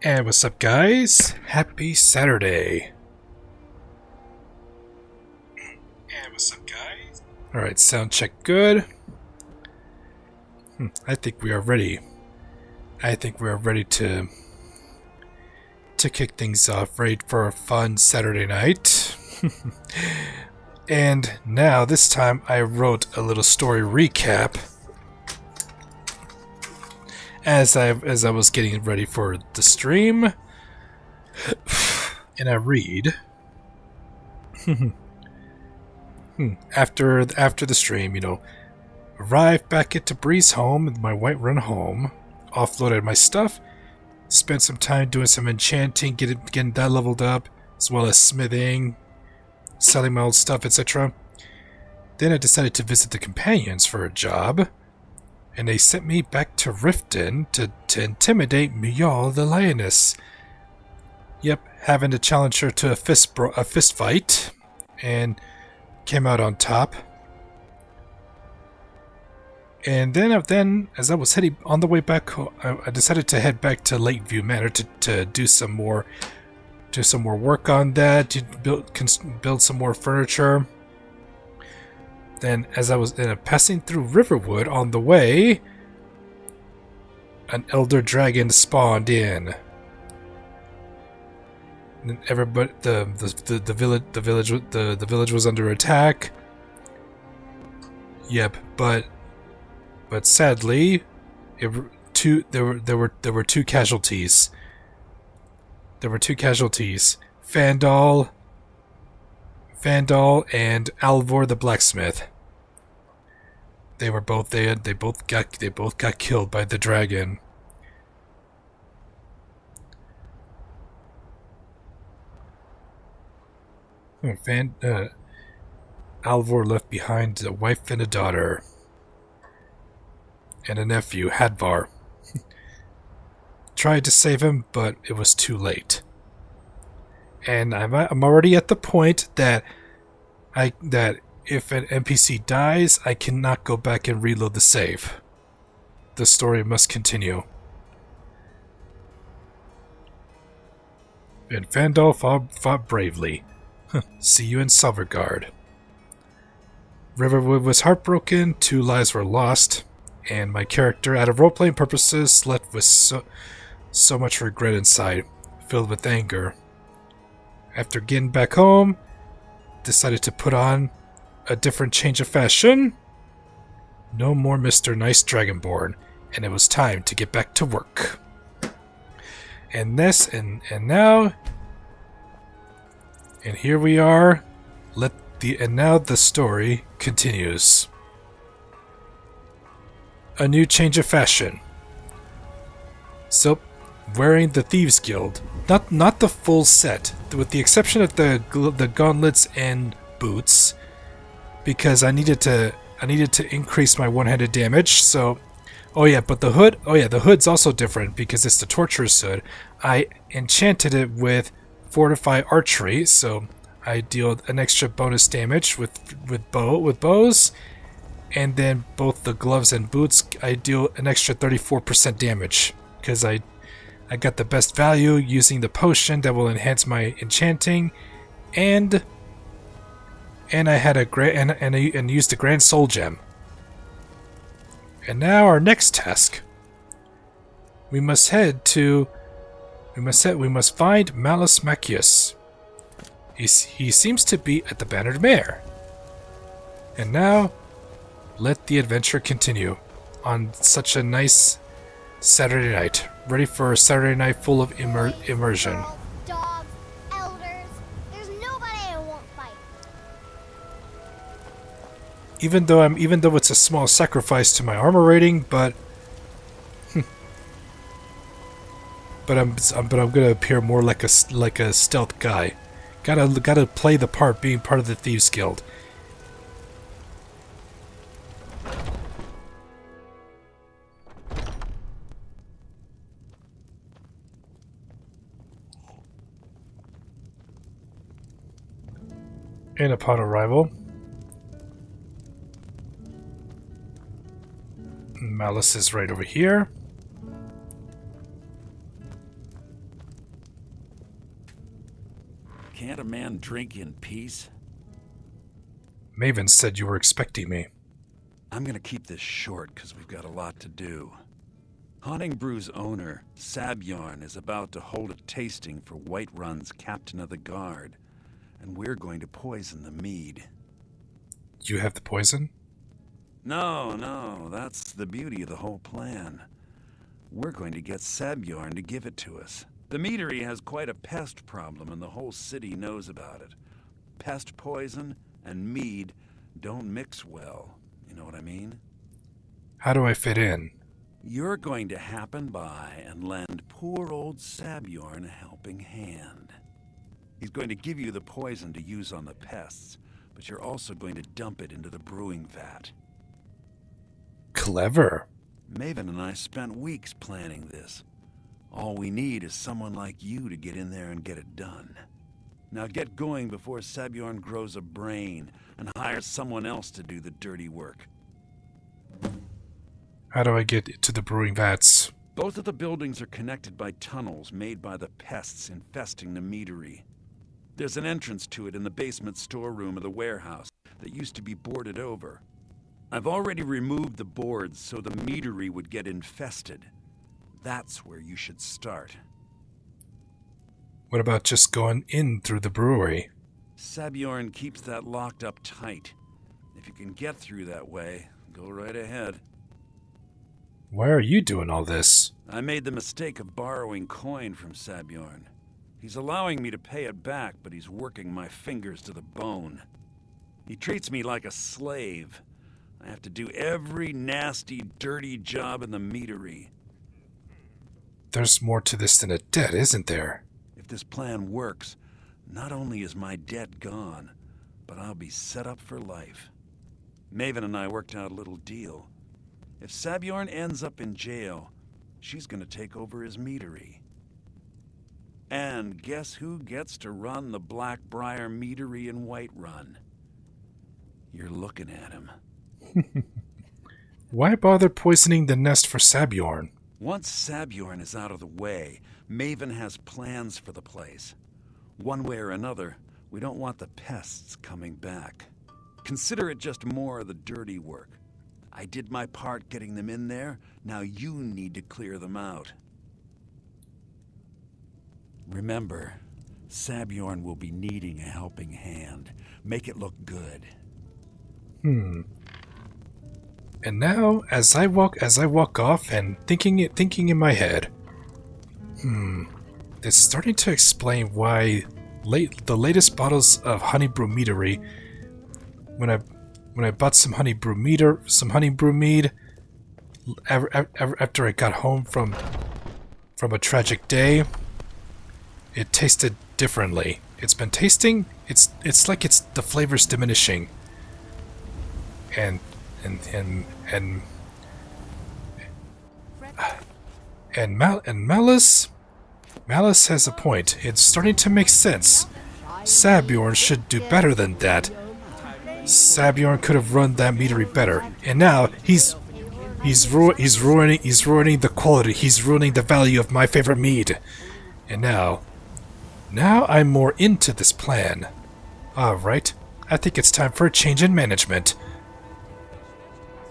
And what's up, guys? Happy Saturday. And what's up, guys? Alright, sound check good. I think we are ready. I think we are ready to kick things off, ready for a fun Saturday night. And now, this time, I wrote a little story recap as I was getting ready for the stream, and I read. After the stream, arrived back at Breeze home, my Whiterun home, offloaded my stuff, spent some time doing some enchanting, getting that leveled up, as well as smithing, selling my old stuff, etc. Then I decided to visit the companions for a job, and they sent me back to Riften to intimidate Mjol the Lioness. Yep, having to challenge her to a fist fight, and came out on top. And then, as I was heading on the way back home, I decided to head back to Lakeview Manor to do some more work on that, to build some more furniture. Then, as I was passing through Riverwood on the way, an elder dragon spawned in. And everybody, the village was under attack. Yep, but sadly, there were two casualties. There were two casualties: Fandal and Alvor the blacksmith. They both got killed by the dragon. Alvor left behind a wife and a daughter, and a nephew, Hadvar. Tried to save him, but it was too late. And I'm already at the point that if an NPC dies, I cannot go back and reload the save. The story must continue. And Fandal fought bravely. See you in Silverguard. Riverwood was heartbroken, 2 lives were lost, and my character, out of role-playing purposes, left with so much regret inside, filled with anger. After getting back home, decided to put on a different change of fashion. No more Mr. Nice Dragonborn, and it was time to get back to work. And now, and here we are. And now the story continues. A new change of fashion. So, wearing the Thieves Guild, not the full set, with the exception of the gauntlets and boots, because I needed to increase my one-handed damage. So, but the hood, the hood's also different because it's the Torturer's hood. I enchanted it with Fortify Archery, so I deal an extra bonus damage with bows, and then both the gloves and boots I deal an extra 34% damage because I got the best value using the potion that will enhance my enchanting, and I had and used the Grand Soul Gem. And now our next task. We must find Malus Macius. He seems to be at the Bannered Mare. And now, let the adventure continue on such a nice Saturday night. Ready for a Saturday night full of immersion. Girls, dogs, elders. There's nobody I won't fight. Even though it's a small sacrifice to my armor rating, but I'm gonna appear more like a stealth guy. Gotta play the part, being part of the Thieves Guild. And upon arrival, Malice is right over here. Can't a man drink in peace? Maven said you were expecting me. I'm gonna keep this short because we've got a lot to do. Haunting Brew's owner, Sabjorn, is about to hold a tasting for Whiterun's Captain of the Guard, and we're going to poison the mead. You have the poison? No, that's the beauty of the whole plan. We're going to get Sabjorn to give it to us. The meadery has quite a pest problem, and the whole city knows about it. Pest poison and mead don't mix well. You know what I mean? How do I fit in? You're going to happen by and lend poor old Sabjorn a helping hand. He's going to give you the poison to use on the pests, but you're also going to dump it into the brewing vat. Clever. Maven and I spent weeks planning this. All we need is someone like you to get in there and get it done. Now get going before Sabjorn grows a brain and hires someone else to do the dirty work. How do I get to the brewing vats? Both of the buildings are connected by tunnels made by the pests infesting the meadery. There's an entrance to it in the basement storeroom of the warehouse that used to be boarded over. I've already removed the boards so the meadery would get infested. That's where you should start. What about just going in through the brewery? Sabjorn keeps that locked up tight. If you can get through that way, go right ahead. Why are you doing all this? I made the mistake of borrowing coin from Sabjorn. He's allowing me to pay it back, but he's working my fingers to the bone. He treats me like a slave. I have to do every nasty, dirty job in the meadery. There's more to this than a debt, isn't there? If this plan works, not only is my debt gone, but I'll be set up for life. Maven and I worked out a little deal. If Sabjorn ends up in jail, she's gonna take over his meadery. And guess who gets to run the Blackbriar meadery in Whiterun? You're looking at him. Why bother poisoning the nest for Sabjorn? Once Sabjorn is out of the way, Maven has plans for the place. One way or another, we don't want the pests coming back. Consider it just more of the dirty work. I did my part getting them in there, now you need to clear them out. Remember, Sabjorn will be needing a helping hand. Make it look good. And now, as I walk off and thinking in my head, it's starting to explain why the latest bottles of honey brew meadery, when I bought some honey brew mead, after I got home from a tragic day, it tasted differently. It's been tasting. It's like the flavor's diminishing. And Malice has a point. It's starting to make sense. Sabjorn should do better than that. Sabjorn could have run that meadery better, and now he's ruining the quality. He's ruining the value of my favorite mead. And now I'm more into this plan. All right, I think it's time for a change in management.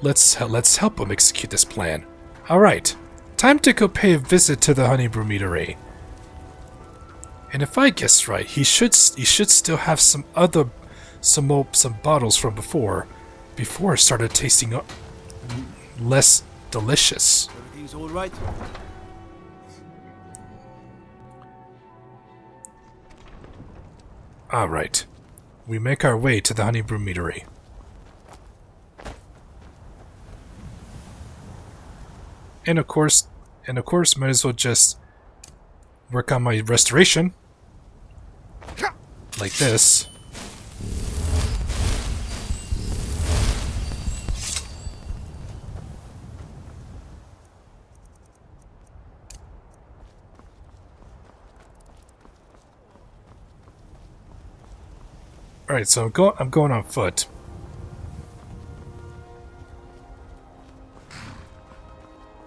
Let's help him execute this plan. All right, time to go pay a visit to the honey brew meadery. And if I guess right, he should still have some bottles from before it started tasting less delicious. Everything's all right. All right, we make our way to the honey brew meadery. And of course, might as well just work on my restoration. Like this. Alright, so I'm going on foot.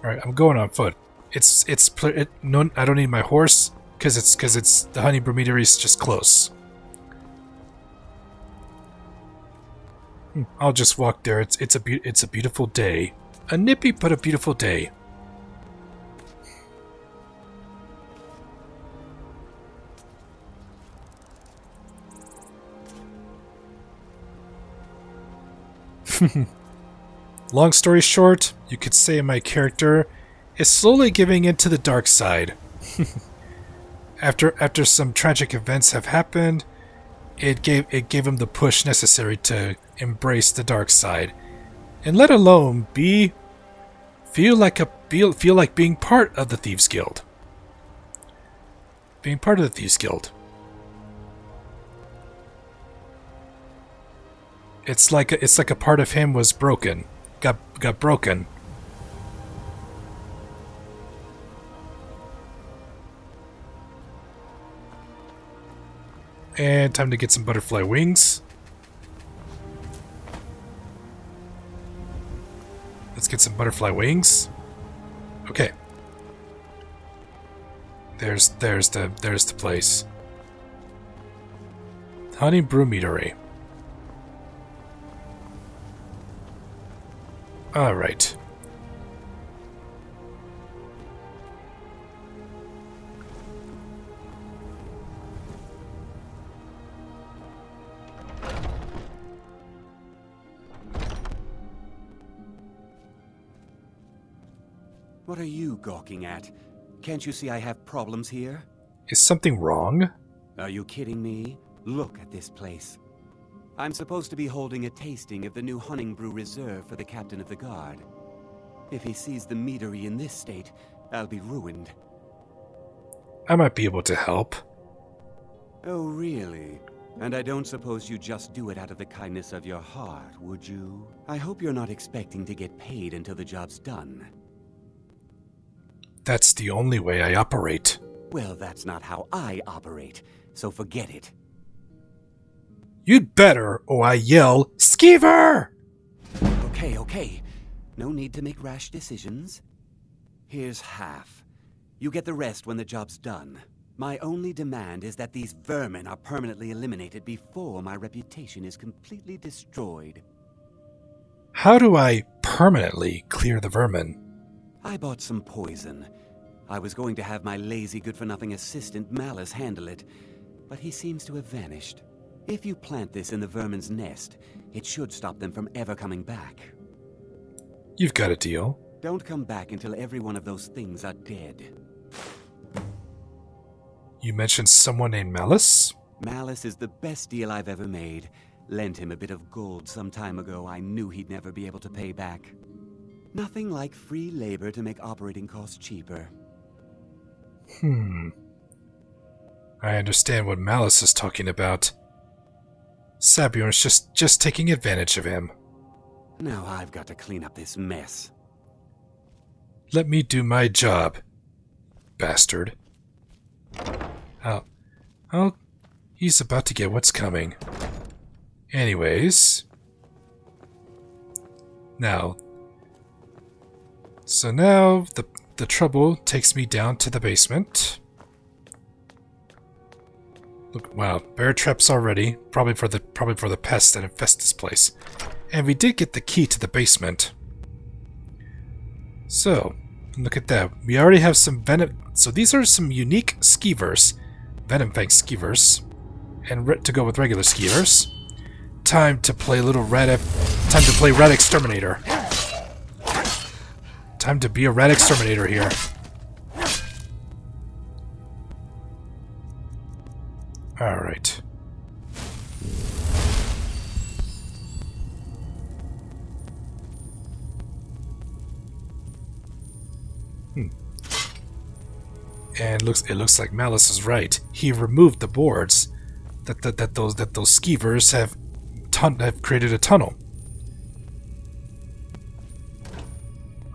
Alright, I'm going on foot. No, I don't need my horse because it's the honey brew meadery is just close. I'll just walk there. It's a beautiful day. A nippy but a beautiful day. Long story short, you could say my character is slowly giving into the dark side. After some tragic events have happened, it gave him the push necessary to embrace the dark side, and let alone feel like being part of the Thieves Guild. Being part of the Thieves Guild. It's like a part of him was broken. Got broken. And time to get some butterfly wings. Let's get some butterfly wings. Okay. There's the place. Honey Brew Meadery. Alright. What are you gawking at? Can't you see I have problems here? Is something wrong? Are you kidding me? Look at this place. I'm supposed to be holding a tasting of the new Honningbrew Reserve for the captain of the guard. If he sees the meadery in this state, I'll be ruined. I might be able to help. Oh, really? And I don't suppose you just do it out of the kindness of your heart, would you? I hope you're not expecting to get paid until the job's done. That's the only way I operate. Well, that's not how I operate, so forget it. You'd better, or I yell, Skeever! Okay. No need to make rash decisions. Here's half. You get the rest when the job's done. My only demand is that these vermin are permanently eliminated before my reputation is completely destroyed. How do I permanently clear the vermin? I bought some poison. I was going to have my lazy good-for-nothing assistant Malice handle it, but he seems to have vanished. If you plant this in the vermin's nest, it should stop them from ever coming back. You've got a deal. Don't come back until every one of those things are dead. You mentioned someone named Malice? Malice is the best deal I've ever made. Lent him a bit of gold some time ago I knew he'd never be able to pay back. Nothing like free labor to make operating costs cheaper. I understand what Malice is talking about. Sabjorn's just taking advantage of him. Now I've got to clean up this mess. Let me do my job, bastard. Oh, he's about to get what's coming. Anyways. Now. So now, the trouble takes me down to the basement. Look, wow, bear traps already. Probably for the pests that infest this place. And we did get the key to the basement. So, look at that. We already have some venom. So these are some unique skeevers. Venom Fang skeevers. And to go with regular skeevers. Time to play Time to play Rat Exterminator. Time to be a Rat Exterminator here. Alright. And it looks like Malice is right. He removed the boards that those skeevers have created a tunnel.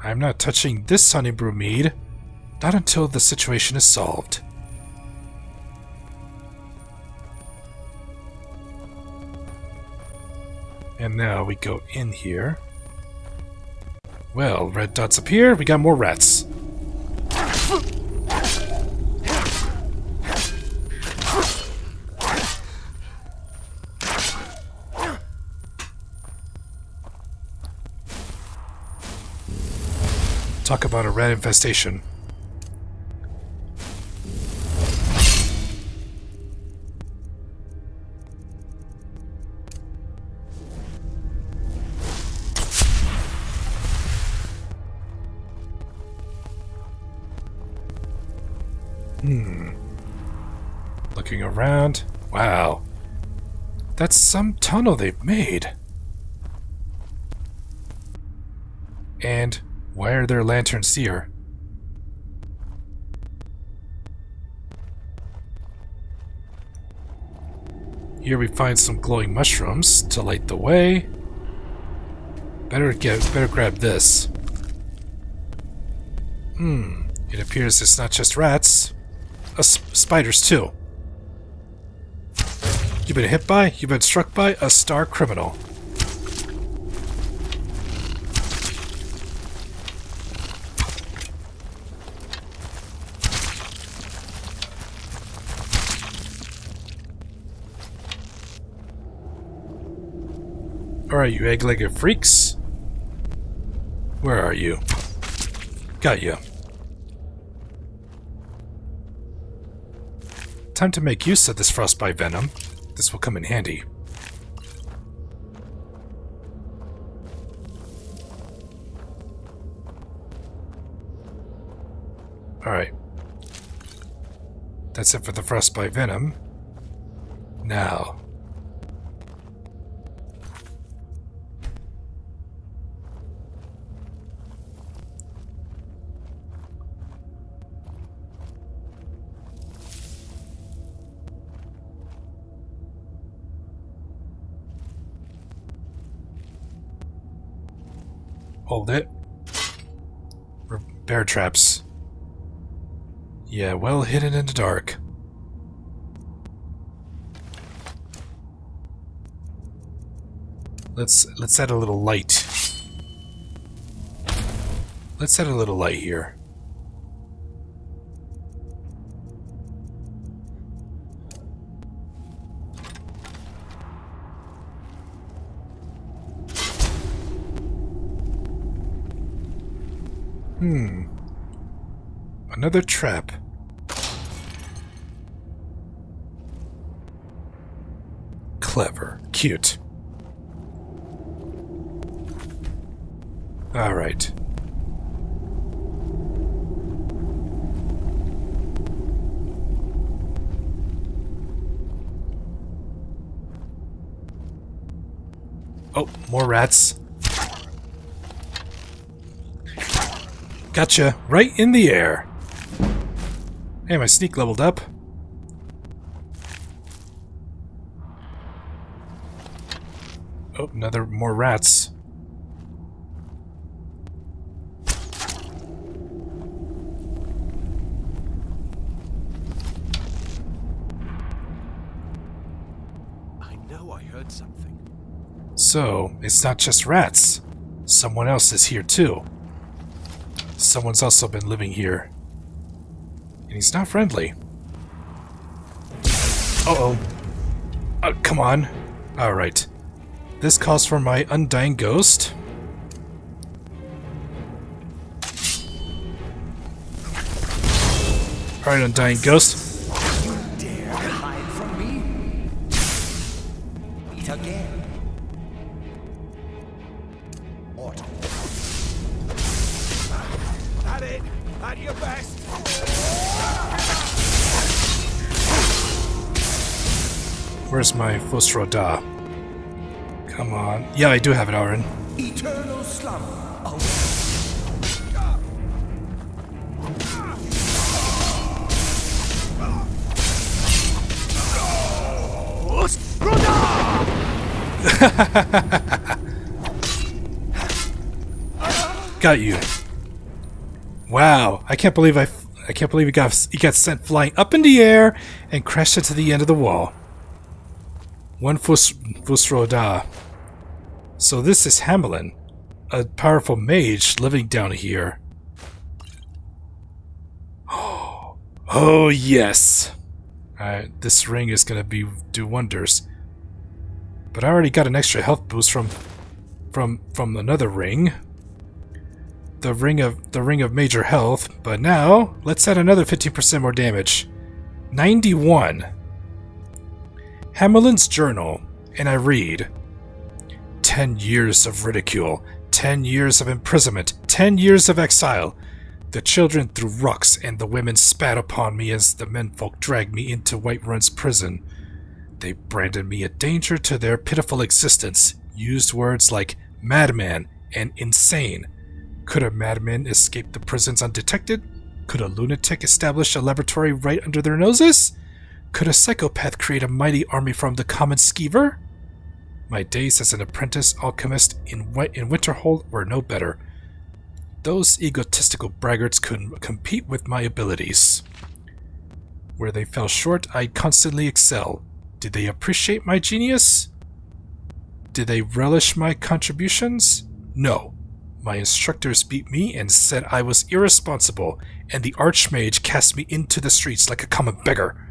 I'm not touching this Honningbrew mead, not until the situation is solved. And now we go in here. Well, red dots appear, we got more rats. Talk about a rat infestation. Looking around. Wow. That's some tunnel they've made. And why are there lanterns here? Here we find some glowing mushrooms to light the way. Better grab this. It appears it's not just rats. Spiders too. You've been hit by, you've been struck by a star criminal. Alright, you egg-legged freaks. Where are you? Got you. Time to make use of this frostbite venom. This will come in handy. Alright. That's it for the frostbite venom. Now. Hold it. Bear traps. Yeah, well hidden in the dark. Let's add a little light. Let's add a little light here. Another trap. Clever. Cute. Alright. Oh, more rats. Gotcha. Right in the air. Hey, my sneak leveled up. Oh, more rats. I know I heard something. So, it's not just rats. Someone else is here too. Someone's also been living here. And he's not friendly. Uh-oh. Oh, come on. Alright. This calls for my undying ghost. Alright, undying ghost. You dare hide from me? Meet again. Autumn. At it! At your best! Where's my Fusroda? Come on. Yeah, I do have it, Aaron. Eternal slumber. Got you. Wow, I can't believe he got sent flying up in the air and crashed into the end of the wall. One Fusroda. So this is Hamelin, a powerful mage living down here. Oh yes. This ring is gonna do wonders. But I already got an extra health boost from another ring. the ring of major health, but now let's add another 15% more damage. 91. Hamelin's journal, and I read, 10 years of ridicule, 10 years of imprisonment, 10 years of exile. The children threw rocks and the women spat upon me as the menfolk dragged me into Whiterun's prison. They branded me a danger to their pitiful existence, used words like madman and insane. Could a madman escape the prisons undetected? Could a lunatic establish a laboratory right under their noses? Could a psychopath create a mighty army from the common skeever? My days as an apprentice alchemist in Winterhold were no better. Those egotistical braggarts couldn't compete with my abilities. Where they fell short, I'd constantly excel. Did they appreciate my genius? Did they relish my contributions? No. My instructors beat me and said I was irresponsible, and the Archmage cast me into the streets like a common beggar.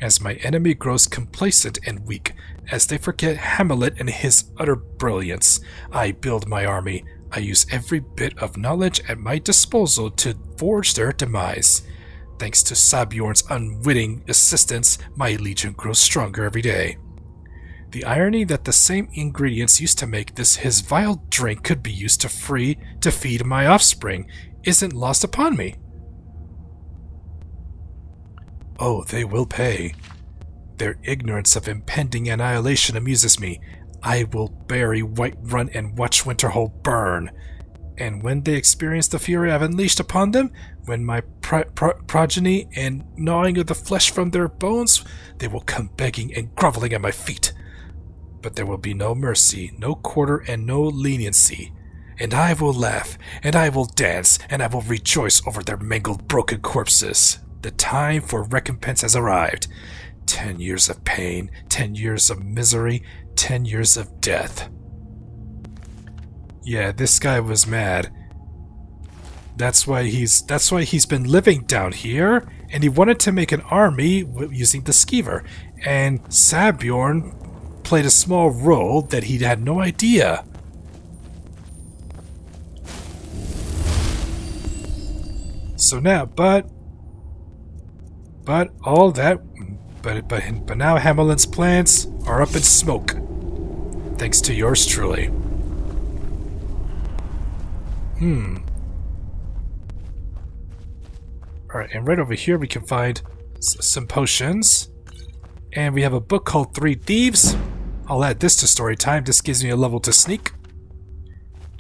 As my enemy grows complacent and weak, as they forget Hamlet and his utter brilliance, I build my army. I use every bit of knowledge at my disposal to forge their demise. Thanks to Sabjorn's unwitting assistance, my legion grows stronger every day. The irony that the same ingredients used to make this his vile drink could be used to feed my offspring isn't lost upon me. Oh, they will pay. Their ignorance of impending annihilation amuses me. I will bury Whiterun and watch Winterhold burn. And when they experience the fury I've unleashed upon them, when my progeny and gnawing of the flesh from their bones, they will come begging and groveling at my feet. But there will be no mercy, no quarter, and no leniency. And I will laugh, and I will dance, and I will rejoice over their mangled, broken corpses. The time for recompense has arrived. 10 years of pain, 10 years of misery, 10 years of death. Yeah, this guy was mad. That's why he's been living down here, and he wanted to make an army using the skeever. And Sabjorn played a small role that he had no idea. So now, but all that, but now Hamelin's plans are up in smoke, thanks to yours truly. Alright, and right over here we can find some potions. And we have a book called 3 Thieves. I'll add this to story time. This gives me a level to sneak.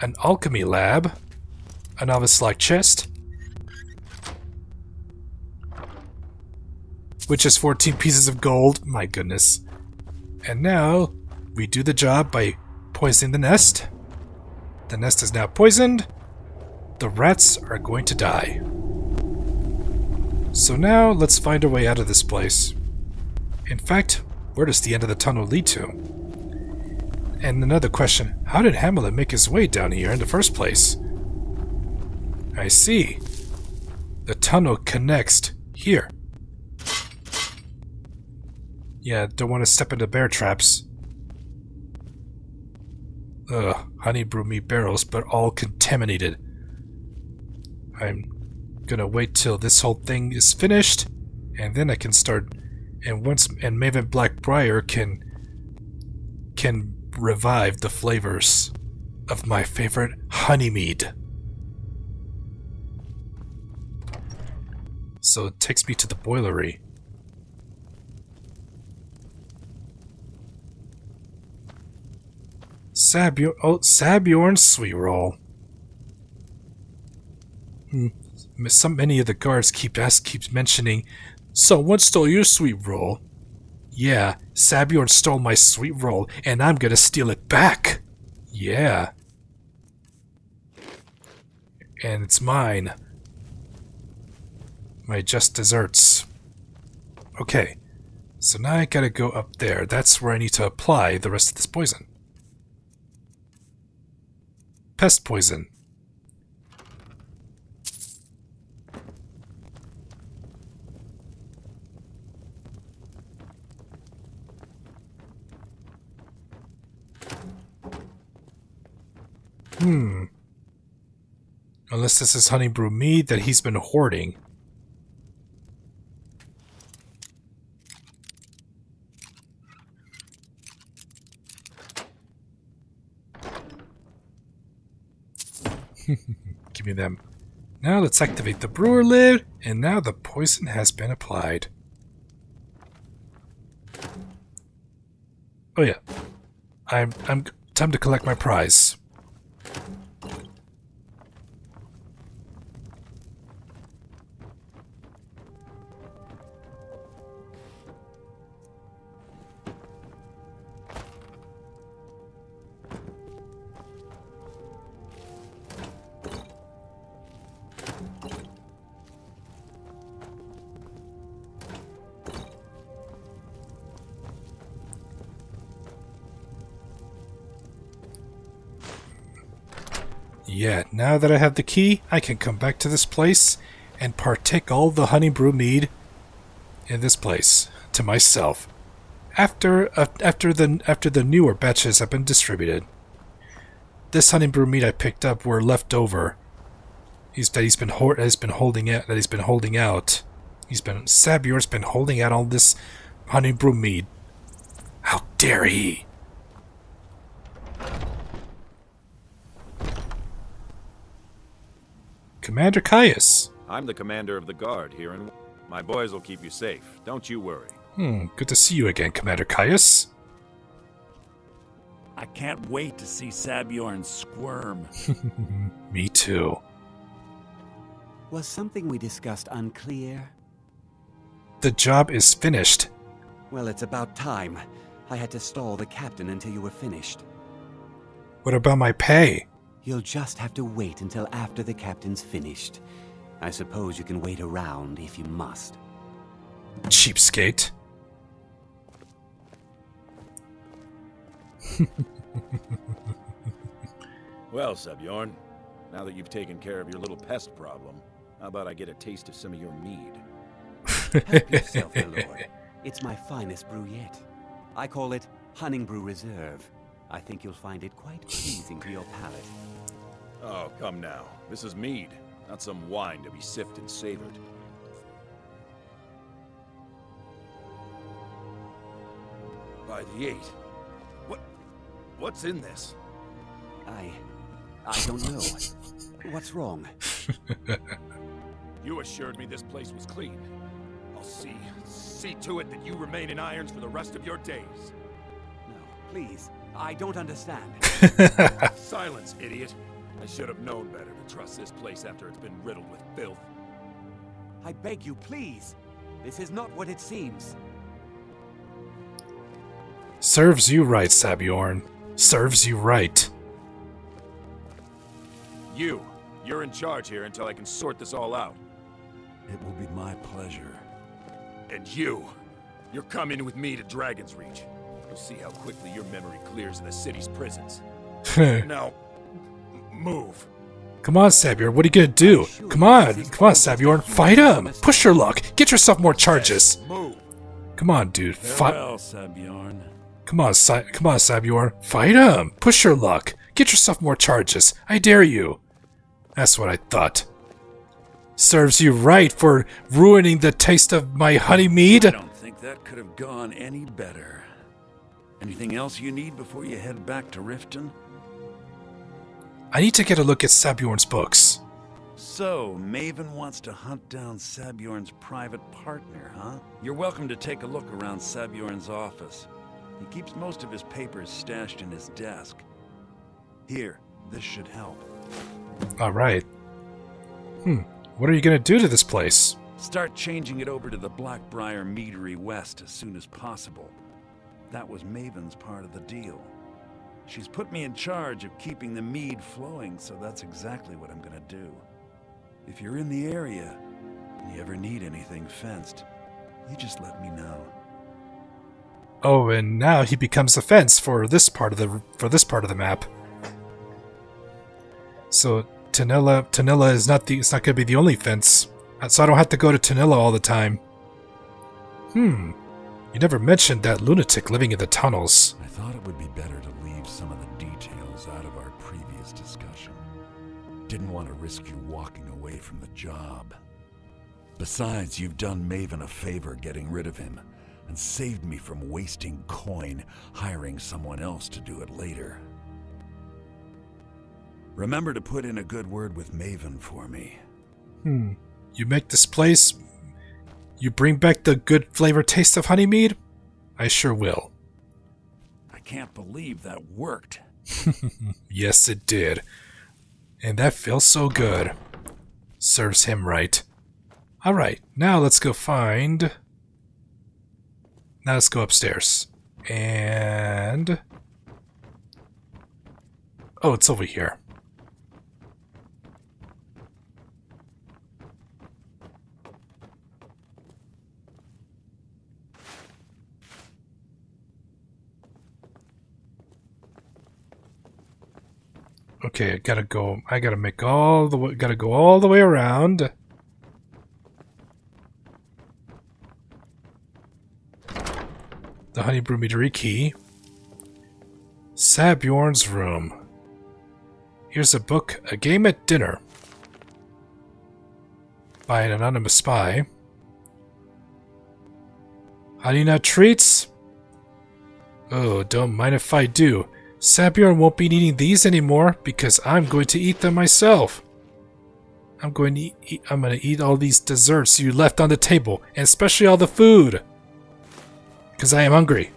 An alchemy lab. A novice lock chest. Which is 14 pieces of gold. My goodness. And now we do the job by poisoning the nest. The nest is now poisoned. The rats are going to die. So now let's find a way out of this place. In fact, where does the end of the tunnel lead to? And another question, how did Hamlet make his way down here in the first place? I see. The tunnel connects here. Yeah, don't want to step into bear traps. Ugh, honey brew me barrels, but all contaminated. I'm gonna wait till this whole thing is finished, and then I can start. And Maven Blackbriar can revive the flavors of my favorite honey mead. So it takes me to the boilery. Sabjorn's sweet roll. Many of the guards keeps mentioning, someone stole your sweet roll. Yeah, Sabjorn stole my sweet roll, and I'm gonna steal it back. Yeah. And it's mine. My just desserts. Okay, so now I gotta go up there. That's where I need to apply the rest of this poison. Pest poison. Unless this is honey brew mead that he's been hoarding. Give me them. Now let's activate the brewer lid, and now the poison has been applied. Oh yeah. I'm time to collect my prize. Yeah, now that I have the key, I can come back to this place and partake all the honey brew mead in this place to myself. After the newer batches have been distributed. This honey brew mead I picked up were left over. He's been holding out. Sabior's been holding out all this honey brew mead. How dare he? Commander Caius. I'm the commander of the guard here, and my boys will keep you safe. Don't you worry. Good to see you again, Commander Caius. I can't wait to see Sabjorn squirm. Me too. Was something we discussed unclear? The job is finished. Well, it's about time. I had to stall the captain until you were finished. What about my pay? You'll just have to wait until after the captain's finished. I suppose you can wait around if you must. Cheapskate. Well, Sabjorn, now that you've taken care of your little pest problem, how about I get a taste of some of your mead? Help yourself, my lord. It's my finest brew yet. I call it Honey Brew Reserve. I think you'll find it quite pleasing to your palate. Oh, come now. This is mead, not some wine to be sipped and savored. By the 8. What's in this? I don't know. What's wrong? You assured me this place was clean. I'll see to it that you remain in irons for the rest of your days. No, please. I don't understand. Silence, idiot. I should have known better to trust this place after it's been riddled with filth. I beg you, please. This is not what it seems. Serves you right, Sabjorn. Serves you right. You're in charge here until I can sort this all out. It will be my pleasure. And you're coming with me to Dragon's Reach. You'll see how quickly your memory clears in the city's prisons. Now, move. Come on, Sabjorn, what are you gonna do? Come on, Sabjorn, fight him! Push your luck! Get yourself more charges! Move. Come on, dude, fight! Farewell, Sabjorn. Come on, Sabjorn, fight him! Push your luck! Get yourself more charges! I dare you! That's what I thought. Serves you right for ruining the taste of my honey mead? I don't think that could have gone any better. Anything else you need before you head back to Riften? I need to get a look at Sabjorn's books. So, Maven wants to hunt down Sabjorn's private partner, huh? You're welcome to take a look around Sabjorn's office. He keeps most of his papers stashed in his desk. Here, this should help. Alright. What are you gonna do to this place? Start changing it over to the Blackbriar Meadery West as soon as possible. That was Maven's part of the deal. She's put me in charge of keeping the mead flowing, so that's exactly what I'm gonna do. If you're in the area, and you ever need anything fenced, you just let me know. Oh, and now he becomes the fence for this part of the map. So Tanilla is it's not gonna be the only fence. So I don't have to go to Tanilla all the time. You never mentioned that lunatic living in the tunnels. I thought it would be better to leave some of the details out of our previous discussion. didn't want to risk you walking away from the job. Besides, you've done Maven a favor getting rid of him, and saved me from wasting coin hiring someone else to do it later. Remember to put in a good word with Maven for me. You make this place... You bring back the good flavor taste of honeymead? I sure will. I can't believe that worked. Yes, it did. And that feels so good. Serves him right. Alright, now let's go find... Now let's go upstairs. And... Oh, it's over here. Okay, I gotta go all the way around. The Honey Brew Meadery key. Sabjorn's room. Here's a book, A Game at Dinner. By an anonymous spy. Honey Nut Treats? Oh, don't mind if I do. Sabjorn won't be needing these anymore because I'm going to eat them myself. I'm going to eat all these desserts you left on the table, and especially all the food. Because I am hungry.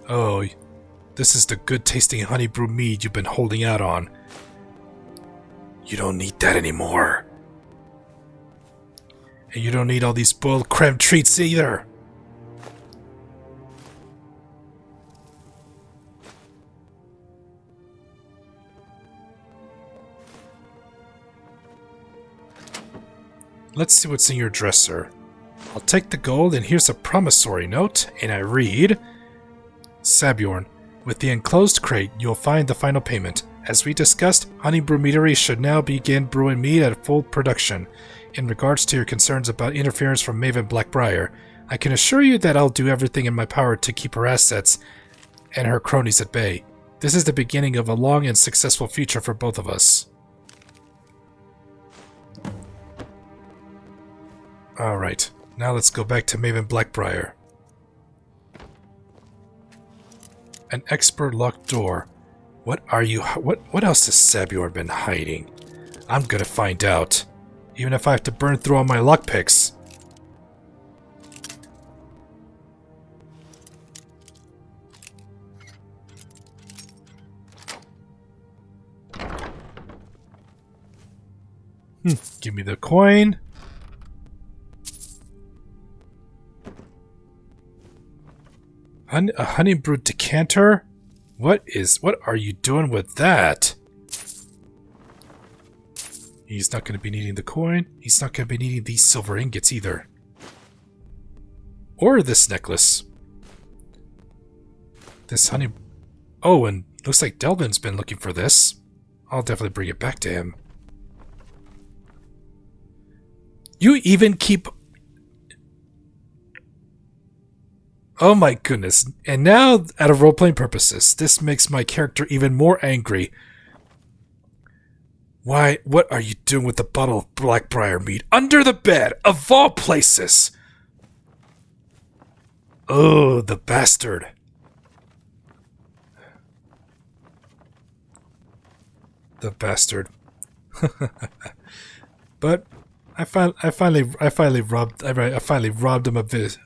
Oh, this is the good tasting honey brew mead you've been holding out on. You don't need that anymore. And you don't need all these spoiled creme treats either. Let's see what's in your dresser. I'll take the gold, and here's a promissory note, and I read... Sabjorn, with the enclosed crate, you'll find the final payment. As we discussed, Honey Brew Meadery should now begin brewing mead at full production. In regards to your concerns about interference from Maven Blackbriar, I can assure you that I'll do everything in my power to keep her assets and her cronies at bay. This is the beginning of a long and successful future for both of us. Alright, now let's go back to Maven Blackbriar. An expert locked door. What else has Sabjorn been hiding? I'm gonna find out. Even if I have to burn through all my lockpicks. Give me the coin. A honey brewed decanter? What are you doing with that? He's not going to be needing the coin. He's not going to be needing these silver ingots either. Or this necklace. This honey... Oh, and looks like Delvin's been looking for this. I'll definitely bring it back to him. You even keep... Oh my goodness. And now, out of role-playing purposes, this makes my character even more angry. Why, what are you doing with the bottle of Blackbriar mead under the bed, of all places? Oh, the bastard. The bastard. But I finally robbed him of his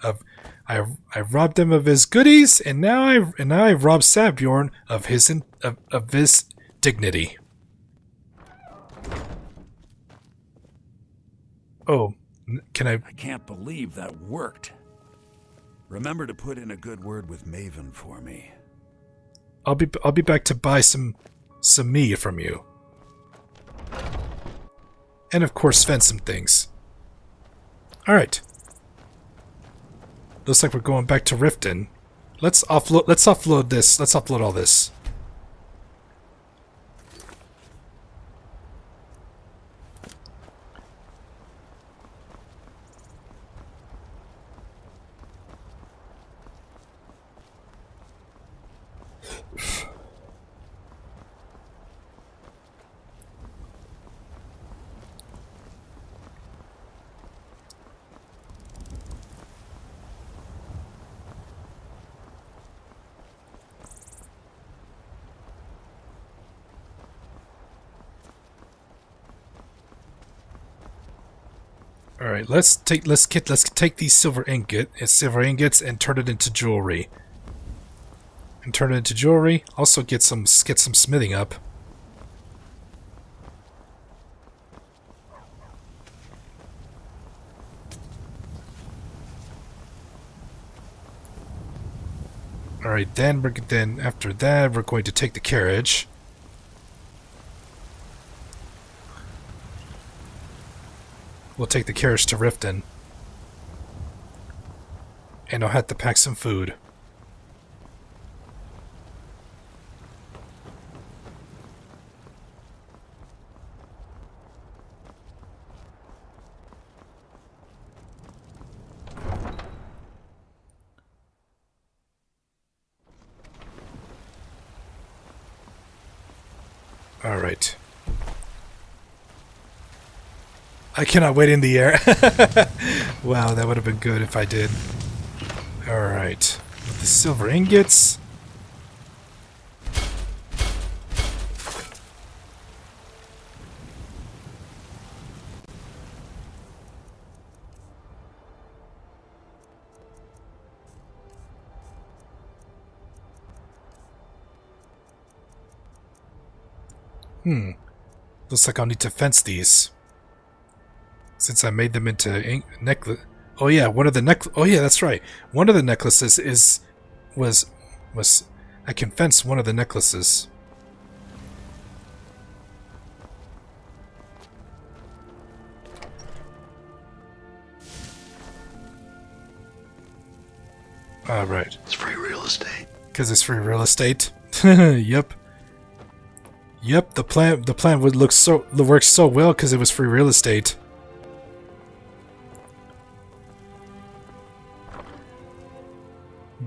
I robbed him of his goodies, and now I robbed Sabjorn of his dignity. Oh, can I... I can't believe that worked. Remember to put in a good word with Maven for me. I'll be back to buy some meat from you. And of course spend some things. Alright. Looks like we're going back to Riften. Let's offload this. Let's offload all this. All right, let's take these silver ingots and turn it into jewelry. Also get some smithing up. All right, then after that we're going to take the carriage. We'll take the carriage to Riften. And I'll have to pack some food. All right. I cannot wait in the air. Wow, that would have been good if I did. Alright. With the silver ingots. Looks like I'll need to fence these. Since I made them into necklace. Oh yeah, one of the oh yeah, that's right. One of the necklaces was I can fence one of the necklaces. All right. It's free real estate. Because it's free real estate. Yep. Yep. The plan would work so well because it was free real estate.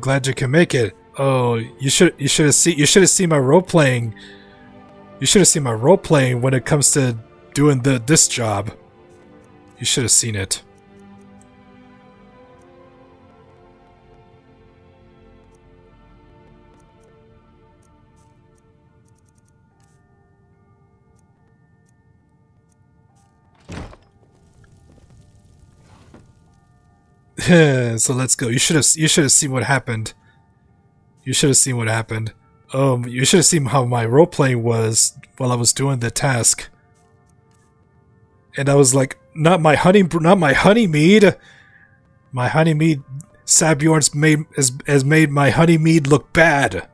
Glad you can make it. Oh, you should have seen my role playing. You should have seen my role playing when it comes to doing this job. You should have seen it. So let's go. You should have seen what happened. You should have seen what happened. You should have seen how my role playing was while I was doing the task. And I was like, not my honey mead. My honey mead. Sabjorn's has made my honey mead look bad.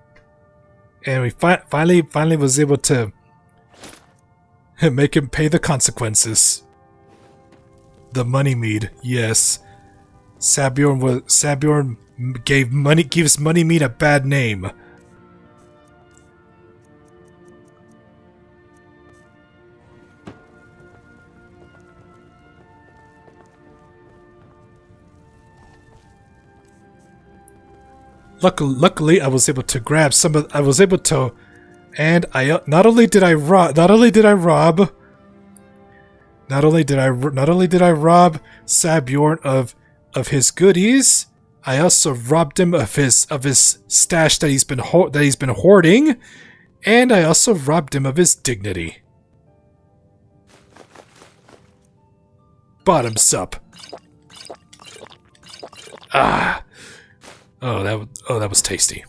And we finally was able to make him pay the consequences. The money mead, yes. Sabjorn gives money mead a bad name. Luckily, I was able to grab some of. And not only did I rob Sabjorn of his goodies, I also robbed him of his stash that he's been hoarding, and I also robbed him of his dignity. Bottoms up. Ah. Oh, that was tasty.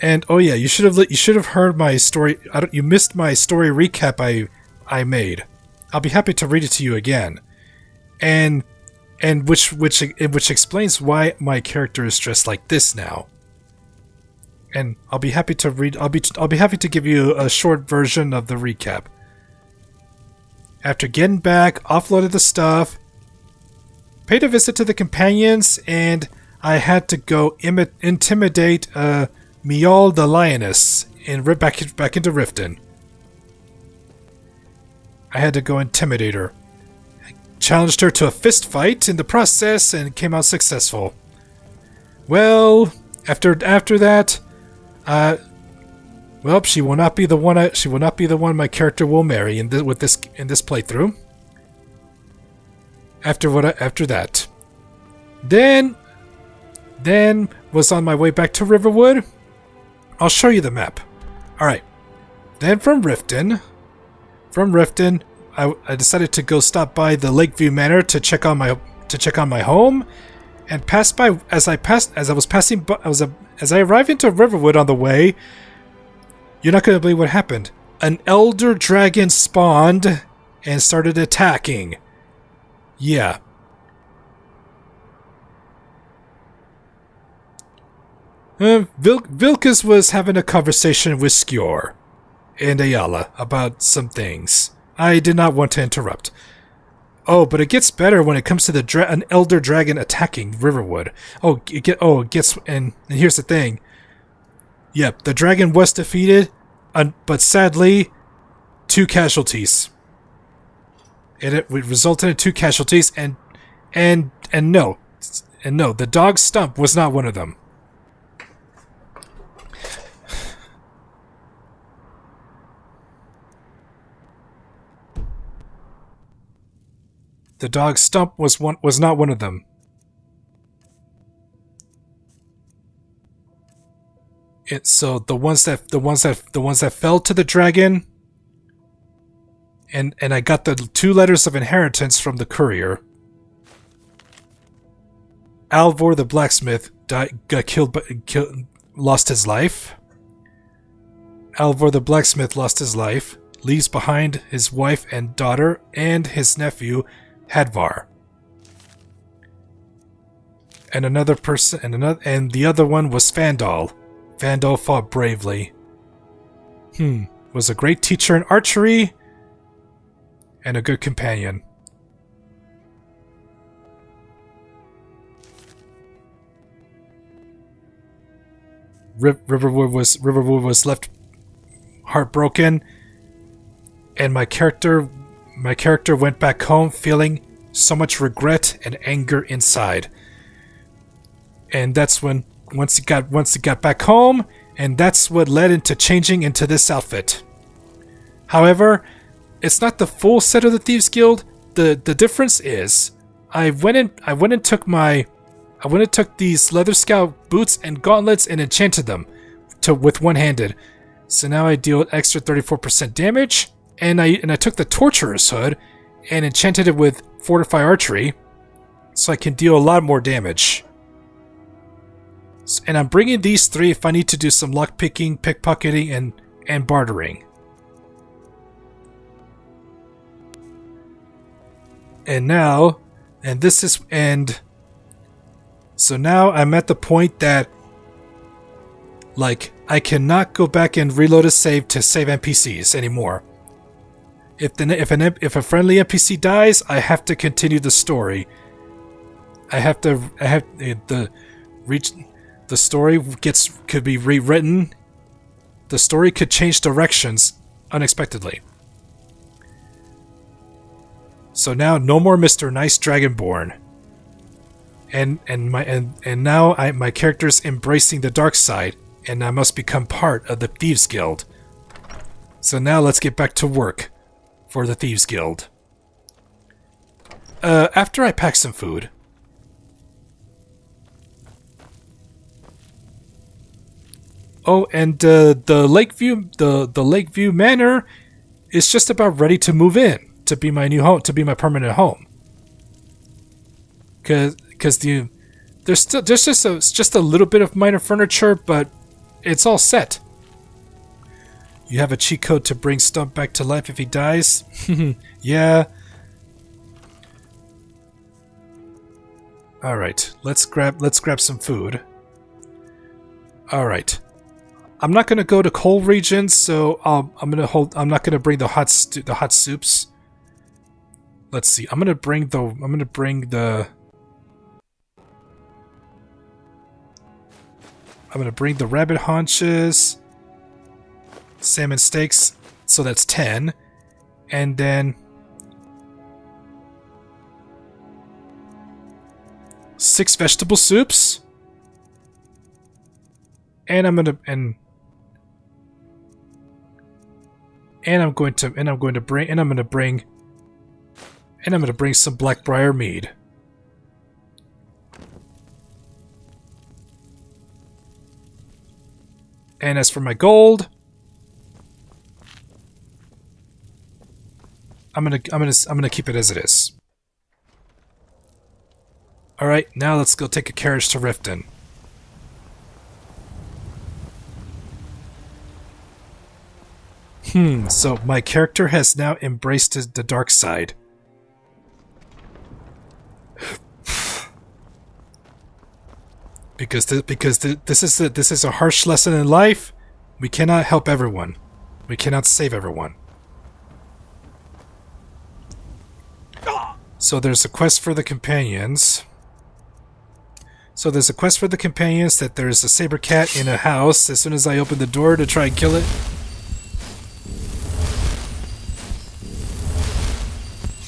And oh yeah, you should have heard my story. You missed my story recap I made. I'll be happy to read it to you again, and which explains why my character is dressed like this now. And I'll be happy to read. I'll be happy to give you a short version of the recap. After getting back, offloaded the stuff, paid a visit to the companions, and I had to go intimidate Mial the Lioness back into Riften. I had to go intimidate her. I challenged her to a fist fight in the process and came out successful. Well, after that, well, she will not be the one my character will marry in this playthrough. After that, then was on my way back to Riverwood. I'll show you the map. All right, Then from Riften, I decided to go stop by the Lakeview Manor to check on my home, and as I arrived into Riverwood on the way, you're not going to believe what happened. An elder dragon spawned and started attacking. Yeah. Vilkas was having a conversation with Skjor and Ayala about some things. I did not want to interrupt. Oh, but it gets better when it comes to an elder dragon attacking Riverwood. And here's the thing. Yep, the dragon was defeated, but sadly, 2 casualties. It resulted in 2 casualties, and no, the dog Stump was not one of them. The dog Stump was not one of them. So the ones that fell to the dragon, and I got the 2 letters of inheritance from the courier. Alvor the blacksmith lost his life. Alvor the blacksmith lost his life, leaves behind his wife and daughter and his nephew Hadvar. And another person, and the other one was Fandal. Fandal fought bravely. Was a great teacher in archery and a good companion. Riverwood was left heartbroken, and my character went back home feeling so much regret and anger inside. And that's when once it got back home, and that's what led into changing into this outfit. However, it's not the full set of the Thieves Guild. The difference is I went and took these leather scout boots and gauntlets and enchanted them with one-handed. So now I deal extra 34% damage, and I took the Torturer's hood and enchanted it with Fortify Archery, so I can deal a lot more damage. And I'm bringing these 3 if I need to do some lockpicking, pickpocketing, and bartering. So now I'm at the point that, like, I cannot go back and reload a save to save NPCs anymore. If a friendly NPC dies, I have to continue the story. The story could be rewritten. The story could change directions unexpectedly. So now no more Mr. Nice Dragonborn. And now my character's embracing the dark side, and I must become part of the Thieves Guild. So now let's get back to work for the Thieves Guild. After I pack some food. Oh, and the Lakeview Manor is just about ready to move in to be my new home, to be my permanent home. Because there's just a little bit of minor furniture, but it's all set. You have a cheat code to bring Stump back to life if he dies. Yeah. All right, let's grab some food. All right. I'm not gonna go to cold regions, so I'm not gonna bring the hot soups. Let's see. I'm gonna bring the rabbit haunches, salmon steaks. So that's 10, and then 6 vegetable soups. And I'm going to bring some Blackbriar mead. And as for my gold, I'm gonna keep it as it is. All right, now let's go take a carriage to Riften. So my character has now embraced the dark side. Because this is a harsh lesson in life. We cannot help everyone. We cannot save everyone. So there's a quest for the companions. That there's a saber cat in a house. As soon as I open the door to try and kill it,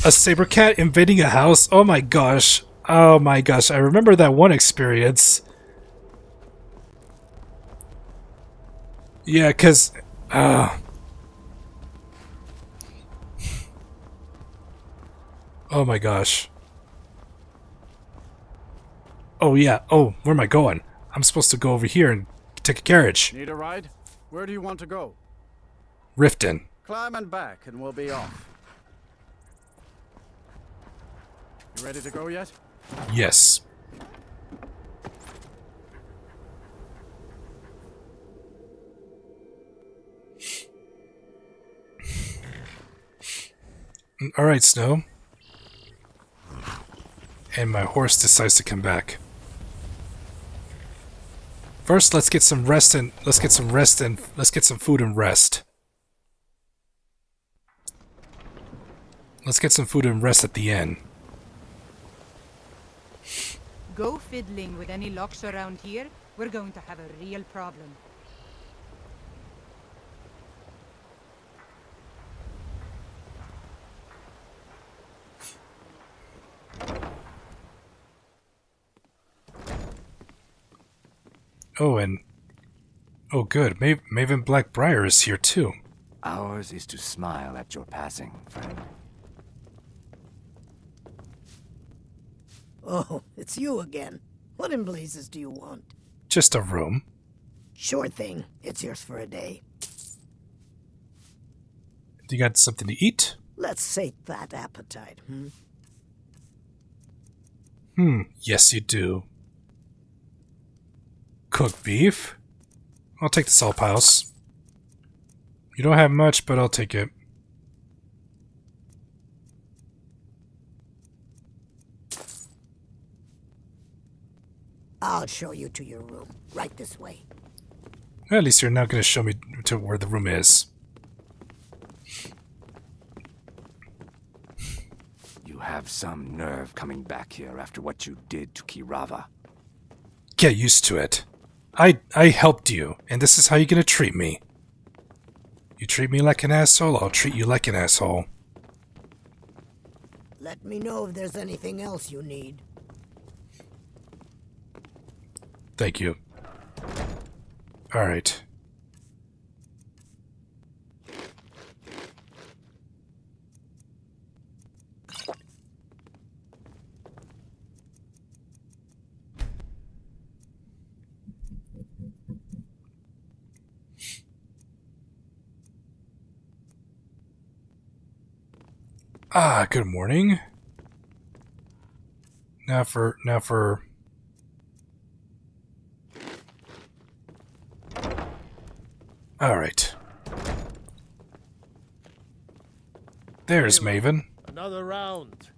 a saber cat invading a house. Oh my gosh! Oh my gosh! I remember that one experience. Yeah, cause. Oh my gosh. Oh yeah, oh, where am I going? I'm supposed to go over here and take a carriage. Need a ride? Where do you want to go? Riften. Climb and back and we'll be off. You ready to go yet? Yes. Alright, Snow. And my horse decides to come back. First, let's get some rest and let's get some food and rest. Let's get some food and rest at the inn. Go fiddling with any locks around here, we're going to have a real problem. Oh, and... Oh, good. Maven Blackbriar is here, too. Ours is to smile at your passing, friend. Oh, it's you again. What in blazes do you want? Just a room. Sure thing. It's yours for a day. You got something to eat? Let's sate that appetite, Yes you do. Cooked beef? I'll take the salt piles. You don't have much, but I'll take it. I'll show you to your room. Right this way. Well, at least you're now going to show me to where the room is. You have some nerve coming back here after what you did to Kirava. Get used to it. I helped you, and this is how you're going to treat me. You treat me like an asshole, I'll treat you like an asshole. Let me know if there's anything else you need. Thank you. Alright. Ah, good morning. Now for... Alright. There's Maven. Another round.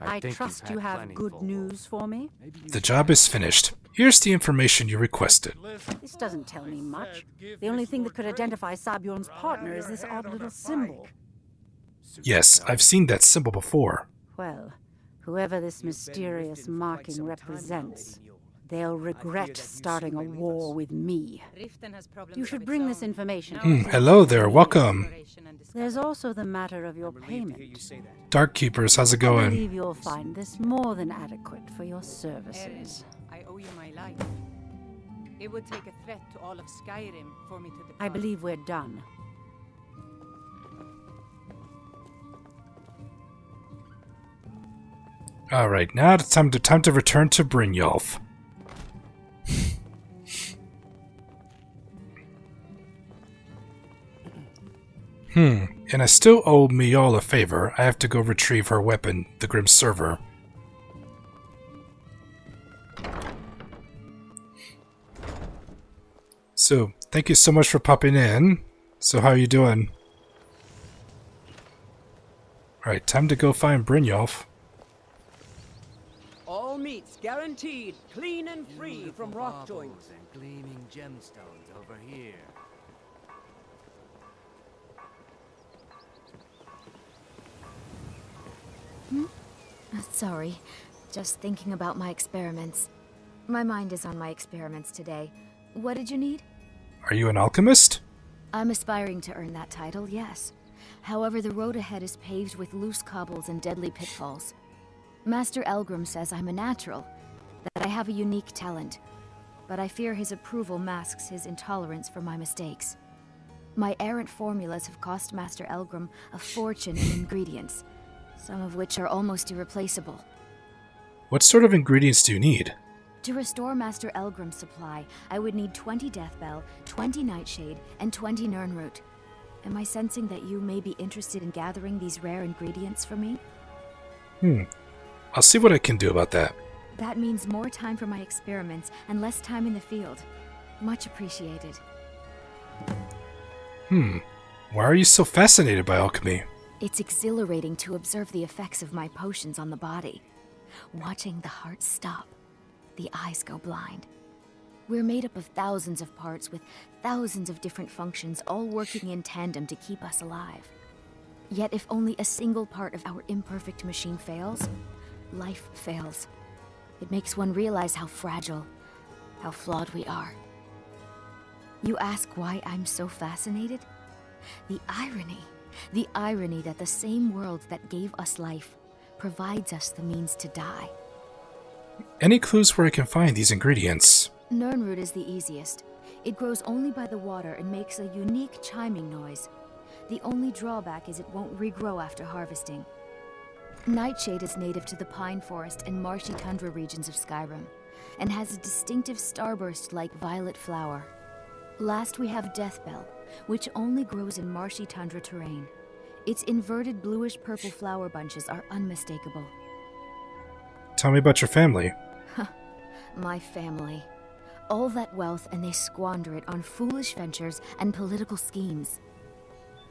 I trust you have good news for me. The job is finished. Here's the information you requested. This doesn't tell me much. The only thing that could identify Sabjorn's partner is this odd little symbol. Yes, I've seen that symbol before. Well, whoever this mysterious marking represents, they'll regret starting a war with me. You should bring this information. Hello there, welcome. There's also the matter of your payment. Dark Keepers, how's it I going? believe you'll find this more than adequate for your services. I owe you my life. It would take a threat to all of Skyrim for me to depart. I believe we're done. Alright, now it's time to return to Brynjolf. And I still owe Mial a favor. I have to go retrieve her weapon, the Grim Server. So, thank you so much for popping in. So, how are you doing? Alright, time to go find Brynjolf. All meats guaranteed, clean and free from rock joints. And gleaming gemstones over here. Sorry, just thinking about my experiments. My mind is on my experiments today. What did you need? Are you an alchemist? I'm aspiring to earn that title, yes. However, the road ahead is paved with loose cobbles and deadly pitfalls. Master Elgrim says I'm a natural, that I have a unique talent, but I fear his approval masks his intolerance for my mistakes. My errant formulas have cost Master Elgrim a fortune in ingredients, some of which are almost irreplaceable. What sort of ingredients do you need? To restore Master Elgrim's supply, I would need 20 Deathbell, 20 Nightshade, and 20 Nirnroot. Am I sensing that you may be interested in gathering these rare ingredients for me? I'll see what I can do about that. That means more time for my experiments and less time in the field. Much appreciated. Why are you so fascinated by alchemy? It's exhilarating to observe the effects of my potions on the body. Watching the heart stop, the eyes go blind. We're made up of thousands of parts with thousands of different functions, all working in tandem to keep us alive. Yet if only a single part of our imperfect machine fails, life fails. It makes one realize how fragile, how flawed we are. You ask why I'm so fascinated? The irony that the same world that gave us life provides us the means to die. Any clues where I can find these ingredients? Nirnroot is the easiest. It grows only by the water and makes a unique chiming noise. The only drawback is it won't regrow after harvesting. Nightshade is native to the pine forest and marshy tundra regions of Skyrim, and has a distinctive starburst-like violet flower. Last we have Deathbell, which only grows in marshy tundra terrain. Its inverted bluish-purple flower bunches are unmistakable. Tell me about your family. My family. All that wealth and they squander it on foolish ventures and political schemes.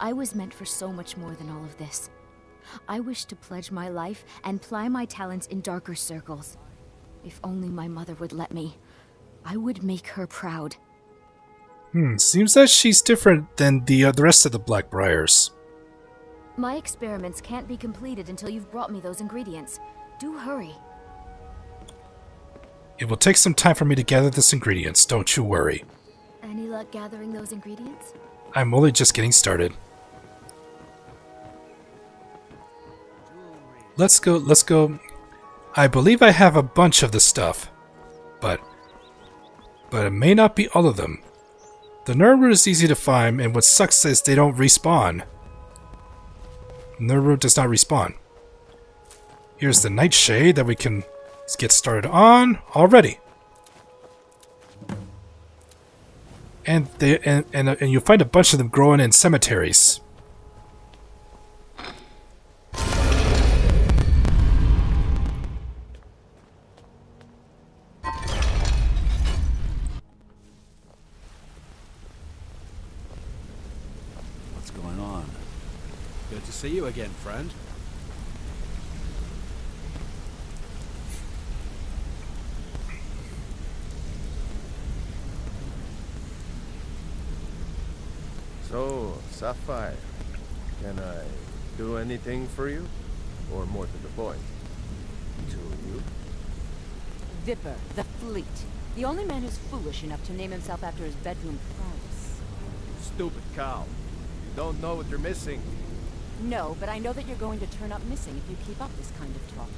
I was meant for so much more than all of this. I wish to pledge my life and ply my talents in darker circles. If only my mother would let me, I would make her proud. Seems that she's different than the rest of the Blackbriars. My experiments can't be completed until you've brought me those ingredients. Do hurry. It will take some time for me to gather these ingredients, don't you worry. Any luck gathering those ingredients? I'm only just getting started. Let's go. I believe I have a bunch of the stuff, but it may not be all of them. The Nirnroot is easy to find, and what sucks is they don't respawn. Nirnroot does not respawn. Here's the Nightshade that we can get started on already. And you'll find a bunch of them growing in cemeteries. What's going on? Good to see you again, friend. So, Sapphire, can I do anything for you? Or more to the point, to you? Vipper, the Fleet. The only man who's foolish enough to name himself after his bedroom prowess. Stupid cow. You don't know what you're missing. No, but I know that you're going to turn up missing if you keep up this kind of talk.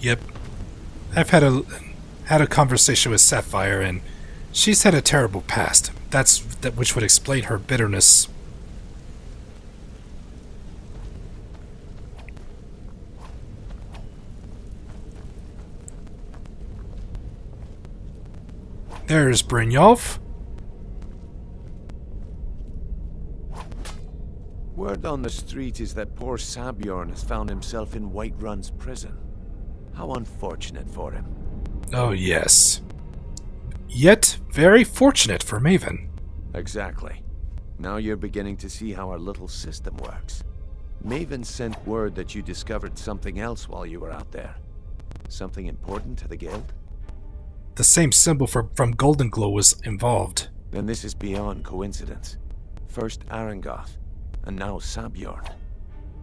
Yep. I've had a conversation with Sapphire, and she's had a terrible past. Which would explain her bitterness. There's Brynjolf. Word on the street is that poor Sabjorn has found himself in Whiterun's prison. How unfortunate for him. Oh, yes. Yet, very fortunate for Maven. Exactly. Now you're beginning to see how our little system works. Maven sent word that you discovered something else while you were out there. Something important to the guild? The same symbol from Golden Glow was involved. Then this is beyond coincidence. First Arangoth, and now Sabjorn.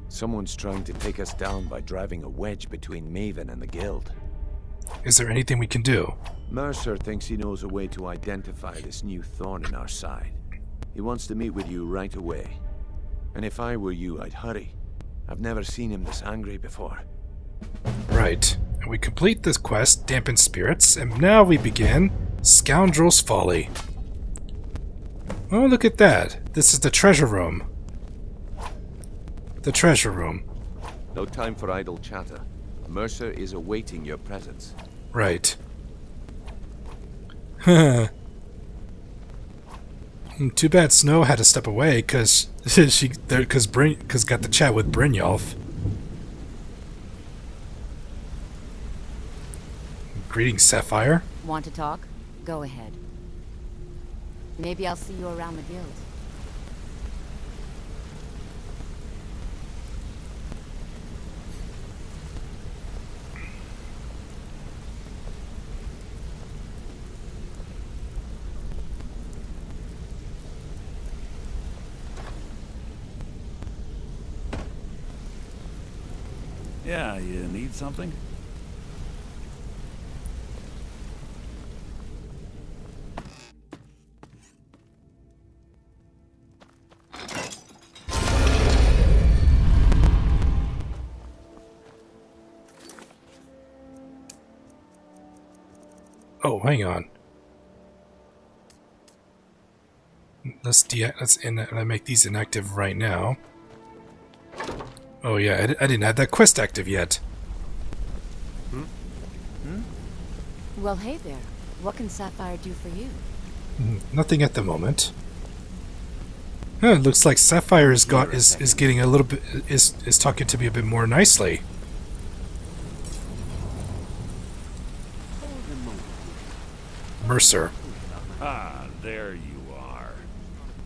Someone's trying to take us down by driving a wedge between Maven and the guild. Is there anything we can do? Mercer thinks he knows a way to identify this new thorn in our side. He wants to meet with you right away. And if I were you, I'd hurry. I've never seen him this angry before. Right. And we complete this quest, Dampen Spirits, and now we begin Scoundrel's Folly. Oh, look at that. This is the treasure room. The treasure room. No time for idle chatter. Mercer is awaiting your presence. Right. Too bad Snow had to step away because got the chat with Brynjolf. Greetings, Sapphire. Want to talk? Go ahead. Maybe I'll see you around the guild. Yeah, you need something? Oh, hang on. Let's make these inactive right now. Oh yeah, I didn't have that quest active yet. Well, hey there. What can Sapphire do for you? Nothing at the moment. Huh, it looks like Sapphire is getting a little bit is talking to me a bit more nicely. Mercer. Ah, there you are.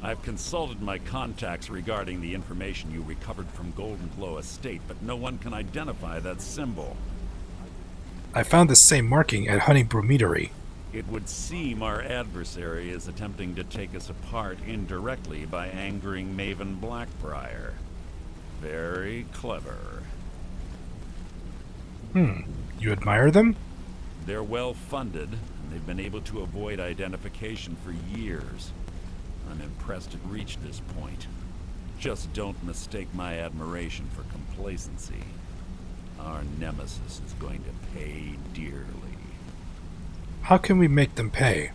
I've consulted my contacts regarding the information you recovered from Golden Glow Estate, but no one can identify that symbol. I found the same marking at Honeybrew Meadery. It would seem our adversary is attempting to take us apart indirectly by angering Maven Blackbriar. Very clever. You admire them? They're well funded, and they've been able to avoid identification for years. I'm impressed it reached this point. Just don't mistake my admiration for complacency. Our nemesis is going to pay dearly. How can we make them pay?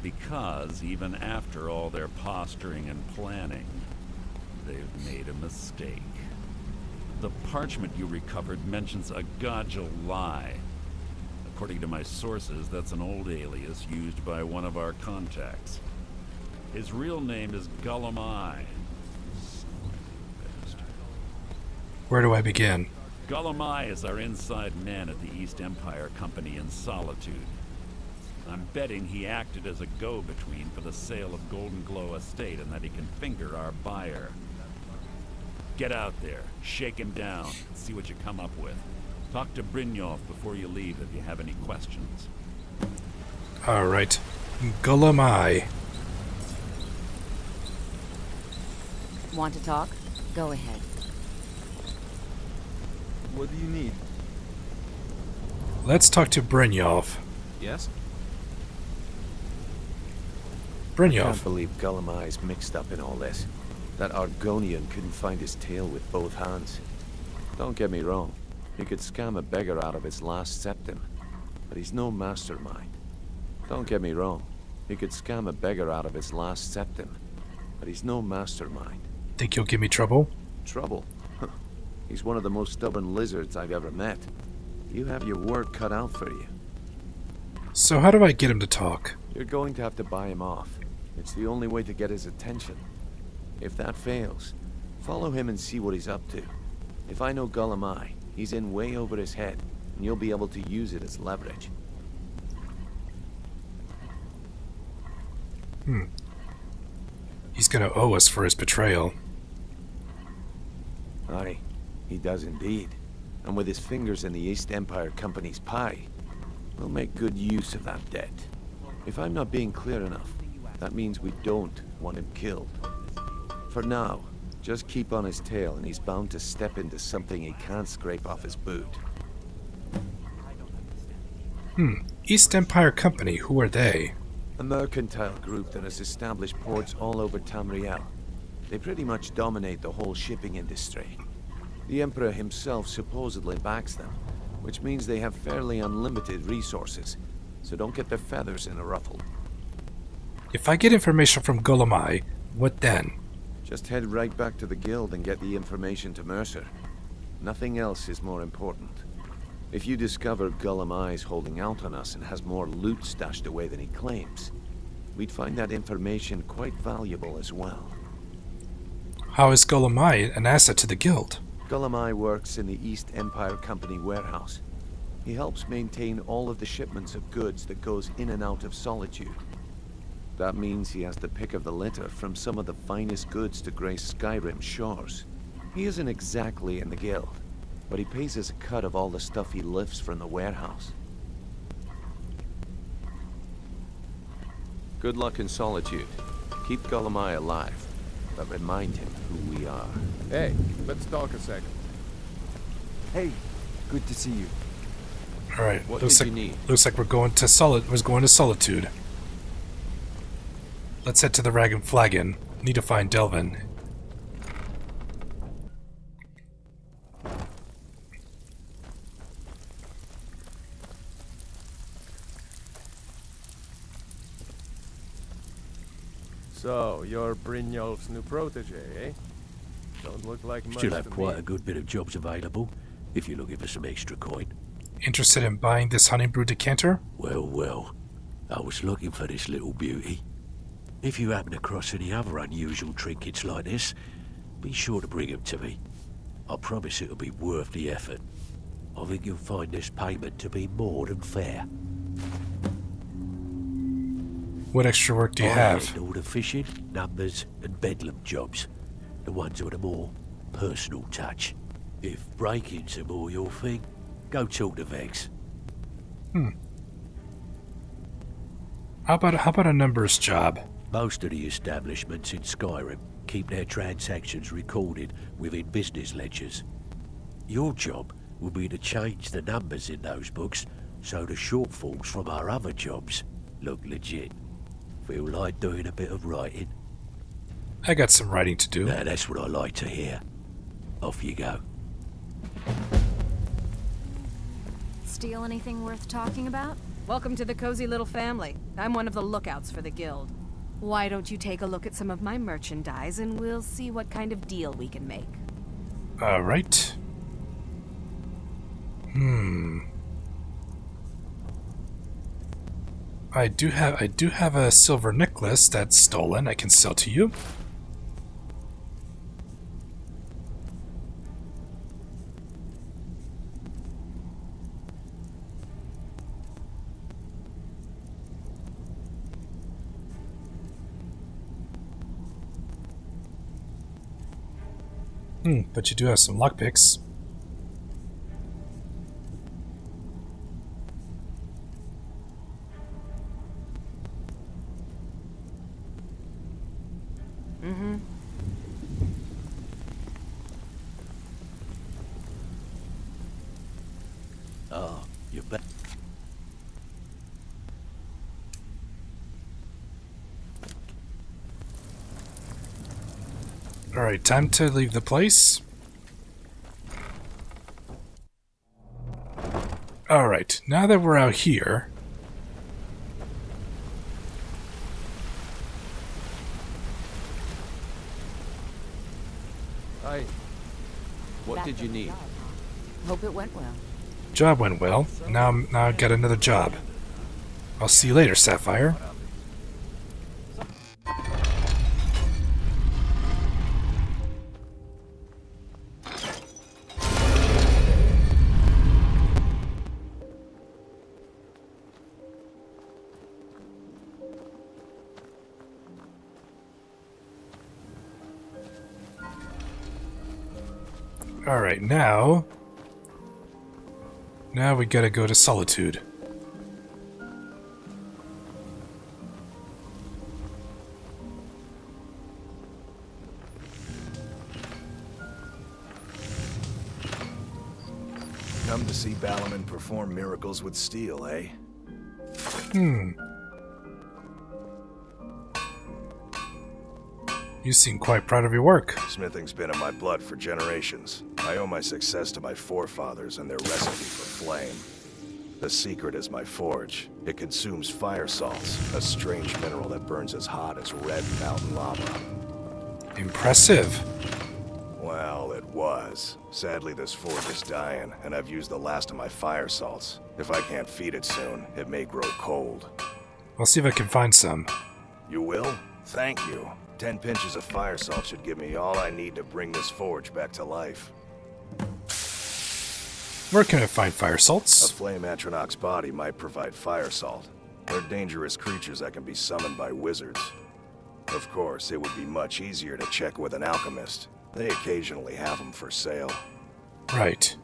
Because even after all their posturing and planning, they've made a mistake. The parchment you recovered mentions a Godjal lie. According to my sources, that's an old alias used by one of our contacts. His real name is Gullumai. Where do I begin? Gullumai is our inside man at the East Empire Company in Solitude. I'm betting he acted as a go-between for the sale of Golden Glow Estate and that he can finger our buyer. Get out there, shake him down, and see what you come up with. Talk to Brynjolf before you leave if you have any questions. Alright. Gullumai. Want to talk? Go ahead. What do you need? Let's talk to Brynjolf. Yes? I Brynjolf. can't believe Gullumai's mixed up in all this. That Argonian couldn't find his tail with both hands. Don't get me wrong. He could scam a beggar out of his last septim. But he's no mastermind. Don't get me wrong. He could scam a beggar out of his last septim. But he's no mastermind. Think you'll give me trouble? Trouble? He's one of the most stubborn lizards I've ever met. You have your work cut out for you. So how do I get him to talk? You're going to have to buy him off. It's the only way to get his attention. If that fails, Follow him and see what he's up to. If I know Gulamai, he's in way over his head, and you'll be able to use it as leverage. He's gonna owe us for his betrayal. Aye, he does indeed. And with his fingers in the East Empire Company's pie, we'll make good use of that debt. If I'm not being clear enough, that means we don't want him killed. For now, just keep on his tail and he's bound to step into something he can't scrape off his boot. East Empire Company, who are they? A mercantile group that has established ports all over Tamriel. They pretty much dominate the whole shipping industry. The Emperor himself supposedly backs them, which means they have fairly unlimited resources, so don't get their feathers in a ruffle. If I get information from Gulamai, what then? Just head right back to the guild and get the information to Mercer. Nothing else is more important. If you discover Gulamai's holding out on us and has more loot stashed away than he claims, we'd find that information quite valuable as well. How is Gulamai an asset to the guild? Gulamai works in the East Empire Company warehouse. He helps maintain all of the shipments of goods that goes in and out of Solitude. That means he has the pick of the litter from some of the finest goods to grace Skyrim shores. He isn't exactly in the guild, but he pays us a cut of all the stuff he lifts from the warehouse. Good luck in Solitude. Keep Gulamai alive, but remind him who we are. Hey, let's talk a second. Hey, good to see you. All right, What looks did like you need? we're going to Solitude. Let's head to the Rag and Flagon. Need to find Delvin. So, you're Brynjolf's new protege, eh? Don't look like much Still have to quite me. a good bit of jobs available, if you're looking for some extra coin. Interested in buying this honey brew decanter? Well, I was looking for this little beauty. If you happen across any other unusual trinkets like this, be sure to bring them to me. I promise it'll be worth the effort. I think you'll find this payment to be more than fair. What extra work do you I have? handle the fishing, numbers, and bedlam jobs. The ones with a more personal touch. If breaking's more your thing, go talk to Vex. How about a numbers job? Most of the establishments in Skyrim keep their transactions recorded within business ledgers. Your job will be to change the numbers in those books so the shortfalls from our other jobs look legit. Feel like doing a bit of writing? I got some writing to do. Now that's what I like to hear. Off you go. Steal anything worth talking about? Welcome to the cozy little family. I'm one of the lookouts for the guild. Why don't you take a look at some of my merchandise and we'll see what kind of deal we can make. All right. I do have a silver necklace that's stolen. I can sell to you. But you do have some lockpicks. Oh, you're back. Alright, time to leave the place. Alright, now that we're out here... Aye. What did you need? Hope it went well. Job went well. Now I got another job. I'll see you later, Sapphire. Alright, now we gotta go to Solitude. Come to see Ballerman perform miracles with steel, eh? You seem quite proud of your work. Smithing's been in my blood for generations. I owe my success to my forefathers and their recipe for flame. The secret is my forge. It consumes fire salts, a strange mineral that burns as hot as red mountain lava. Impressive. Well, it was. Sadly, this forge is dying, and I've used the last of my fire salts. If I can't feed it soon, it may grow cold. I'll see if I can find some. You will? Thank you. 10 pinches of fire salt should give me all I need to bring this forge back to life. Where can I find fire salts? A flame Atronach's body might provide fire salt. They're dangerous creatures that can be summoned by wizards. Of course, it would be much easier to check with an alchemist. They occasionally have them for sale. Right.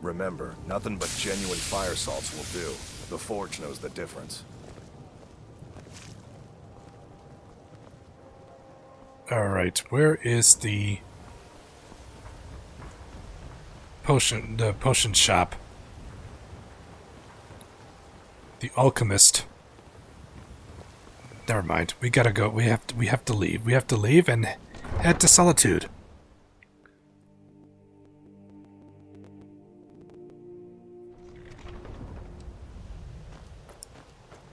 Remember, nothing but genuine fire salts will do. The forge knows the difference. Alright, where is the potion shop? The alchemist. Never mind. We gotta go. We have to leave. We have to leave and head to Solitude.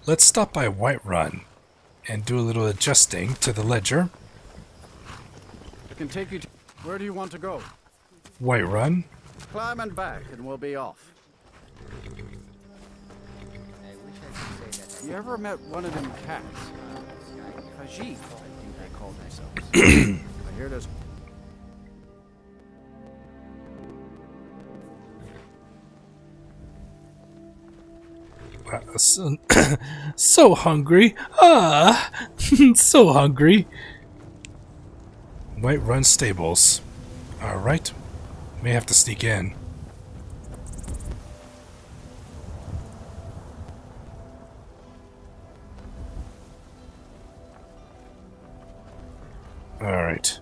Let's stop by Whiterun and do a little adjusting to the ledger. I can take you to... Where do you want to go? Whiterun. Climb and back, and we'll be off. You ever met one of them cats? Khajiit, I think they call themselves. I hear there's... So hungry. So hungry. Whiterun Stables. Alright. May have to sneak in. Alright.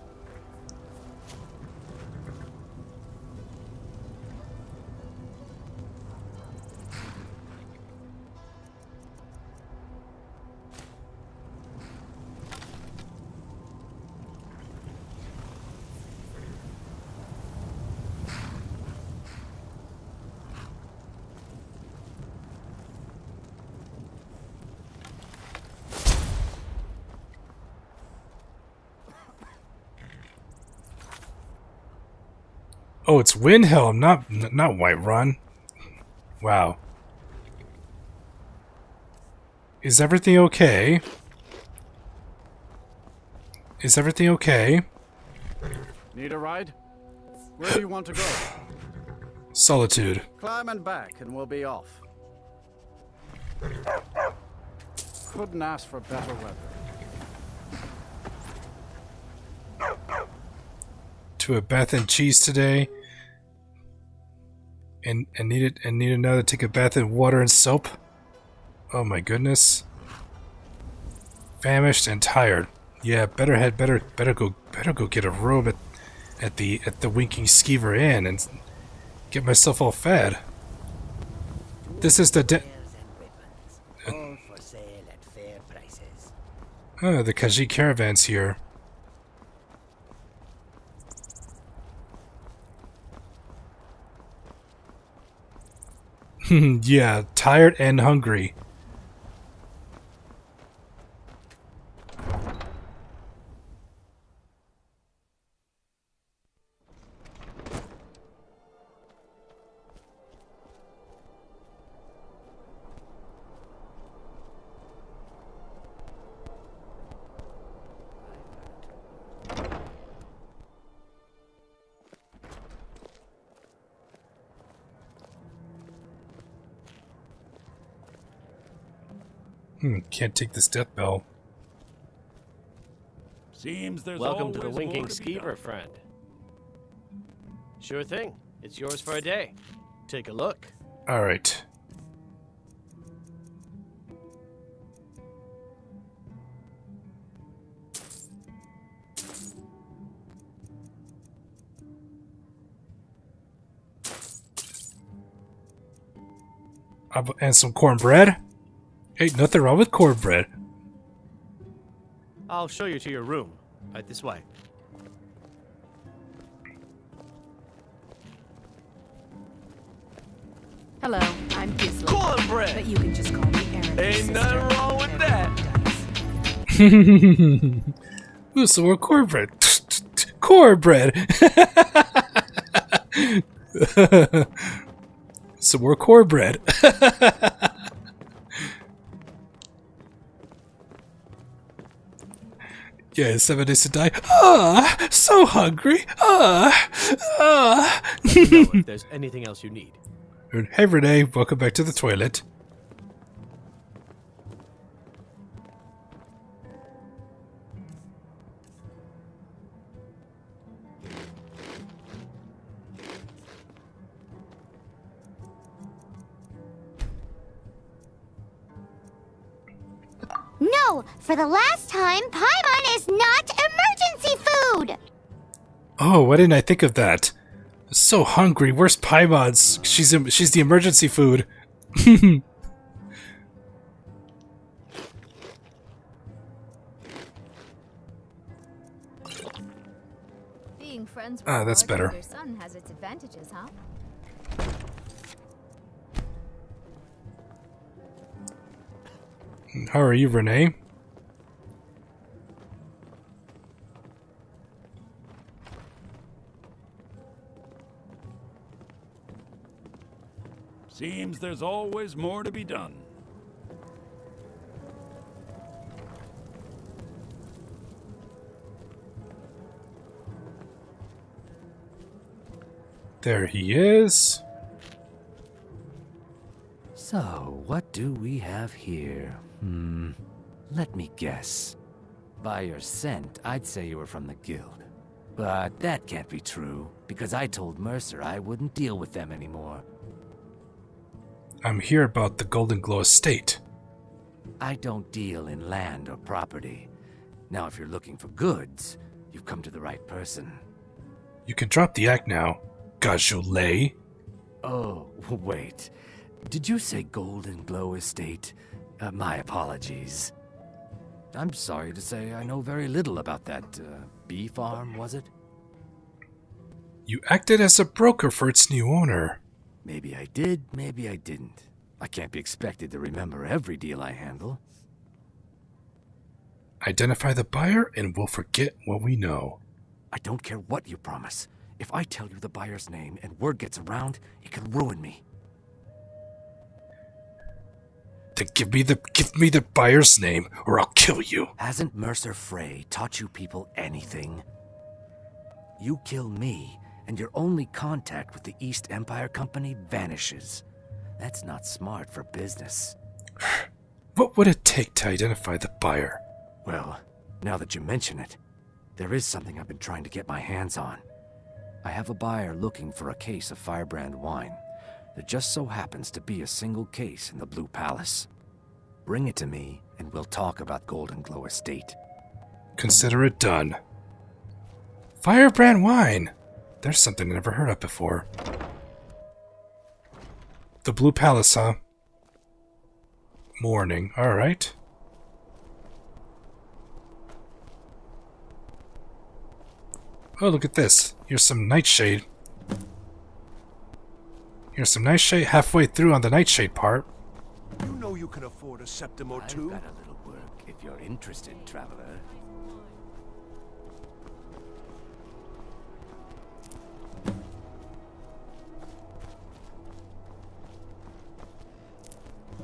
Oh, it's Windhelm, not Whiterun. Wow. Is everything okay? Is everything okay? Need a ride? Where do you want to go? Solitude. Climb and back, and we'll be off. Couldn't ask for better weather. To a bath and cheese today, and needed now to take a bath in water and soap. Oh my goodness. Famished and tired. Yeah, better go get a robe at the Winking Skeever Inn and get myself all fed. This is the the Khajiit caravan's here. Yeah, tired and hungry. Can't take this death bell. Seems there's Welcome to the always Winking more to be Skeever, done. friend. Sure thing. It's yours for a day. Take a look. Alright. And some cornbread? Ain't nothing wrong with cornbread. I'll show you to your room. Right this way. Hello, I'm Gisley. Cornbread! But you can just call me Erin. Ain't nothing wrong with that. Ooh, some more cornbread. Cornbread! Some more cornbread. Yeah, 7 days to die. Ah, so hungry. Let me know if there's anything else you need. Hey Renee, welcome back to the toilet. No, for the last time, Paimon is not emergency food! Oh, why didn't I think of that? I'm so hungry. Where's Paimon's? She's the emergency food. Being friends with Ah, that's better. your son has its advantages, huh? How are you, Renee? Seems there's always more to be done. There he is. So, what do we have here? Let me guess. By your scent, I'd say you were from the guild. But that can't be true, because I told Mercer I wouldn't deal with them anymore. I'm here about the Golden Glow estate. I don't deal in land or property. Now, if you're looking for goods, you've come to the right person. You can drop the act now, Gajolay. Oh, wait. Did you say Golden Glow Estate? My apologies. I'm sorry to say I know very little about that, bee farm, was it? You acted as a broker for its new owner. Maybe I did, maybe I didn't. I can't be expected to remember every deal I handle. Identify the buyer and we'll forget what we know. I don't care what you promise. If I tell you the buyer's name and word gets around, it could ruin me. Then give me the buyer's name or I'll kill you. Hasn't Mercer Frey taught you people anything? You kill me, and your only contact with the East Empire Company vanishes. That's not smart for business. What would it take to identify the buyer? Well, now that you mention it, there is something I've been trying to get my hands on. I have a buyer looking for a case of firebrand wine. There just so happens to be a single case in the Blue Palace. Bring it to me, and we'll talk about Golden Glow Estate. Consider it done. Firebrand wine! There's something I never heard of before. The Blue Palace, huh? Morning, alright. Oh, look at this. Here's some nightshade. Here's some nightshade halfway through on the nightshade part. You know you can afford a septim or two. I've got a little work if you're interested, traveler.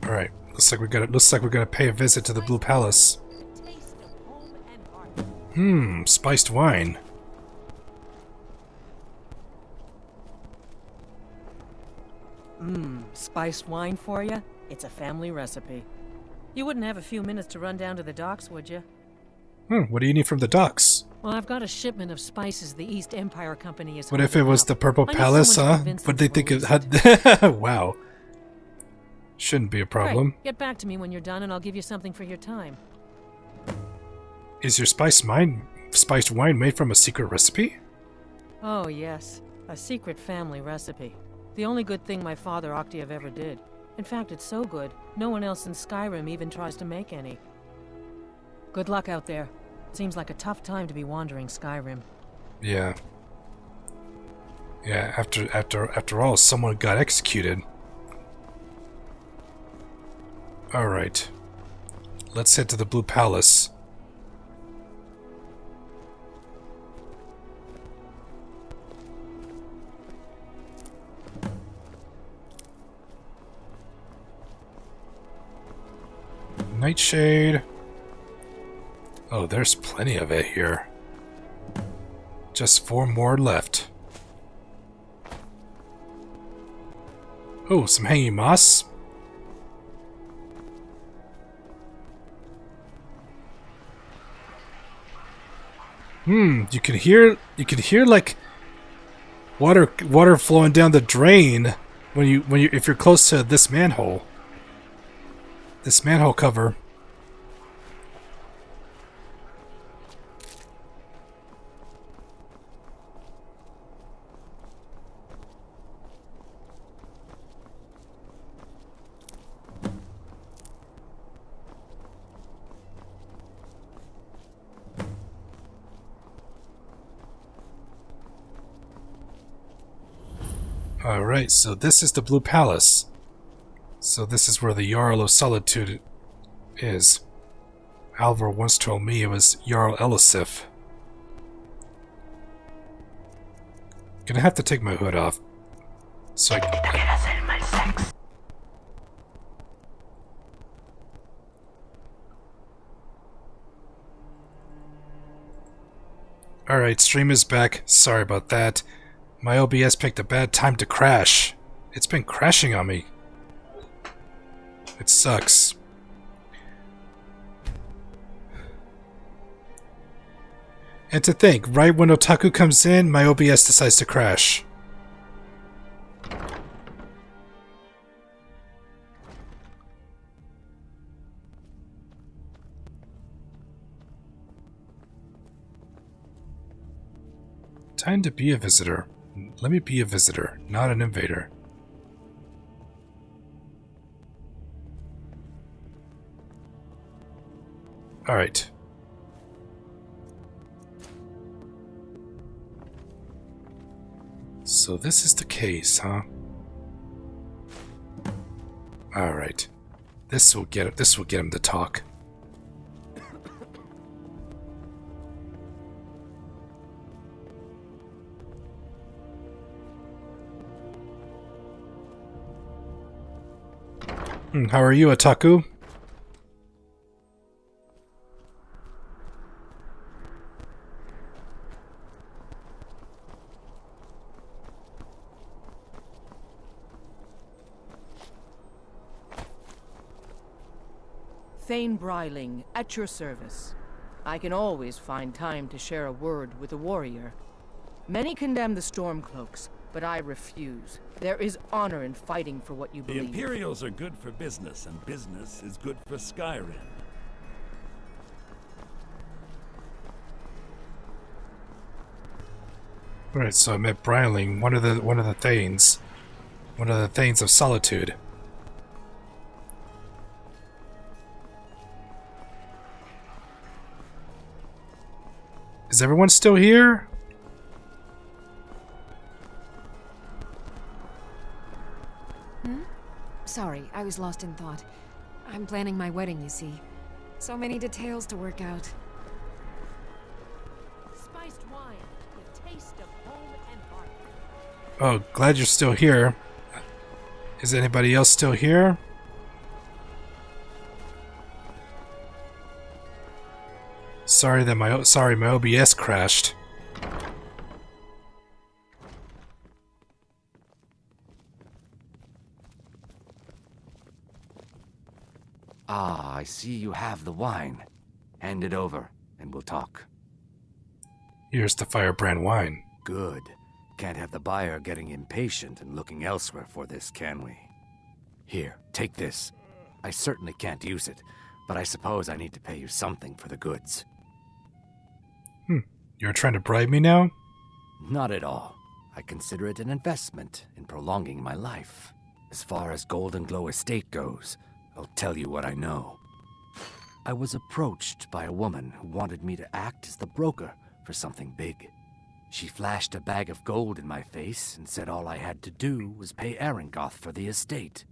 Alright, looks like we're gonna pay a visit to the Blue Palace. Spiced wine. Spiced wine for you? It's a family recipe. You wouldn't have a few minutes to run down to the docks, would you? What do you need from the docks? Well, I've got a shipment of spices the East Empire Company is. What if it was the Purple I need Palace, someone to huh? convince What them they to think release of? Wow. Shouldn't be a problem. Great. Get back to me when you're done, and I'll give you something for your time. Is your spiced wine made from a secret recipe? Oh yes, a secret family recipe. The only good thing my father Octave ever did. In fact, it's so good, no one else in Skyrim even tries to make any. Good luck out there. Seems like a tough time to be wandering Skyrim. Yeah. Yeah, after all, someone got executed. Alright. Let's head to the Blue Palace. Nightshade. Oh, there's plenty of it here. Just 4 more left. Oh, some hanging moss. You can hear like water flowing down the drain if you're close to this manhole. This manhole cover. Alright, so this is the Blue Palace. So this is where the Jarl of Solitude is. Alvar once told me it was Jarl Elisif. Gonna have to take my hood off. So Alright, stream is back. Sorry about that. My OBS picked a bad time to crash. It's been crashing on me. It sucks. And to think, right when Otaku comes in, my OBS decides to crash. Time to be a visitor. Let me be a visitor, not an invader. Alright. So this is the case, huh? Alright. This will get him to talk. How are you, Otaku? Thane Bryling, at your service. I can always find time to share a word with a warrior. Many condemn the Stormcloaks, but I refuse. There is honor in fighting for what you The believe. Imperials are good for business, and business is good for Skyrim. Alright, so I met Bryling, one of the Thanes. One of the Thanes of Solitude. Is everyone still here? Sorry, I was lost in thought. I'm planning my wedding, you see. So many details to work out. Spiced wine, the taste of home and heart. Oh, glad you're still here. Is anybody else still here? Sorry my OBS crashed. Ah, I see you have the wine. Hand it over, and we'll talk. Here's the firebrand wine. Good. Can't have the buyer getting impatient and looking elsewhere for this, can we? Here, take this. I certainly can't use it, but I suppose I need to pay you something for the goods. You're trying to bribe me now? Not at all. I consider it an investment in prolonging my life. As far as Golden Glow Estate goes, I'll tell you what I know. I was approached by a woman who wanted me to act as the broker for something big. She flashed a bag of gold in my face and said all I had to do was pay Arangoth for the estate.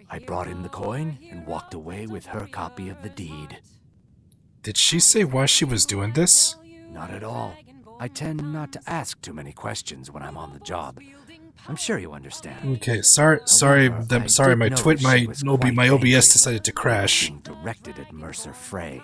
I brought in the coin and walked away with her copy of the deed. Did she say why she was doing this? Not at all. I tend not to ask too many questions when I'm on the job. I'm sure you understand. Okay, sorry, my OBS decided to crash. Directed at Mercer Frey.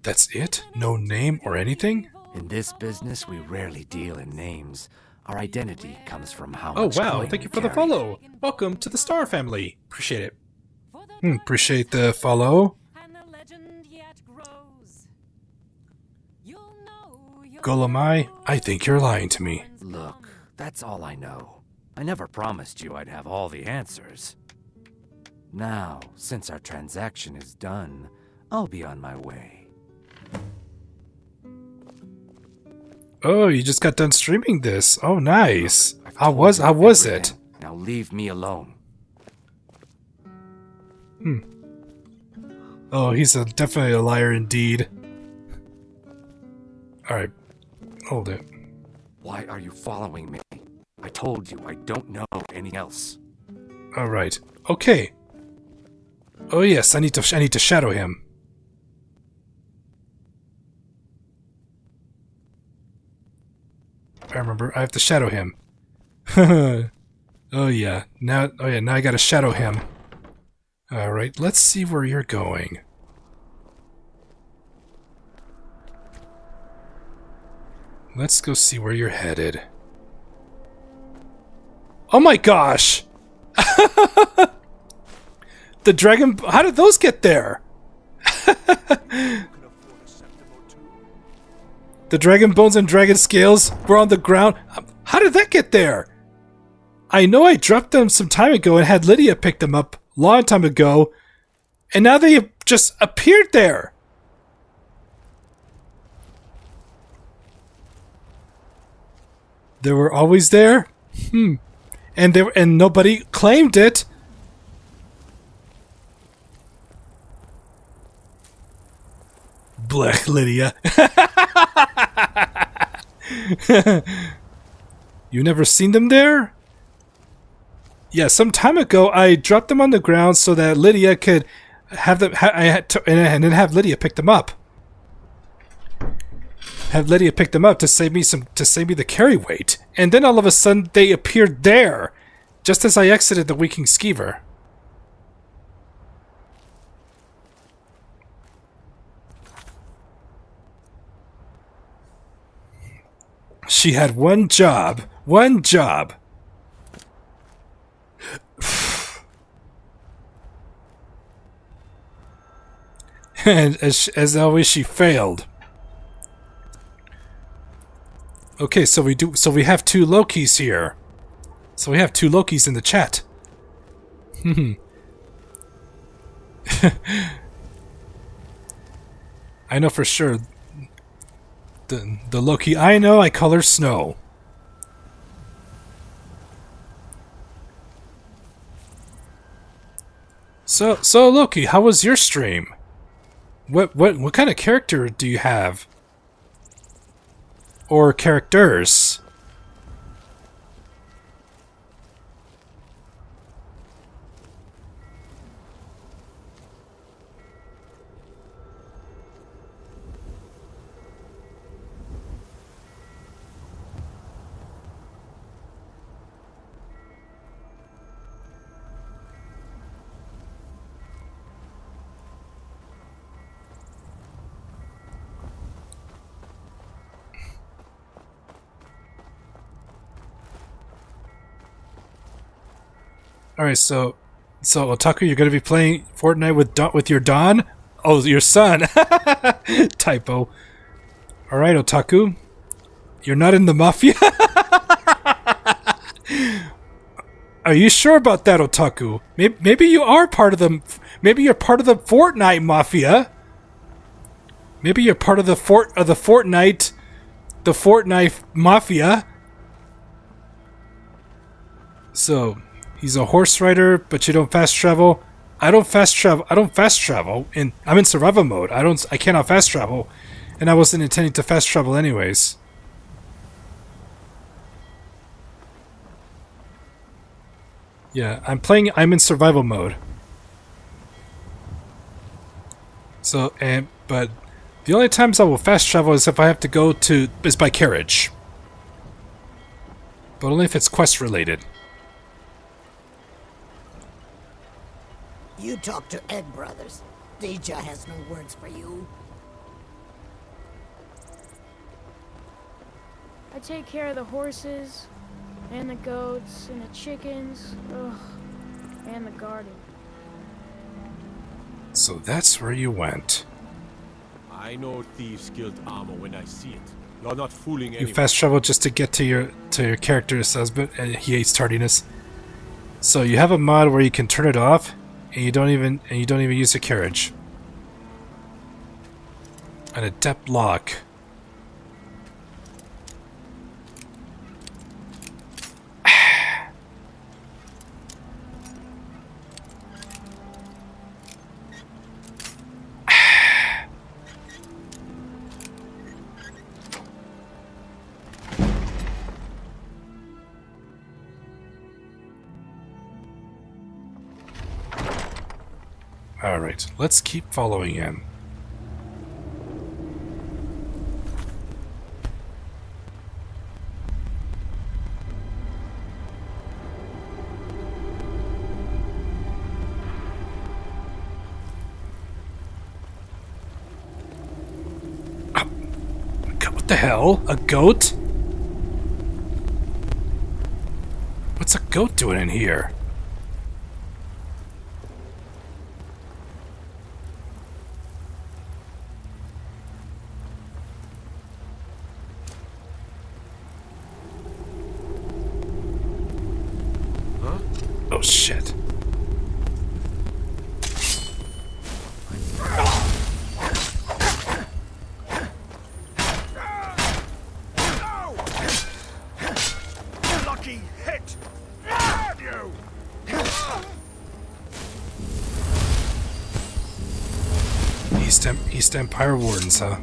That's it? No name or anything? In this business, we rarely deal in names. Our identity comes from how Oh much wow, coin thank you we for the carry. follow. Welcome to the Star family. Appreciate it. Appreciate the follow. Golemai, I think you're lying to me. Look, that's all I know. I never promised you I'd have all the answers. Now, since our transaction is done, I'll be on my way. Oh, you just got done streaming this. Oh, nice. How was it? Now leave me alone. Oh, he's definitely a liar indeed. Alright, hold it. Why are you following me? I told you I don't know any else. Alright, okay. Oh yes, I need to shadow him. I remember, I have to shadow him. Oh yeah, now I gotta shadow him. Alright, let's see where you're going. Let's go see where you're headed. Oh my gosh! The dragon... How did those get there? The dragon bones and dragon scales were on the ground. How did that get there? I know I dropped them some time ago and had Lydia pick them up a long time ago. And now they just appeared there. They were always there? And nobody claimed it. Blech, Lydia. You never seen them there? Yeah, some time ago I dropped them on the ground so that Lydia could have them. And then have Lydia pick them up. Have Lydia pick them up to save me the carry weight. And then all of a sudden they appeared there, just as I exited the Weaking Skeever. She had one job. One job. And as always, she failed. Okay, so we have two Lokis here. So we have two Lokis in the chat. I know for sure. The Loki I know, I call her Snow. So Loki, how was your stream? What kind of character do you have? Or characters? Alright, so Otaku, you're gonna be playing Fortnite with your Don? Oh, your son! Typo. Alright, Otaku. You're not in the Mafia? Are you sure about that, Otaku? Maybe you are part of the... Maybe you're part of the Fortnite Mafia? Maybe you're part of the Fortnite... The Fortnite Mafia? So, he's a horse rider, but you don't fast travel. I don't fast travel, and I'm in survival mode. I cannot fast travel, and I wasn't intending to fast travel anyways. Yeah, I'm in survival mode. So, but the only times I will fast travel is if I have to go is by carriage. But only if it's quest related. You talk to Egg Brothers. Deja has no words for you. I take care of the horses, and the goats, and the chickens, and the garden. So that's where you went. I know thieves killed armor when I see it. You're not fooling anyone. You fast travel just to get to your character's husband, and he hates tardiness. So you have a mod where you can turn it off, and you don't even use the carriage. An adept lock. Alright, let's keep following him. What the hell? A goat? What's a goat doing in here? Oh shit. Lucky hit! You! East Empire Wardens, huh?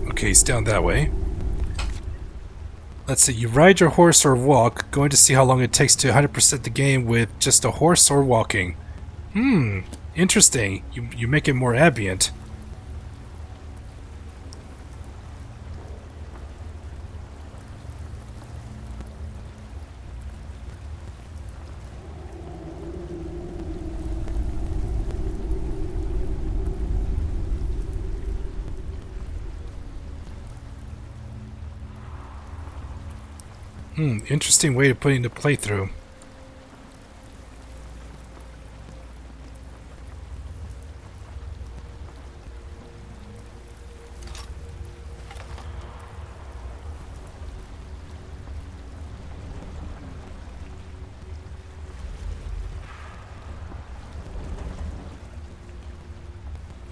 Okay, he's down that way. Let's see, you ride your horse or walk, going to see how long it takes to 100% the game with just a horse or walking. Interesting. You make it more ambient. Interesting way of putting the playthrough.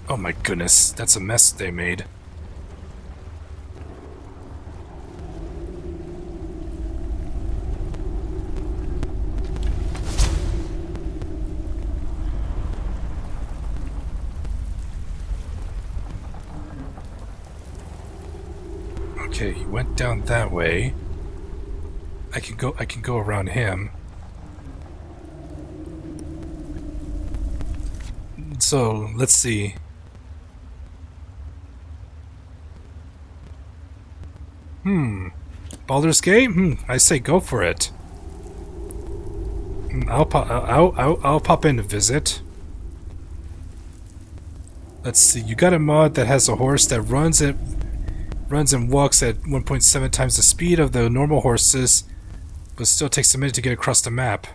Oh my goodness, that's a mess they made. Okay, he went down that way. I can go around him. So, let's see. Baldur's Gate? I say go for it. I'll pop in to visit. Let's see, you got a mod that has a horse that runs and walks at 1.7 times the speed of the normal horses, but still takes a minute to get across the map.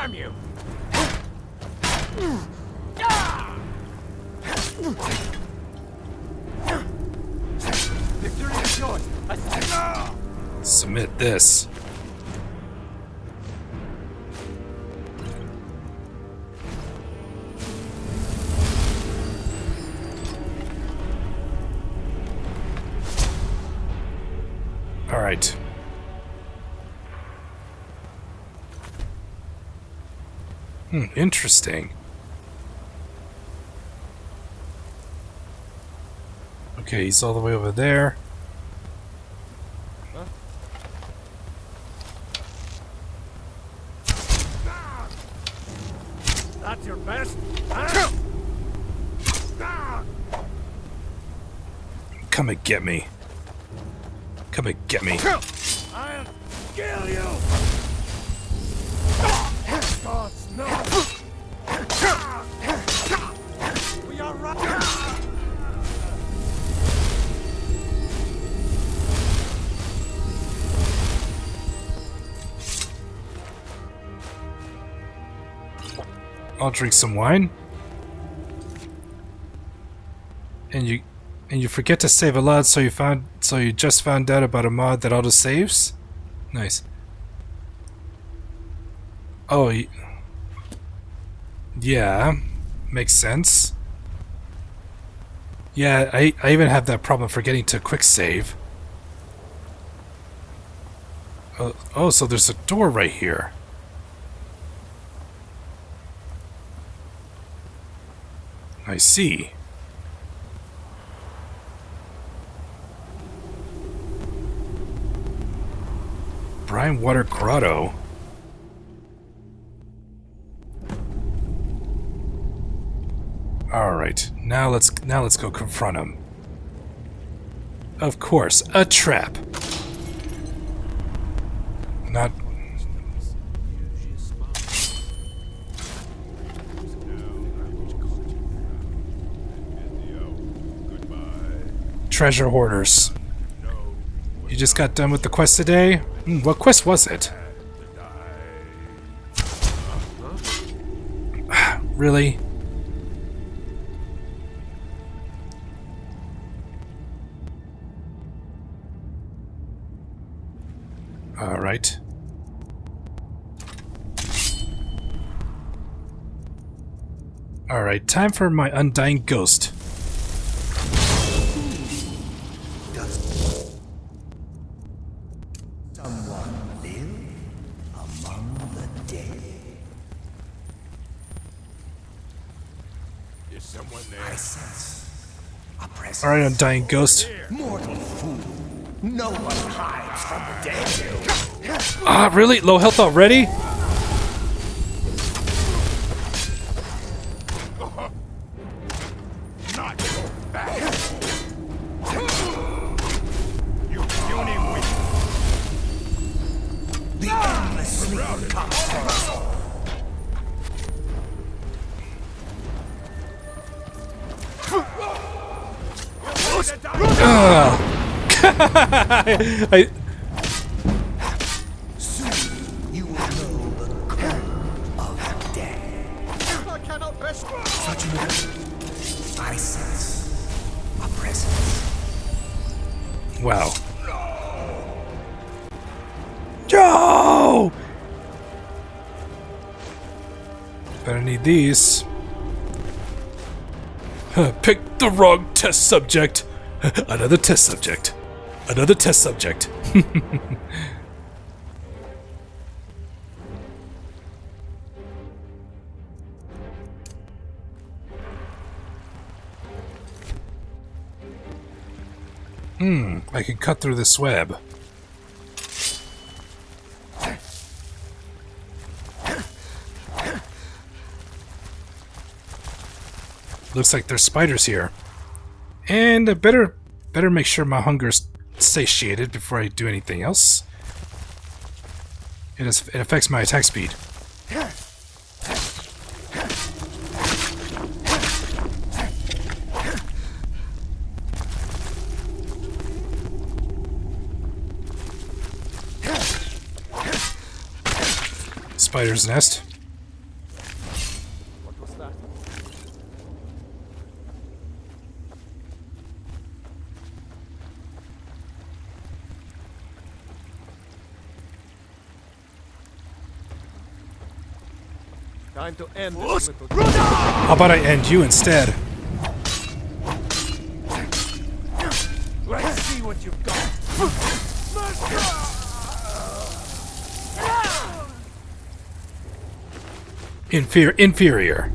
Damn you! Victory is yours. Submit this. All right. Interesting. Okay, he's all the way over there. That's your best? Come and get me. Come and get me. I'll kill you! Gods, no! We are right! I'll drink some wine. And you forget to save a lot, so you just found out about a mod that auto saves? Nice. Oh, yeah, makes sense. Yeah, I even have that problem forgetting to quick save. Oh, so there's a door right here. I see. Brine Water Grotto. All right, now let's go confront him. Of course, a trap. Not. Treasure hoarders. You just got done with the quest today? What quest was it? Really? All right. All right, time for my undying ghost. Alright, undying ghost. Mortal fool. No one hides from the dead. Ah, really? Low health already? Not so fast. You puny weak. The endless sleep comes for us all. Soon you will know the current of death. I cannot best. Such an I sense a presence. Wow. Joe! Better need these. Pick the wrong test subject. Another test subject. Another test subject. I can cut through this web. Looks like there's spiders here. And I better make sure my hunger's satiated before I do anything else. It affects my attack speed. Spider's nest. Time to end this little... How about I end you instead? Let's see what you've got. Inferior.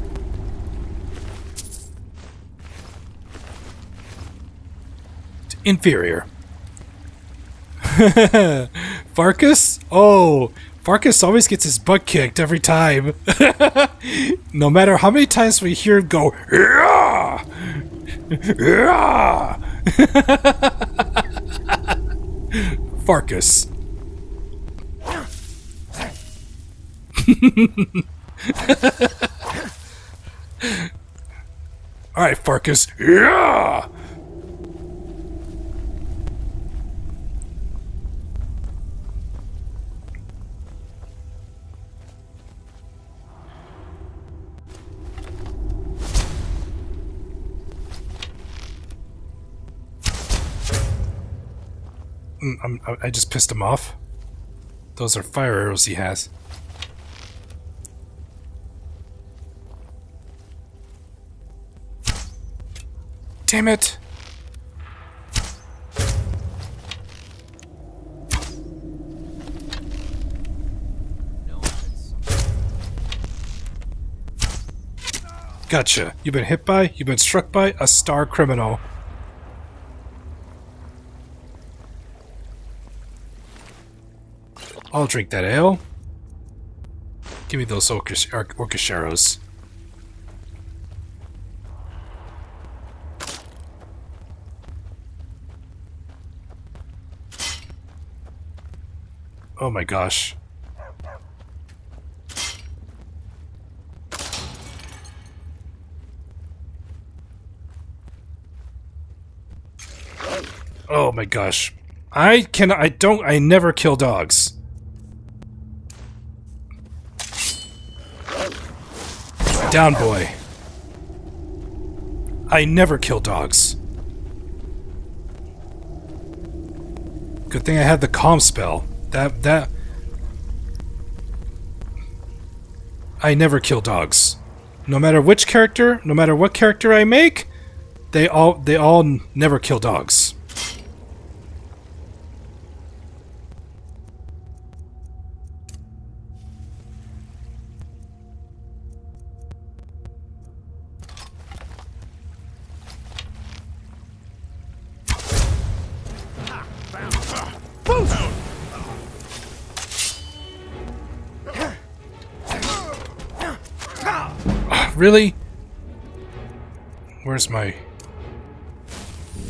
Inferior. Farkas? Oh, Farkas always gets his butt kicked every time. No matter how many times we hear him go, "Rah! Rah!" Farkas. Alright, Farkas. Yeah! I just pissed him off. Those are fire arrows he has. Damn it! Gotcha. You've been hit by, you've been struck by a star criminal. I'll drink that ale. Give me those orcish arrows. Oh my gosh. Oh my gosh. I never kill dogs. Down, boy. I never kill dogs. Good thing I had the calm spell. That I never kill dogs. No matter which character, no matter what character I make, they all never kill dogs. Really? Where's my...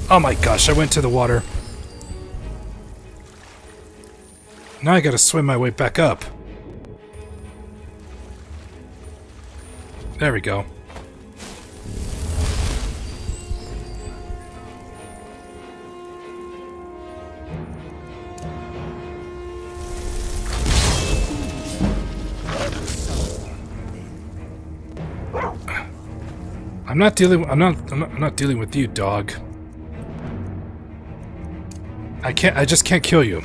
Oh my gosh, I went to the water. Now I gotta swim my way back up. There we go. I'm not dealing with you, dog. I just can't kill you.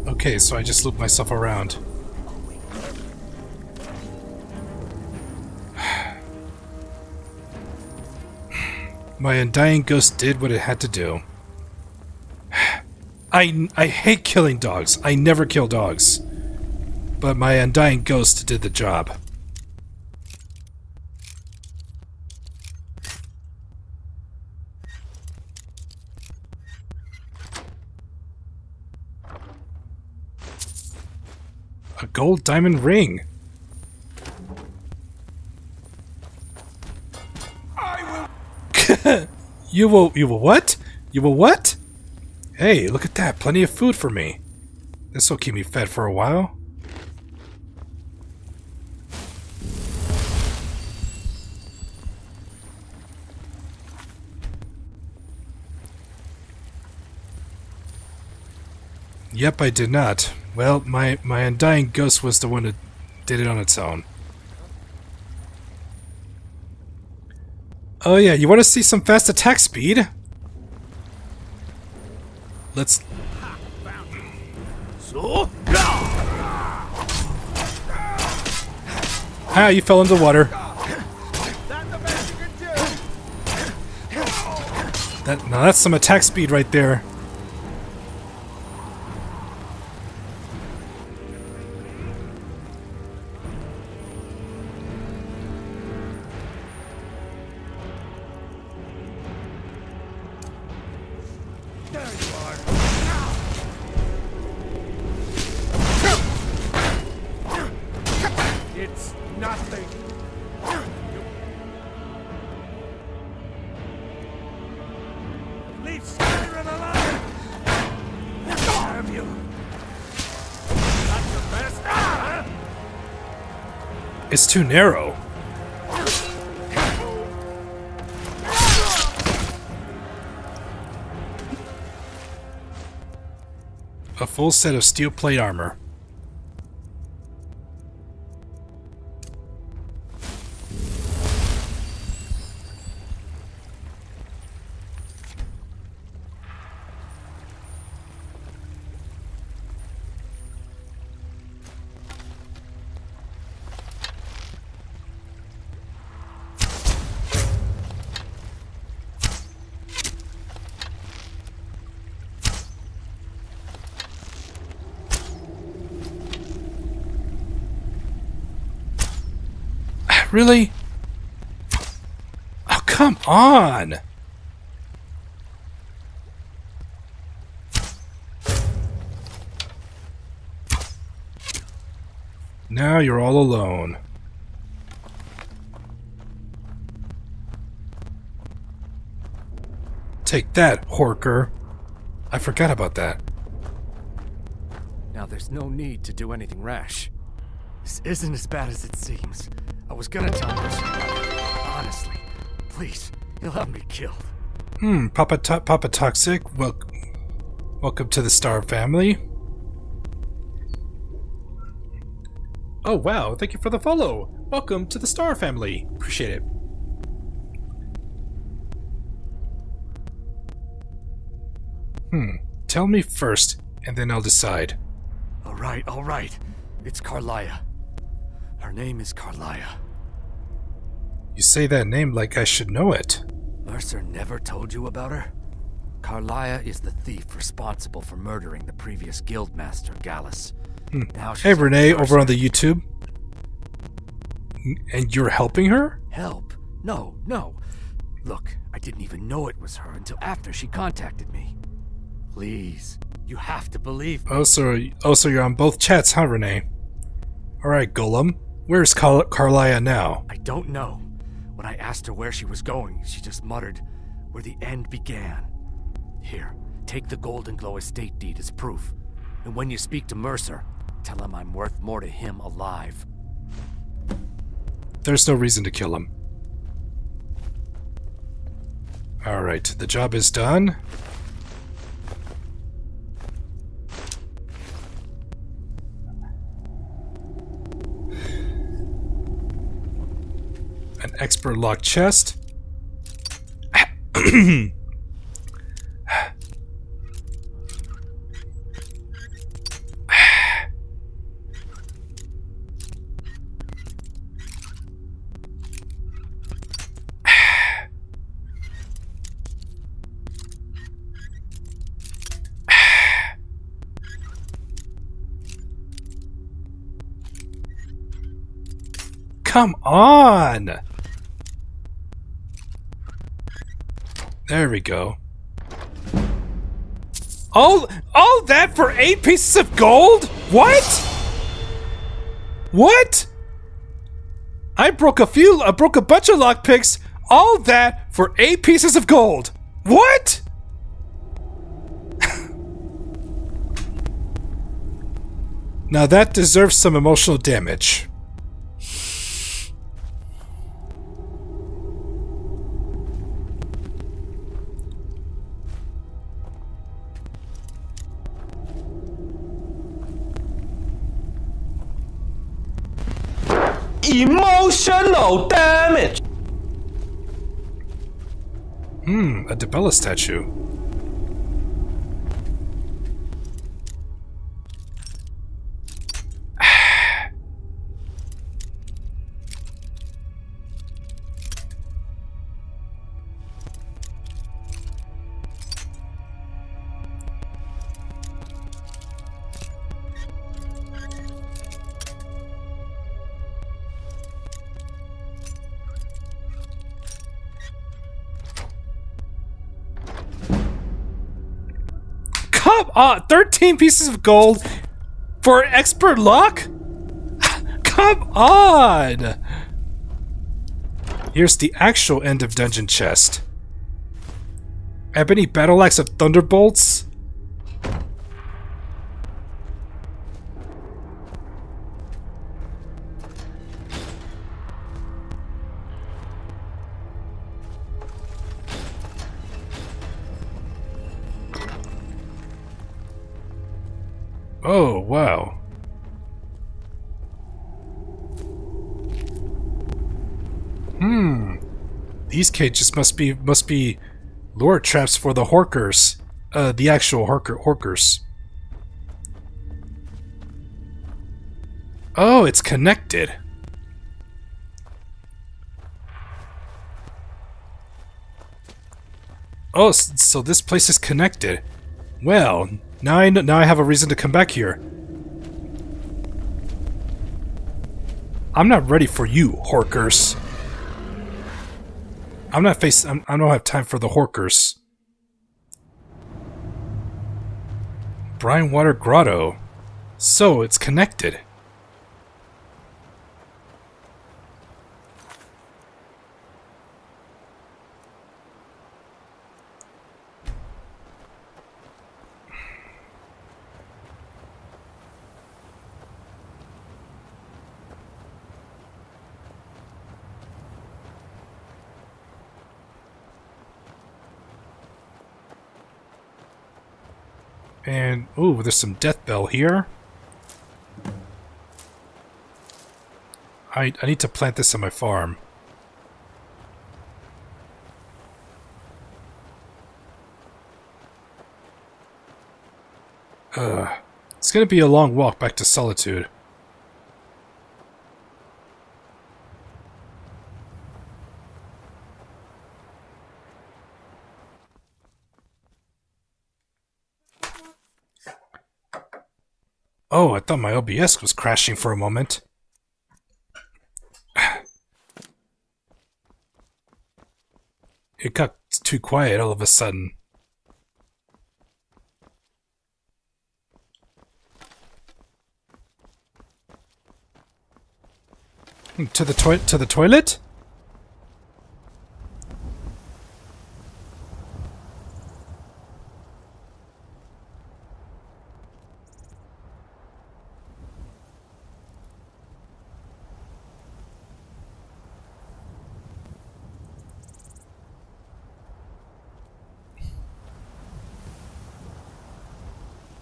Okay, so I just loop myself around. My undying ghost did what it had to do. I hate killing dogs. I never kill dogs. But my undying ghost did the job. A gold diamond ring. You will what? You will what? Hey, look at that. Plenty of food for me. This will keep me fed for a while. Yep, I did not. Well, my undying ghost was the one that did it on its own. Oh yeah, you want to see some fast attack speed? Let's... So? Ah, you fell into the water. Now that's some attack speed right there. It's nothing. Leave Skyrim alone! Damn you! That's the best, huh? It's too narrow. A full set of steel plate armor. Really? Oh, come on! Now you're all alone. Take that, Horker. I forgot about that. Now there's no need to do anything rash. This isn't as bad as it seems. I was gonna tell Mercer about it. Honestly, please, he'll have me killed. Papa Toxic, welcome to the Star family. Oh wow, thank you for the follow. Welcome to the Star family. Appreciate it. Tell me first, and then I'll decide. All right. It's Carlia. Her name is Carlia. You say that name like I should know it. Mercer never told you about her? Carlia is the thief responsible for murdering the previous guildmaster, Gallus. Now Hey Renee, over on the YouTube. And you're helping her? Help? No. Look, I didn't even know it was her until after she contacted me. Please, you have to believe me. Oh, so you're on both chats, huh, Renee? Alright, Golem. Where's Carlia now? I don't know. When I asked her where she was going, she just muttered, "Where the end began." Here, take the Golden Glow estate deed as proof. And when you speak to Mercer, tell him I'm worth more to him alive. There's no reason to kill him. Alright, the job is done. An expert lock chest. Come on! There we go. All that for 8 pieces of gold? What? What? I broke a bunch of lockpicks. All that for 8 pieces of gold. What? Now that deserves some emotional damage. Emotional damage! A Debella statue. Come on! 13 pieces of gold for expert luck? Come on! Here's the actual end of dungeon chest. Ebony battle axe of thunderbolts? Oh, wow. These cages must be lure traps for the Horkers. The actual Horkers. Oh, it's connected. Oh, so this place is connected. Well, now I have a reason to come back here. I'm not ready for you, Horkers. I don't have time for the Horkers. Brinewater Grotto. So, it's connected. And, ooh, there's some death bell here. I need to plant this on my farm. It's gonna be a long walk back to Solitude. Oh, I thought my OBS was crashing for a moment. It got too quiet all of a sudden. To the toilet?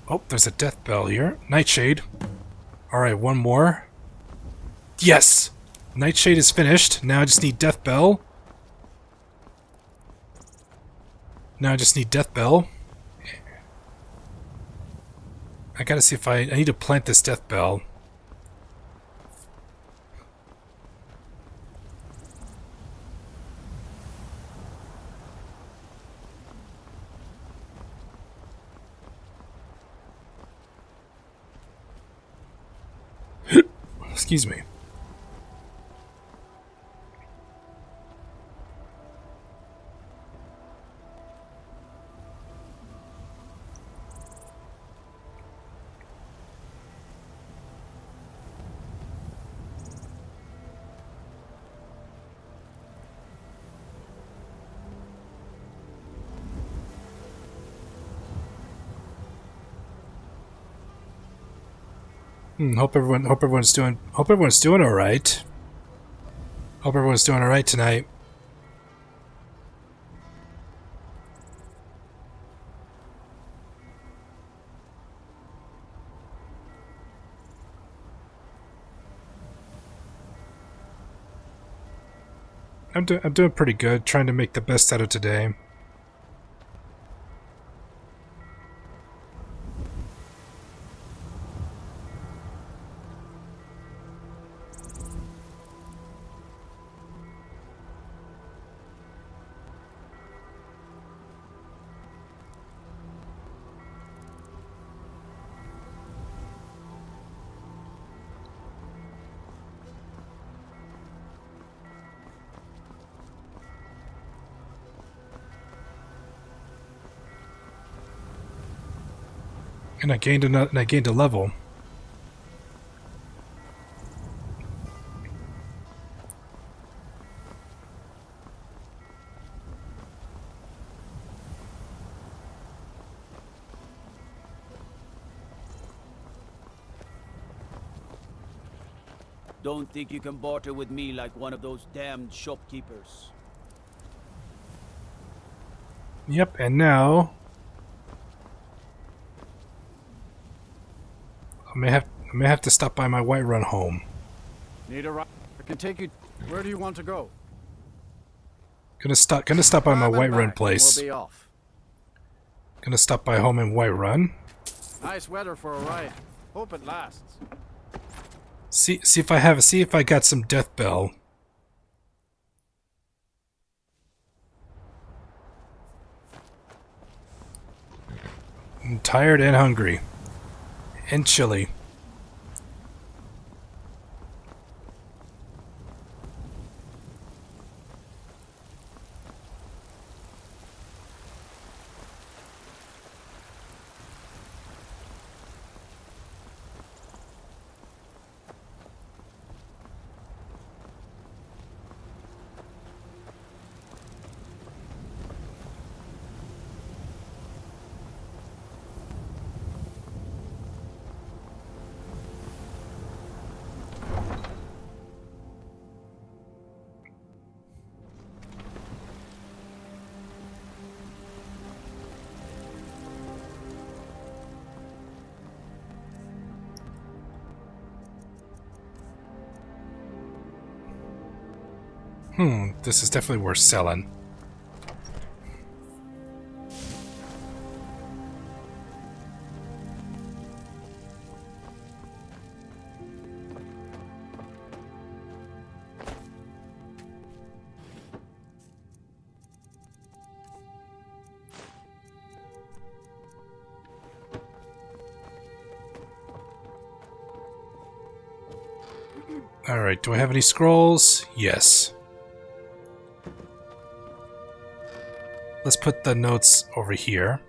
Oh, there's a death bell here. Nightshade. Alright, one more. Yes! Nightshade is finished. Now I just need death bell. Now I just need death bell. I gotta see if I need to plant this death bell. Excuse me. Hope everyone's doing all right. Hope everyone's doing all right tonight. I'm doing pretty good, trying to make the best out of today. And I gained a level. Don't think you can barter with me like one of those damned shopkeepers. Yep, and now I may have to stop by my Whiterun home. Need a ride? I can take you. Where do you want to go? Gonna stop by my Whiterun place. We'll be off. Gonna stop by home in Whiterun. Nice weather for a ride. Hope it lasts. See if I got some death bell. I'm tired and hungry. And chilly. This is definitely worth selling. Alright, do I have any scrolls? Yes. Let's put the notes over here.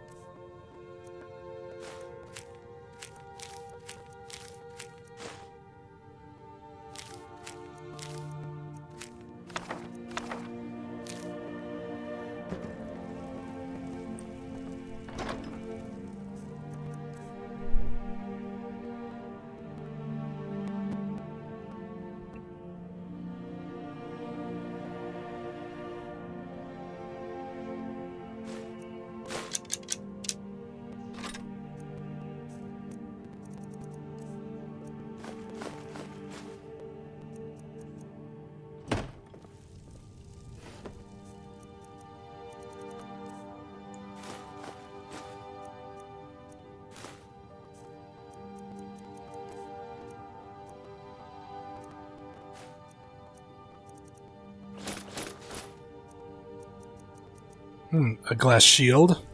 A glass shield.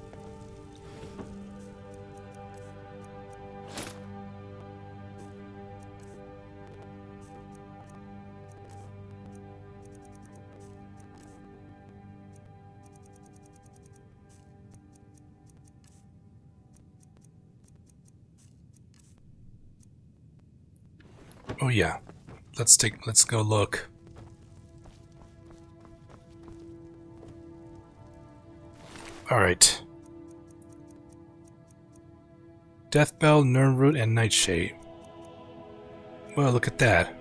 Oh yeah. Let's go look. Alright. Death Bell, Nirnroot, and Nightshade. Well, look at that.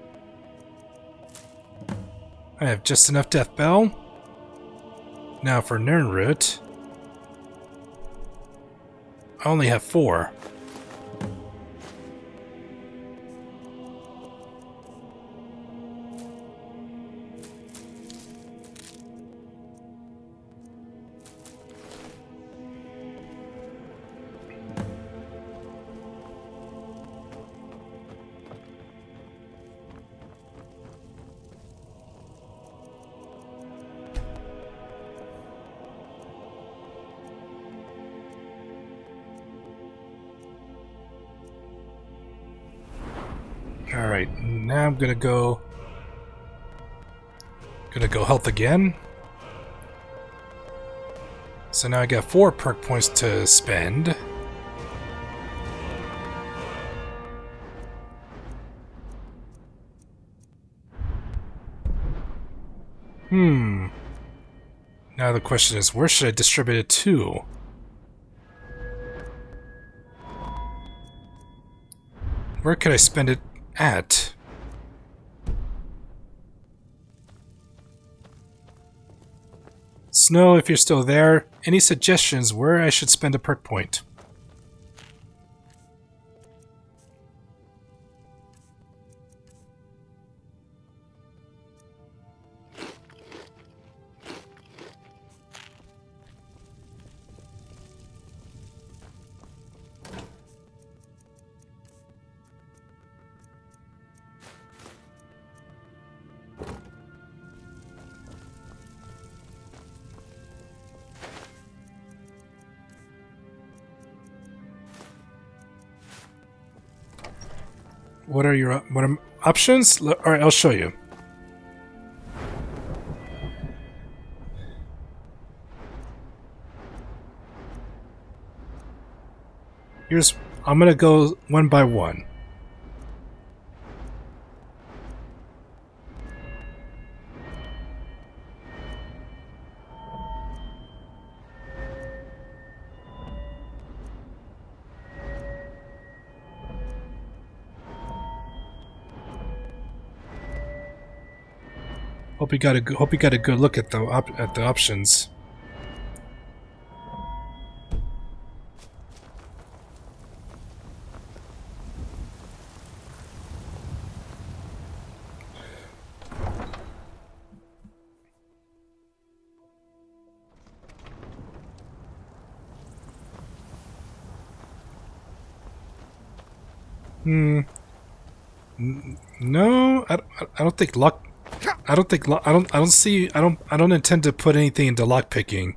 I have just enough Death Bell. Now for Nirnroot, I only have 4. Alright, now I'm gonna go health again. So now I got 4 perk points to spend. Now the question is, where should I distribute it to? Where could I spend it at? Snow, if you're still there, any suggestions where I should spend a perk point? What are options? Alright, I'll show you. I'm gonna go one by one. Hope you got a good look at the options. No, I don't think luck. I don't intend to put anything into lockpicking.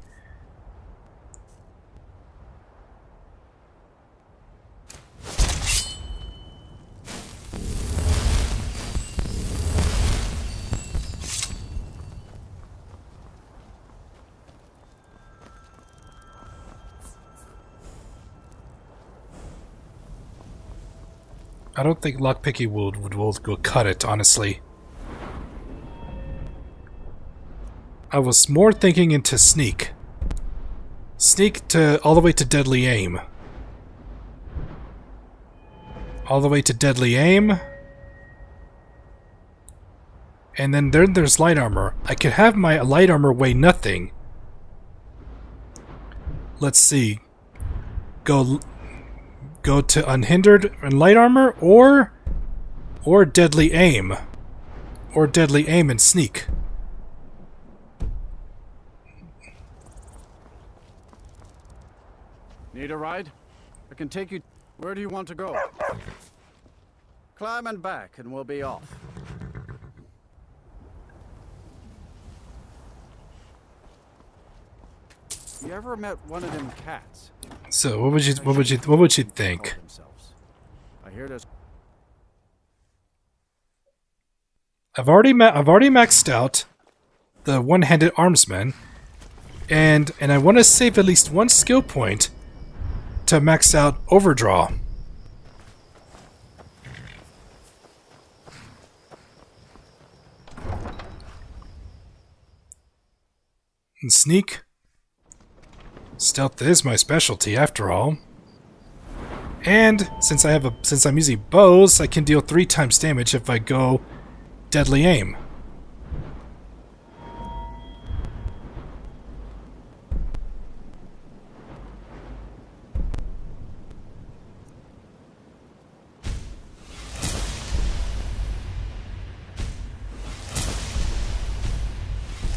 I don't think lockpicking will cut it, honestly. I was more thinking into sneak. Sneak to all the way to deadly aim. All the way to deadly aim. And then there's light armor. I could have my light armor weigh nothing. Let's see. Go to unhindered and light armor, or deadly aim. Or deadly aim and sneak. Need a ride? I can take you. Where do you want to go? Climb and back, and we'll be off. You ever met one of them cats? So what would you think? I hear there's. I've already maxed out the one-handed armsman, and I want to save at least one skill point to max out overdraw. And sneak. Stealth is my specialty, after all. And since I'm using bows, I can deal 3 times damage if I go deadly aim.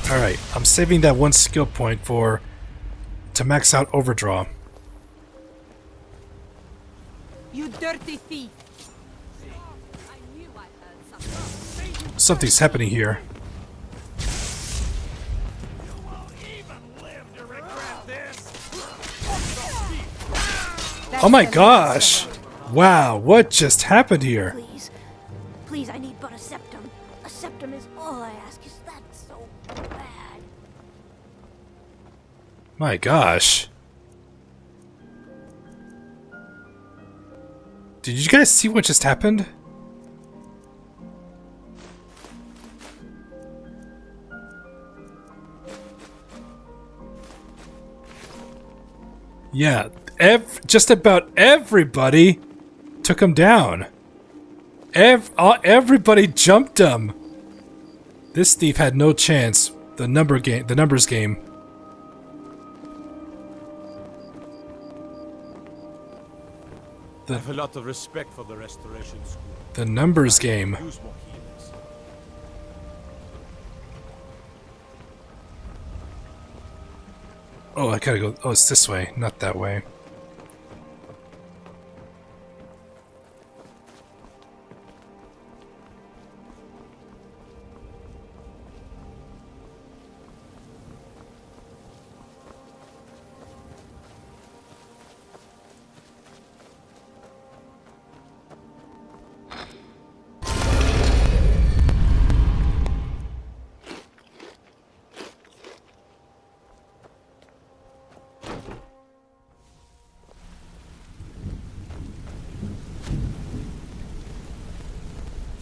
Alright, I'm saving that one skill point to max out overdraw. You dirty thief! Something's happening here. Oh my gosh! Wow, what just happened here? Please, Please, I need but a septum. A septum is all I ask. Is that so bad? My gosh. Did you guys see what just happened? Yeah, just about everybody took him down. Everybody jumped him. This thief had no chance. The numbers game. I have a lot of respect for the Restoration School. The numbers game. Use more healers. Oh, I gotta go. Oh, it's this way, not that way.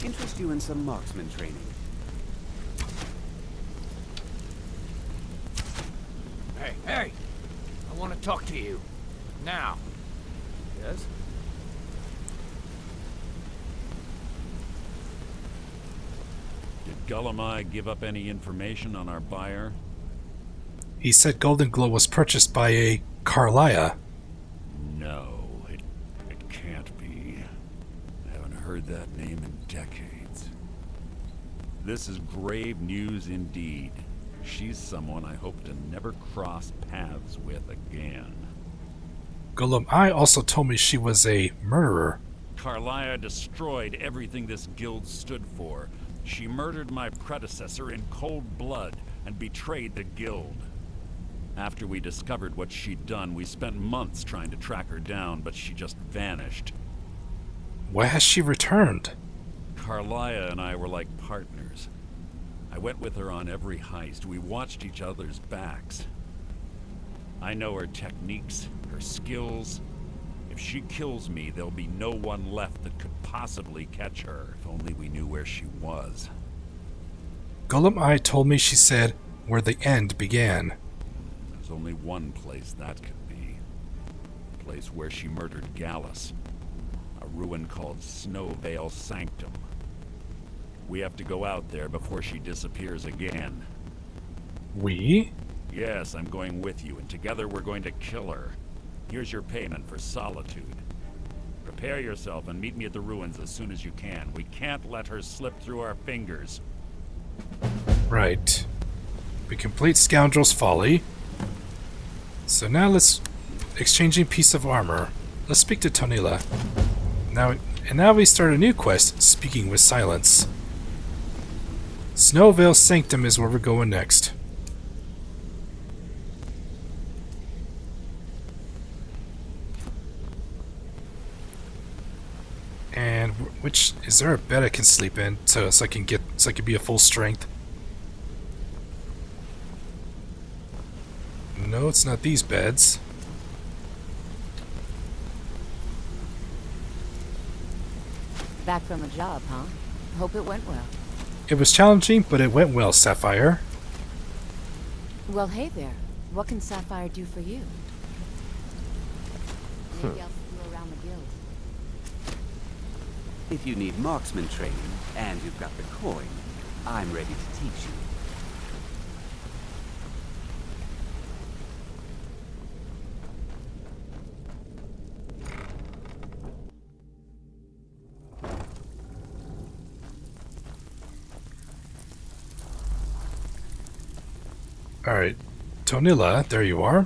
Interest you in some marksman training? Hey! I want to talk to you. Now. Yes? Did Gullumai give up any information on our buyer? He said Golden Glow was purchased by a Carlia. No, it can't be. I haven't heard that name in decades. This is grave news indeed. She's someone I hope to never cross paths with again. Golumai also told me she was a murderer. Carlia destroyed everything this guild stood for. She murdered my predecessor in cold blood and betrayed the guild. After we discovered what she'd done, we spent months trying to track her down, but she just vanished. Why has she returned? Carlia and I were like partners. I went with her on every heist. We watched each other's backs. I know her techniques, her skills. If she kills me, there'll be no one left that could possibly catch her. If only we knew where she was. Golumai told me she said where the end began. There's only one place that could be. The place where she murdered Gallus. A ruin called Snowvale Sanctum. We have to go out there before she disappears again. We? Yes, I'm going with you, and together we're going to kill her. Here's your payment for solitude. Prepare yourself and meet me at the ruins as soon as you can. We can't let her slip through our fingers. Right. We complete Scoundrel's Folly. So now let's... Exchanging piece of armor. Let's speak to Tonila. Now we start a new quest, Speaking with Silence. Snowvale Sanctum is where we're going next. And which is there a bed I can sleep in so I can be a full strength? No, it's not these beds. Back from a job, huh? Hope it went well. It was challenging, but it went well, Sapphire. Well, hey there. What can Sapphire do for you? Maybe I'll see you around the guild. If you need marksman training, and you've got the coin, I'm ready to teach you. Alright, Tonila, there you are.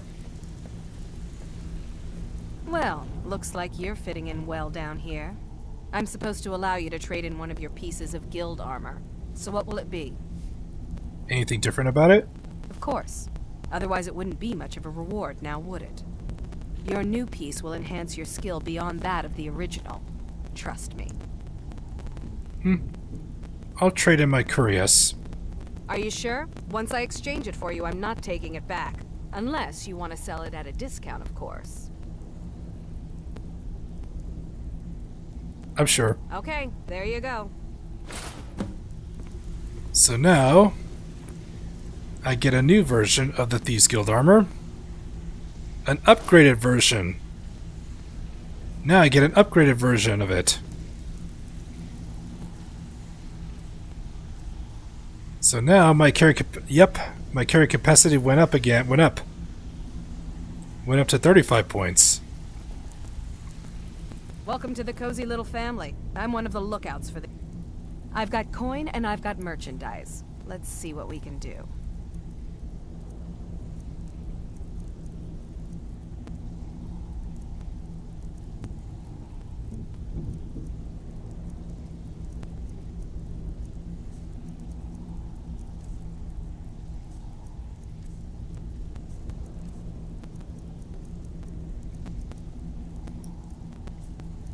Well, looks like you're fitting in well down here. I'm supposed to allow you to trade in one of your pieces of guild armor. So what will it be? Anything different about it? Of course. Otherwise it wouldn't be much of a reward, now would it? Your new piece will enhance your skill beyond that of the original. Trust me. I'll trade in my Curious. Are you sure? Once I exchange it for you, I'm not taking it back. Unless you want to sell it at a discount, of course. I'm sure. Okay, there you go. So now, I get a new version of the Thieves Guild armor. An upgraded version. Now I get an upgraded version of it. So now my carry capacity went up again. Went up to 35 points. Welcome to the cozy little family. I'm one of the lookouts for the... I've got coin and I've got merchandise. Let's see what we can do.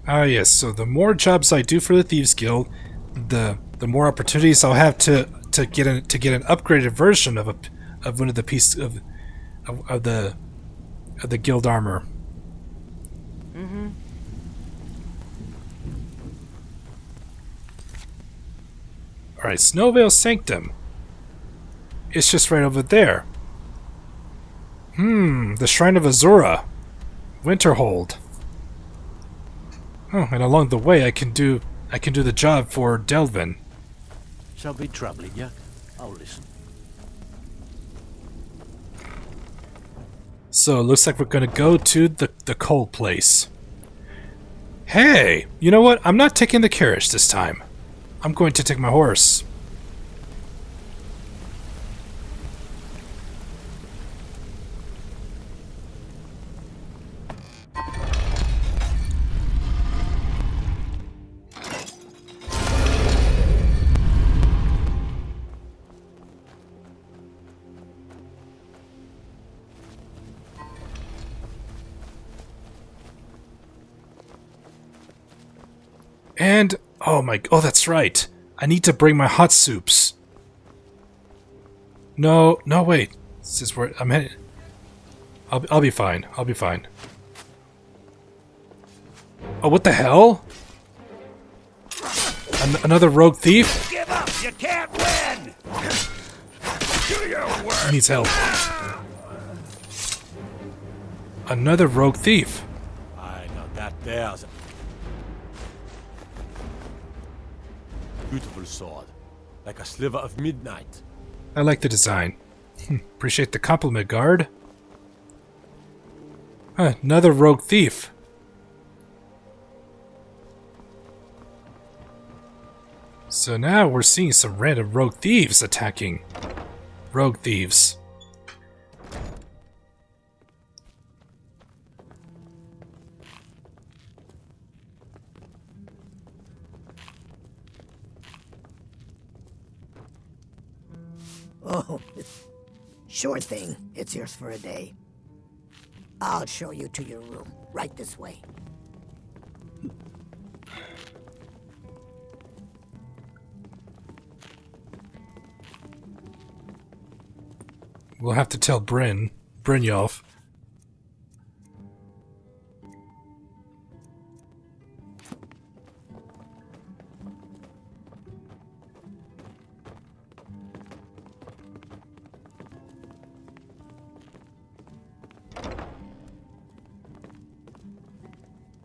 Ah yes, so the more jobs I do for the Thieves Guild, the more opportunities I'll have to get an upgraded version of one of the pieces of the guild armor. Mm-hmm. Alright, Snowveil Sanctum. It's just right over there. The Shrine of Azura. Winterhold. Oh, and along the way I can do the job for Delvin. Shall be troubling you. I'll listen. So it looks like we're gonna go to the cold place. Hey, you know what? I'm not taking the carriage this time. I'm going to take my horse. And oh, that's right. I need to bring my hot soups. No, wait. This is where I'm headed. I'll be fine. I'll be fine. Oh, what the hell? Another rogue thief? Give up! You can't win! Do your work! He needs help. Another rogue thief. Aye, now that there's a beautiful sword. Like a sliver of midnight. I like the design. Appreciate the compliment, guard. Another rogue thief. So now we're seeing some random rogue thieves attacking. Rogue thieves. Oh, sure thing. It's yours for a day. I'll show you to your room. Right this way. We'll have to tell Brynjolf.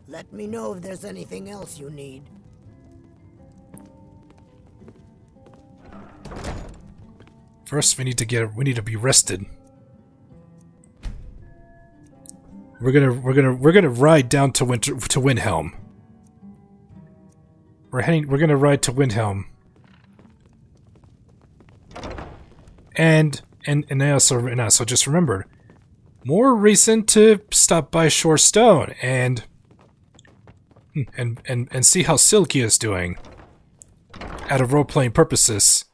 Let me know if there's anything else you need. First, we need to be rested. We're gonna ride down to Windhelm. We're gonna ride to Windhelm. And I also just remembered more reason to stop by Shore Stone and see how Silky is doing. Out of role-playing purposes.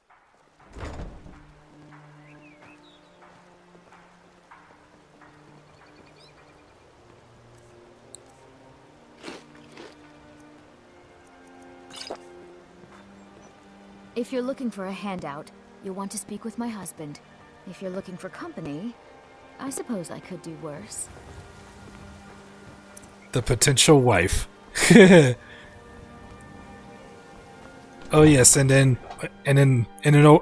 If you're looking for a handout, you'll want to speak with my husband. If you're looking for company, I suppose I could do worse. The potential wife. Oh yes, and then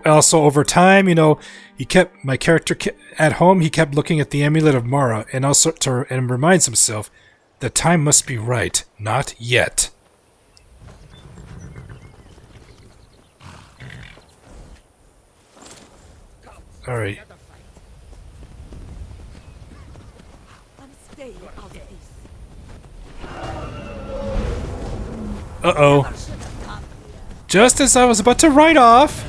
also over time, you know, my character at home. He kept looking at the amulet of Mara, and also and reminds himself the time must be right, not yet. All right. Uh-oh. Just as I was about to write off...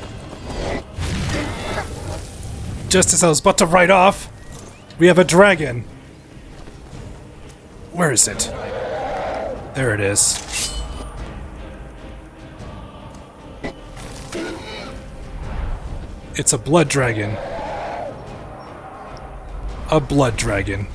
we have a dragon. Where is it? There it is. It's a blood dragon. A blood dragon.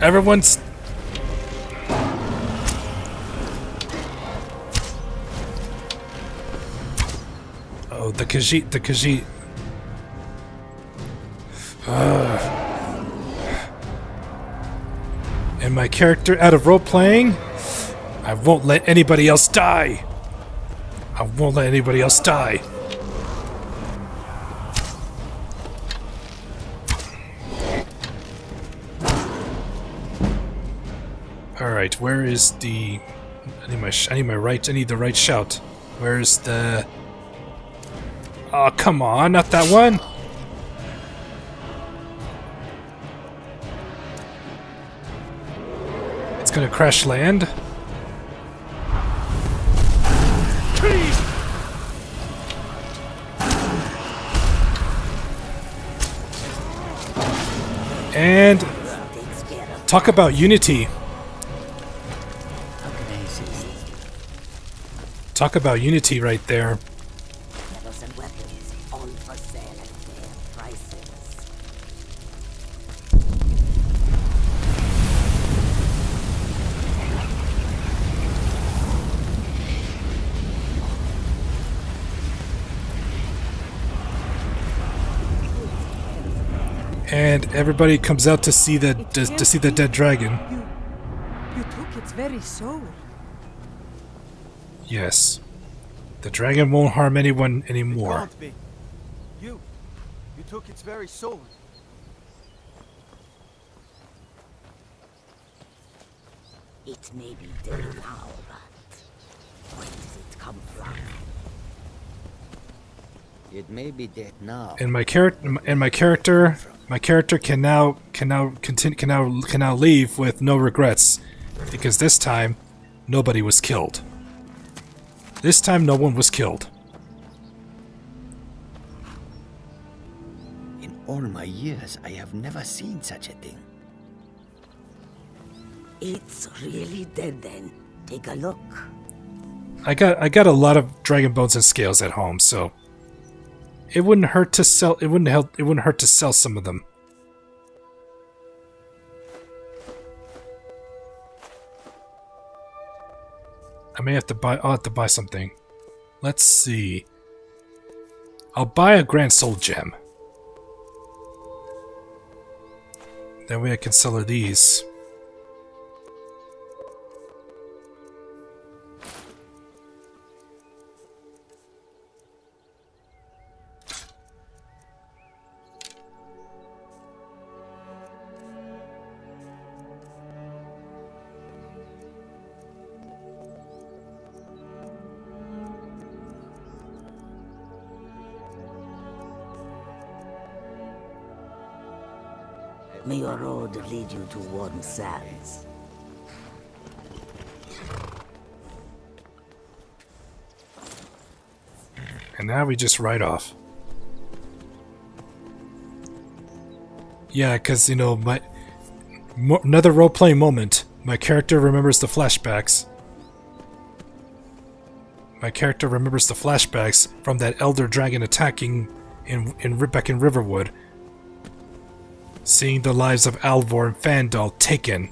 Everyone's... Oh, the Khajiit. And my character out of role-playing? I won't let anybody else die! I won't let anybody else die! Alright, where is the... I need the right shout. Where's the... Oh, come on, not that one! It's gonna crash land. And... talk about unity. Talk about unity right there. Metals and weapons, all for sale at fair prices. And everybody comes out to see the dead dragon. You took its very soul. Yes. The dragon won't harm anyone anymore. Can't be. You took its very soul. It may be dead now, but where does it come from? It may be dead now. And my character can now leave with no regrets, because this time nobody was killed. This time no one was killed. In all my years, I have never seen such a thing. It's really dead then. Take a look. I got a lot of dragon bones and scales at home, so it wouldn't hurt to sell. It wouldn't hurt to sell some of them. I'll have to buy something. Let's see. I'll buy a Grand Soul Gem. That way I can sell her these. May your road lead you to warm sands. And now we just ride off. Yeah, because, you know, another role-playing moment. My character remembers the flashbacks. my character remembers the flashbacks from that elder dragon attacking back in Riverwood, seeing the lives of Alvor and Fandal taken,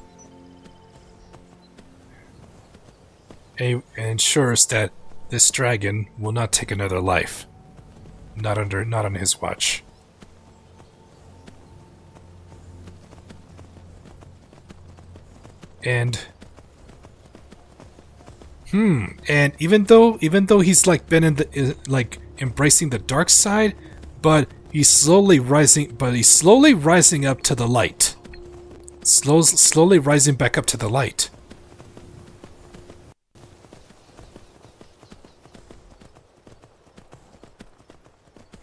and ensures that this dragon will not take another life, not on his watch. And even though he's like been in the like embracing the dark side, but he's slowly rising up to the light. Slowly rising back up to the light.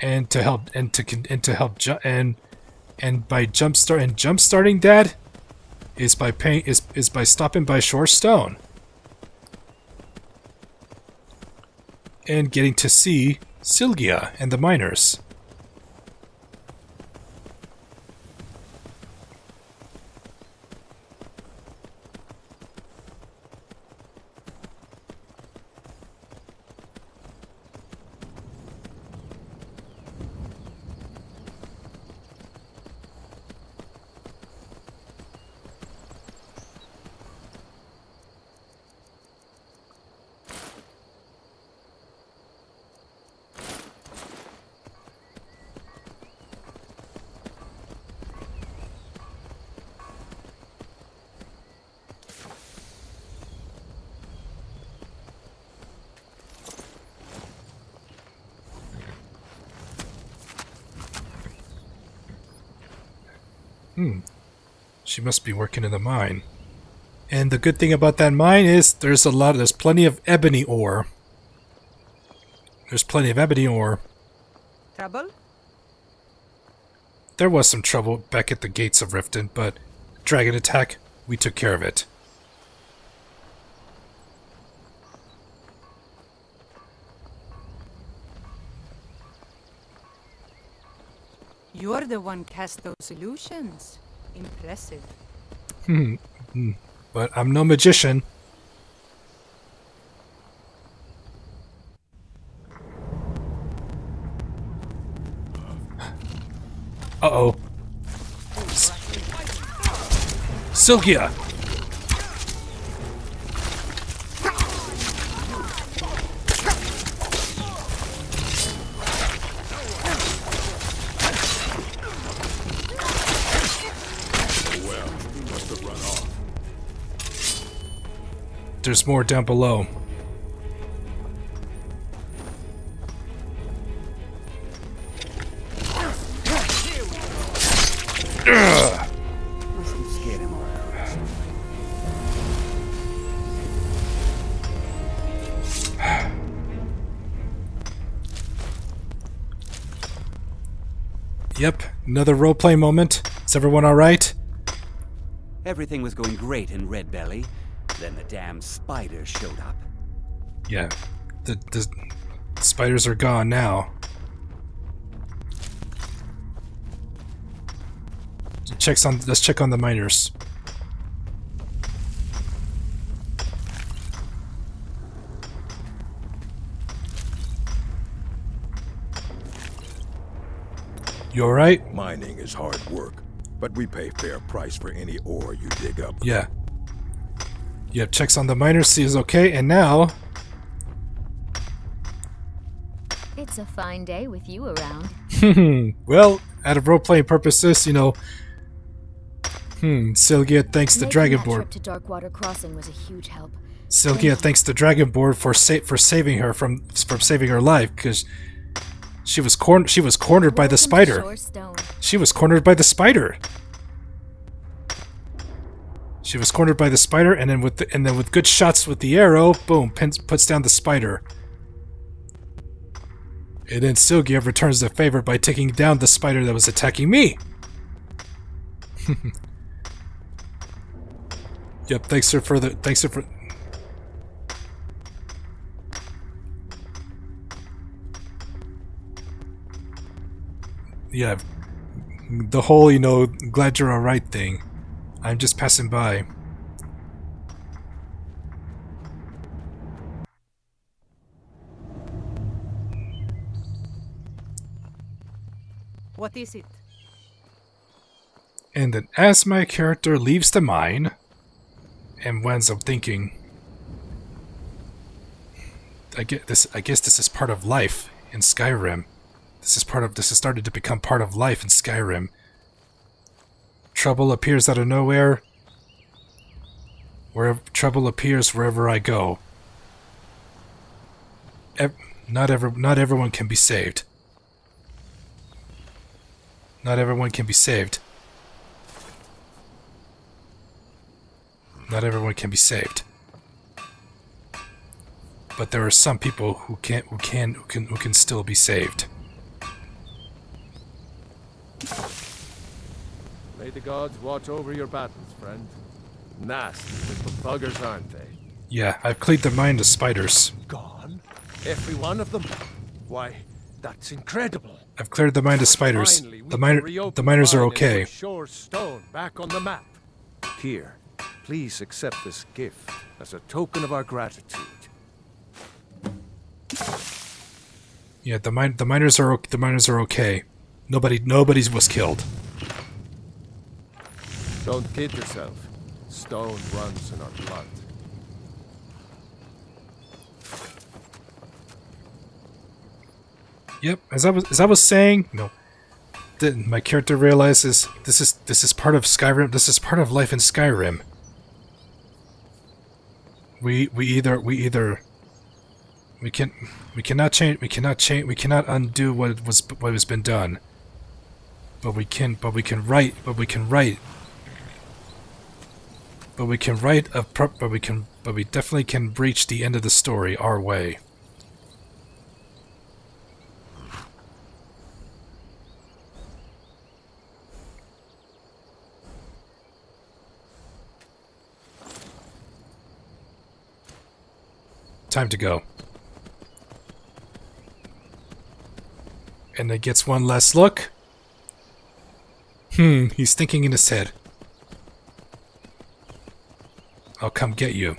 And by jumpstarting that is by stopping by Shore Stone and getting to see Sylgia and the miners. She must be working in the mine. And the good thing about that mine is there's plenty of ebony ore. There's plenty of ebony ore. Trouble? There was some trouble back at the gates of Riften, but dragon attack, we took care of it. You're the one cast those illusions. Impressive. But I'm no magician. Uh-oh. Sylgia! There's more down below. Ugh. Must have scared him off. Yep, another roleplay moment. Is everyone alright? Everything was going great in Red Belly. Then the damn spiders showed up. Yeah, the spiders are gone now. Let's check on the miners. You alright? Mining is hard work, but we pay fair price for any ore you dig up. Yeah. Yep, checks on the miners, sees okay, and now... It's a fine day with you around. Well, out of role-playing purposes, you know... Sylgia thanks the Dragonborn. Trip to Darkwater Crossing was a huge help. Sylgia thanks the Dragonborn for saving her from saving her life, because she was cornered by the spider. She was cornered by the spider. She was cornered by the spider, and then with good shots with the arrow, boom, puts down the spider. And then Sylgia returns the favor by taking down the spider that was attacking me. Yep, thanks for. Yeah, the whole, you know, glad you're alright thing. I'm just passing by. What is it? And then as my character leaves the mine and winds up thinking, I guess this is part of life in Skyrim. This has started to become part of life in Skyrim. Trouble appears out of nowhere. Trouble appears wherever I go. Not everyone can be saved. Not everyone can be saved. Not everyone can be saved. But there are some people who can still be saved. May the gods watch over your battles, friend. Nasty little buggers, aren't they? Yeah, I've cleared the mind of spiders. Gone? Every one of them? Why, that's incredible. I've cleared the mind of spiders. Finally, The miners are okay. Shore stone back on the map. Here, please accept this gift as a token of our gratitude. Yeah, the miners are okay. Nobody was killed. Don't kid yourself. Stone runs in our blood. Yep, as I was saying, my character realizes this is part of Skyrim. This is part of life in Skyrim. We cannot undo what has been done. But we definitely can breach the end of the story our way. Time to go. And it gets one last look. He's thinking in his head. I'll come get you.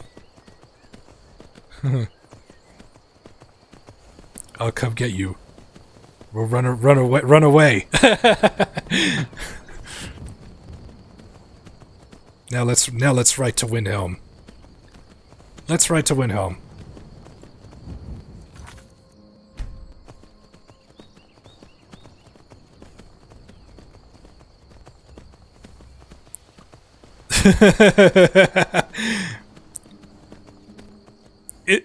I'll come get you. We'll run away. Now let's ride to Windhelm. Let's ride to Windhelm.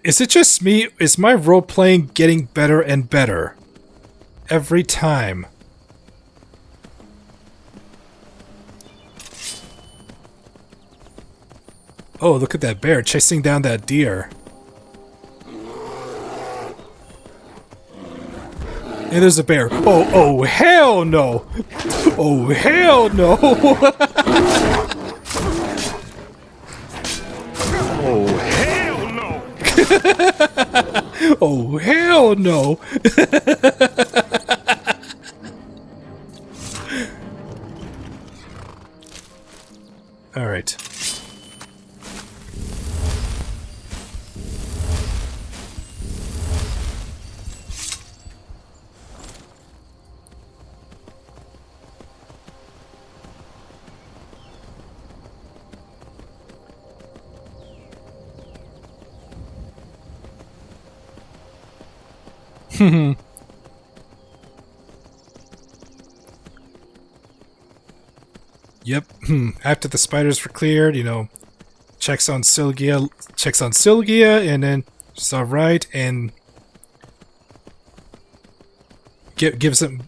Is it just me? Is my role-playing getting better and better every time? Oh, look at that bear chasing down that deer. And there's a bear. Oh, hell no! Oh, hell no! Oh, hell no! Oh, hell no! All right. Yep. After the spiders were cleared, checks on Sylgia, and then she's all right, and gives him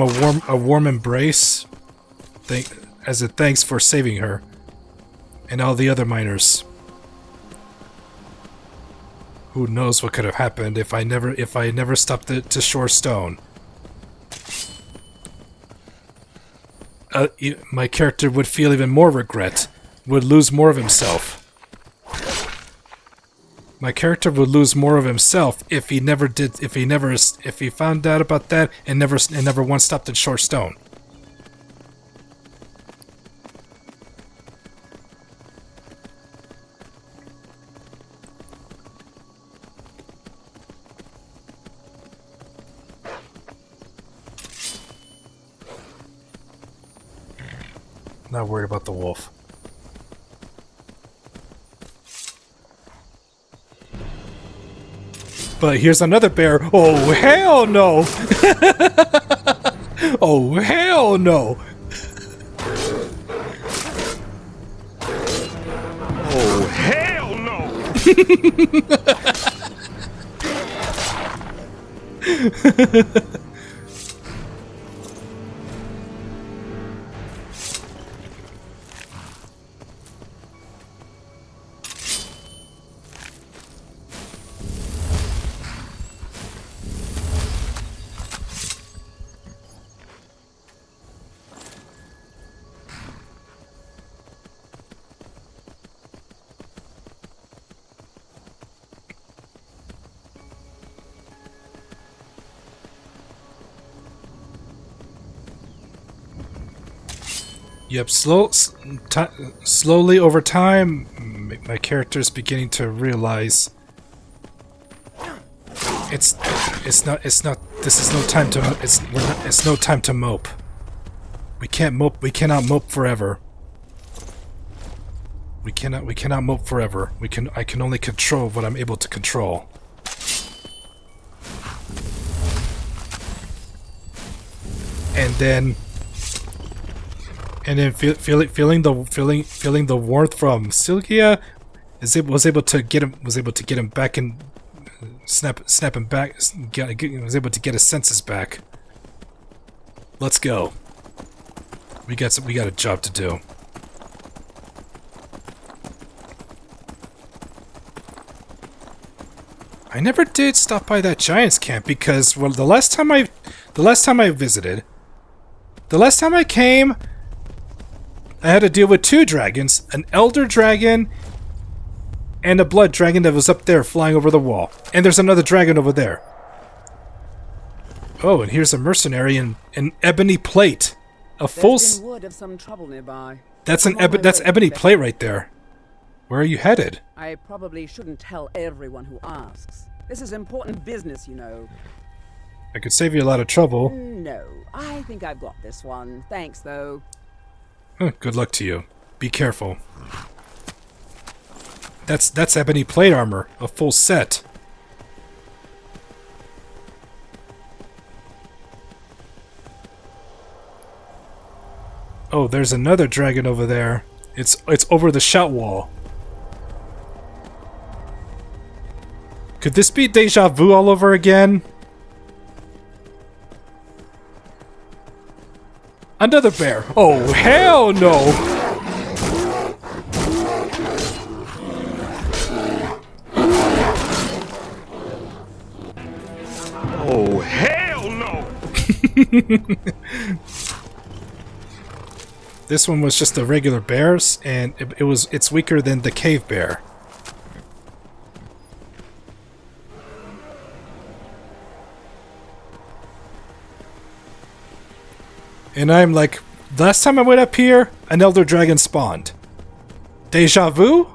a warm embrace, as a thanks for saving her, and all the other miners. Who knows what could have happened if I never stopped to shore stone. My character would feel even more regret, would lose more of himself. My character would lose more of himself if he found out about that and never once stopped at shore stone. not worried about the wolf. But here's another bear. Oh, hell no! Oh, hell no! Oh, hell no! Yep, slowly over time, my character's beginning to realize it's not. This is no time to. It's no time to mope. We can't mope. We cannot mope forever. We cannot mope forever. I can only control what I'm able to control. And then feeling the warmth from Sylvia was able to get him back and snap him back. Was able to get his senses back. Let's go. We got a job to do. I never did stop by that Giants camp because, well, the last time I came, I had to deal with two dragons, an elder dragon and a blood dragon that was up there flying over the wall. And there's another dragon over there. Oh, and here's a mercenary in an ebony plate. A full wood of some trouble nearby. That's ebony plate right there. Where are you headed? I probably shouldn't tell everyone who asks. This is important business, you know. I could save you a lot of trouble. No, I think I've got this one. Thanks, though. Good luck to you. Be careful. That's ebony plate armor, a full set. Oh, there's another dragon over there. It's over the shout wall. Could this be deja vu all over again? Another bear. Oh, hell no! Oh, hell no! This one was just a regular bears, and it's weaker than the cave bear. And I'm like, last time I went up here, an elder dragon spawned. Deja vu?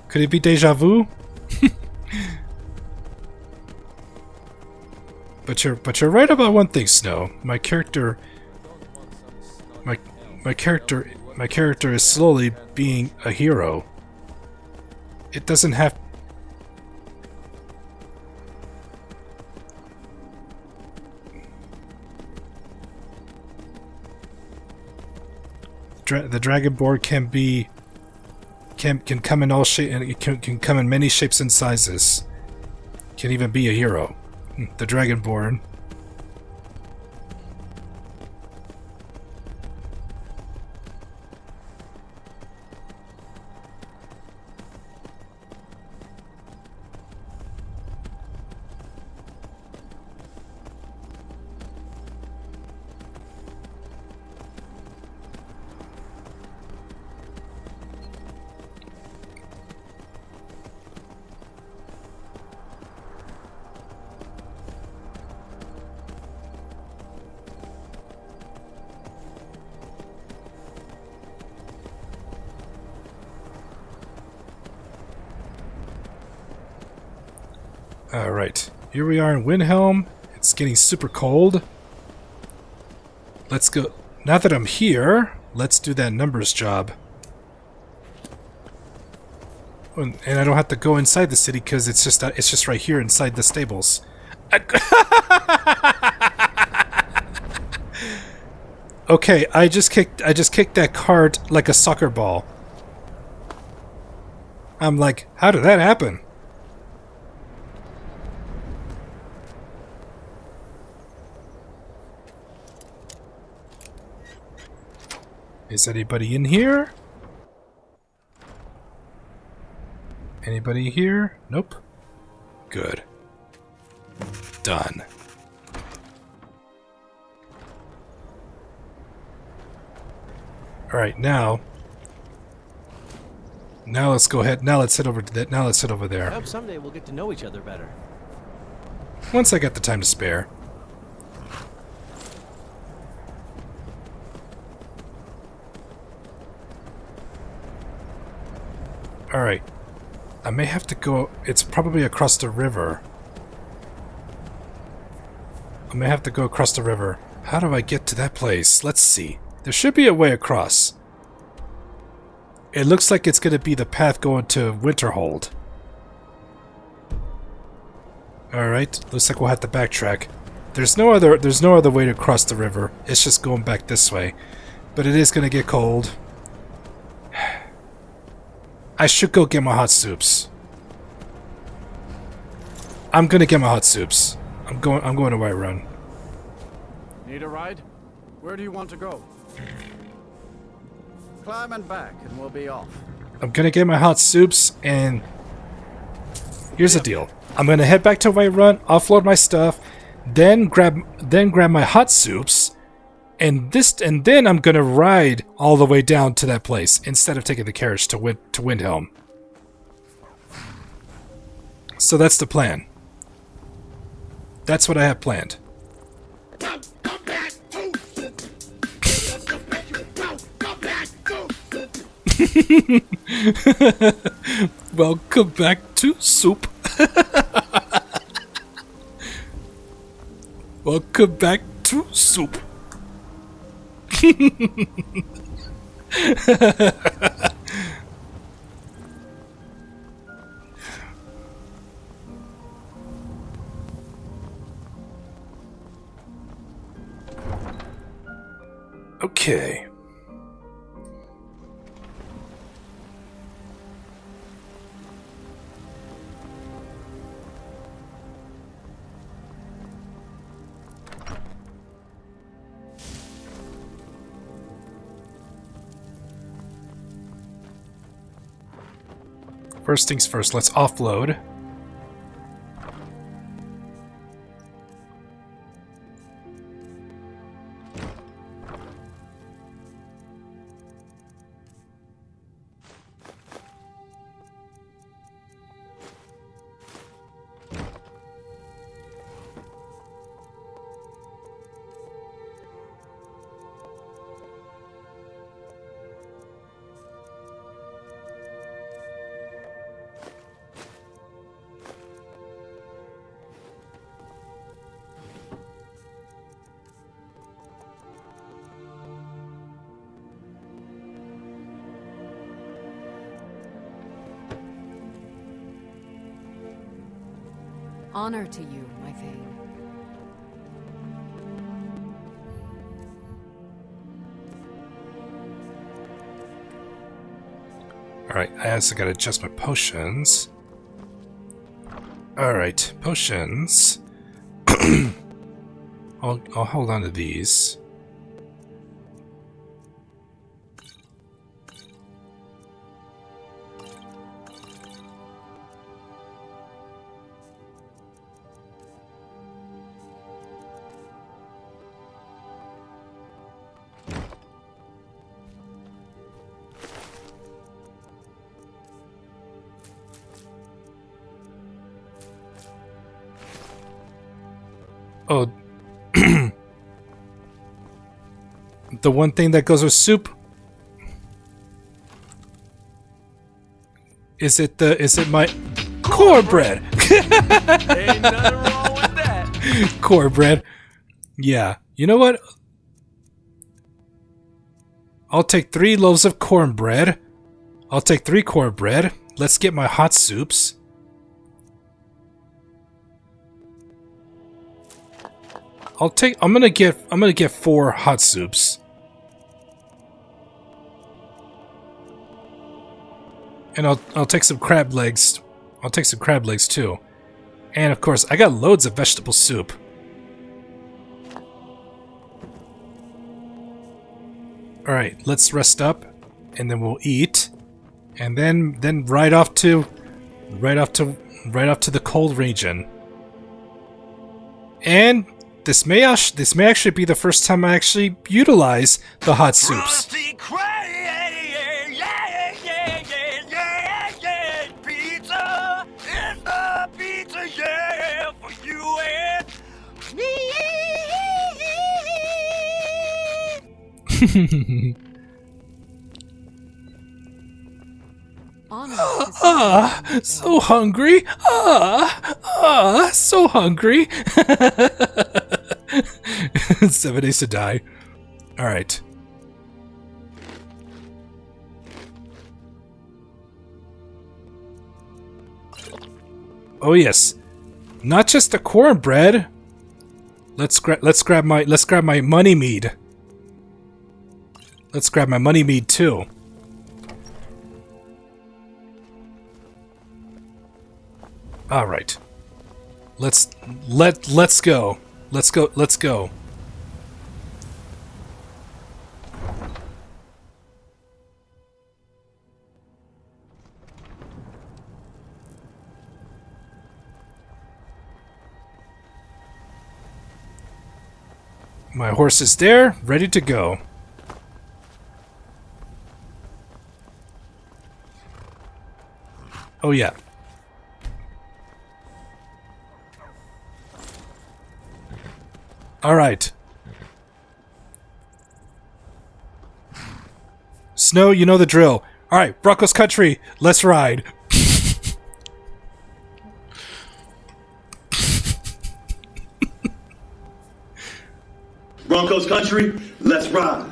Could it be deja vu? But you're right about one thing, Snow. My character is slowly being a hero. It doesn't have. The Dragonborn can come in all shape, and it can come in many shapes and sizes. Can even be a hero. The Dragonborn. Alright, here we are in Windhelm. It's getting super cold. Let's go now that I'm here, let's do that numbers job. And I don't have to go inside the city because it's just right here inside the stables. Okay, I just kicked that cart like a soccer ball. I'm like, how did that happen? Is anybody in here? Anybody here? Nope. Good. Done. Alright, now let's go ahead. Now let's head over to that. Now let's head over I there. hope someday we'll get to know each other better. Once I got the time to spare. Alright. I may have to go... It's probably across the river. I may have to go across the river. How do I get to that place? Let's see. There should be a way across. It looks like it's going to be the path going to Winterhold. Alright, looks like we'll have to backtrack. There's no other way to cross the river. It's just going back this way. But it is going to get cold. I should go get my hot soups. I'm gonna get my hot soups. I'm going to Whiterun. Need a ride? Where do you want to go? Climb and back, and we'll be off. I'm gonna get my hot soups, and here's the deal. I'm gonna head back to Whiterun, offload my stuff, then grab my hot soups, and then I'm gonna ride all the way down to that place instead of taking the carriage to Windhelm. So that's the plan. That's what I have planned. Welcome back to soup. Welcome back to soup. Okay. First things first, let's offload. Honor to you, my Thane. Alright, I also gotta adjust my potions. Alright, potions. I'll hold on to these. Oh, the one thing that goes with soup is it my cornbread? Ain't nothing wrong with that. Cornbread. Yeah. You know what? I'll take 3 loaves of cornbread. I'll take 3 cornbread. Let's get my hot soups. I'm gonna get 4 hot soups. And I'll take some crab legs. I'll take some crab legs too. And of course, I got loads of vegetable soup. All right, let's rest up, and then we'll eat, and then right off to the cold region. And this may actually be the first time I actually utilize the hot soups. So hungry. So hungry. 7 days to die. All right. Oh yes, not just the cornbread. Let's grab my money mead. Let's grab my money mead too. All right. Let's go. Let's go. My horse is there, ready to go. Oh yeah. All right. Snow, you know the drill. All right, Broncos country, let's ride. Broncos country, let's ride.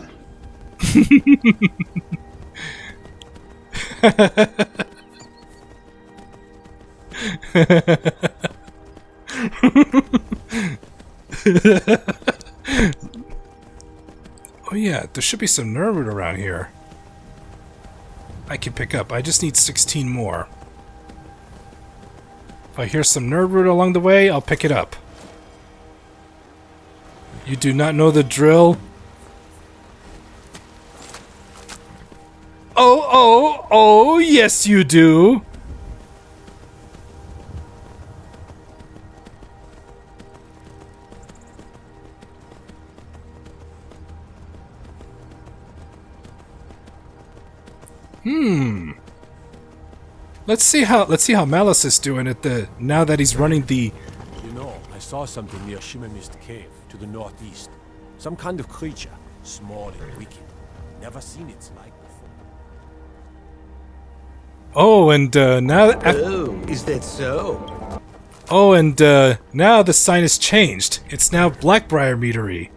Oh yeah, there should be some nerdwood around here. I can pick up. I just need 16 more. If I hear some nerdwood along the way, I'll pick it up. You do not know the drill? Oh, yes you do! Let's see how Malice is doing at now that he's running the. You know, I saw something near Shimmer Mist Cave to the northeast. Some kind of creature, small and wicked. Never seen its like before. Oh, and now. Oh, is that so? Oh, and now the sign has changed. It's now Blackbriar Meadery.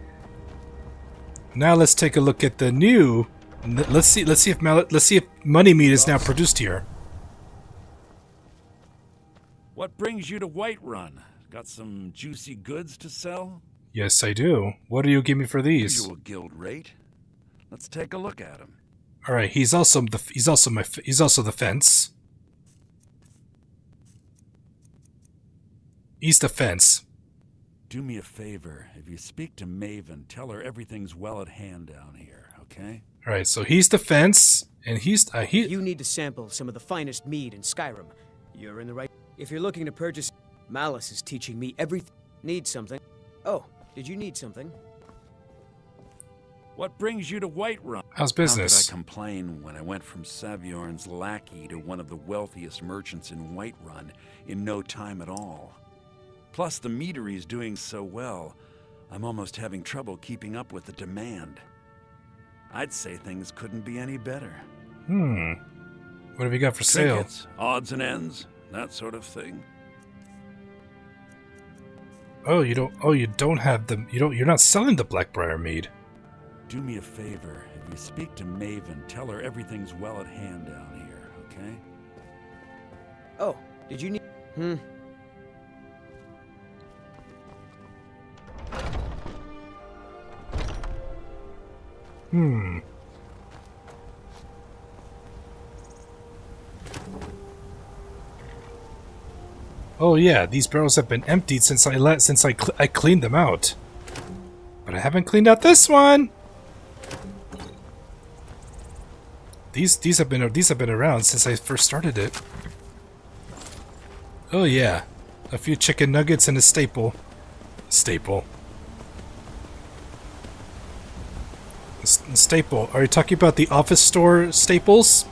Now let's take a look at the new. Let's see if Moneymeat is now produced here. What brings you to Whiterun? Got some juicy goods to sell? Yes, I do. What do you give me for these? Usual guild rate. Let's take a look at him. All right, he's also the fence. He's the fence. Do me a favor. If you speak to Maven, tell her everything's well at hand down here, okay? All right, so he's the fence, and he's You need to sample some of the finest mead in Skyrim. You're in the right. If you're looking to purchase, Malice is teaching me everything. Need something? Oh, did you need something? What brings you to Whiterun? How's business? How could I complain when I went from Savjorn's lackey to one of the wealthiest merchants in Whiterun in no time at all? Plus, the meadery's doing so well, I'm almost having trouble keeping up with the demand. I'd say things couldn't be any better. What have you got for sale? Tickets, odds and ends, that sort of thing. Oh, you don't have the. You're not selling the Blackbriar mead. Do me a favor. If you speak to Maven, tell her everything's well at hand down here, okay? Oh, did you need... Oh yeah, these barrels have been emptied since I cleaned them out. But I haven't cleaned out this one. These have been around since I first started it. Oh yeah, a few chicken nuggets and a staple. Staple. Staple. Are you talking about the office store staples?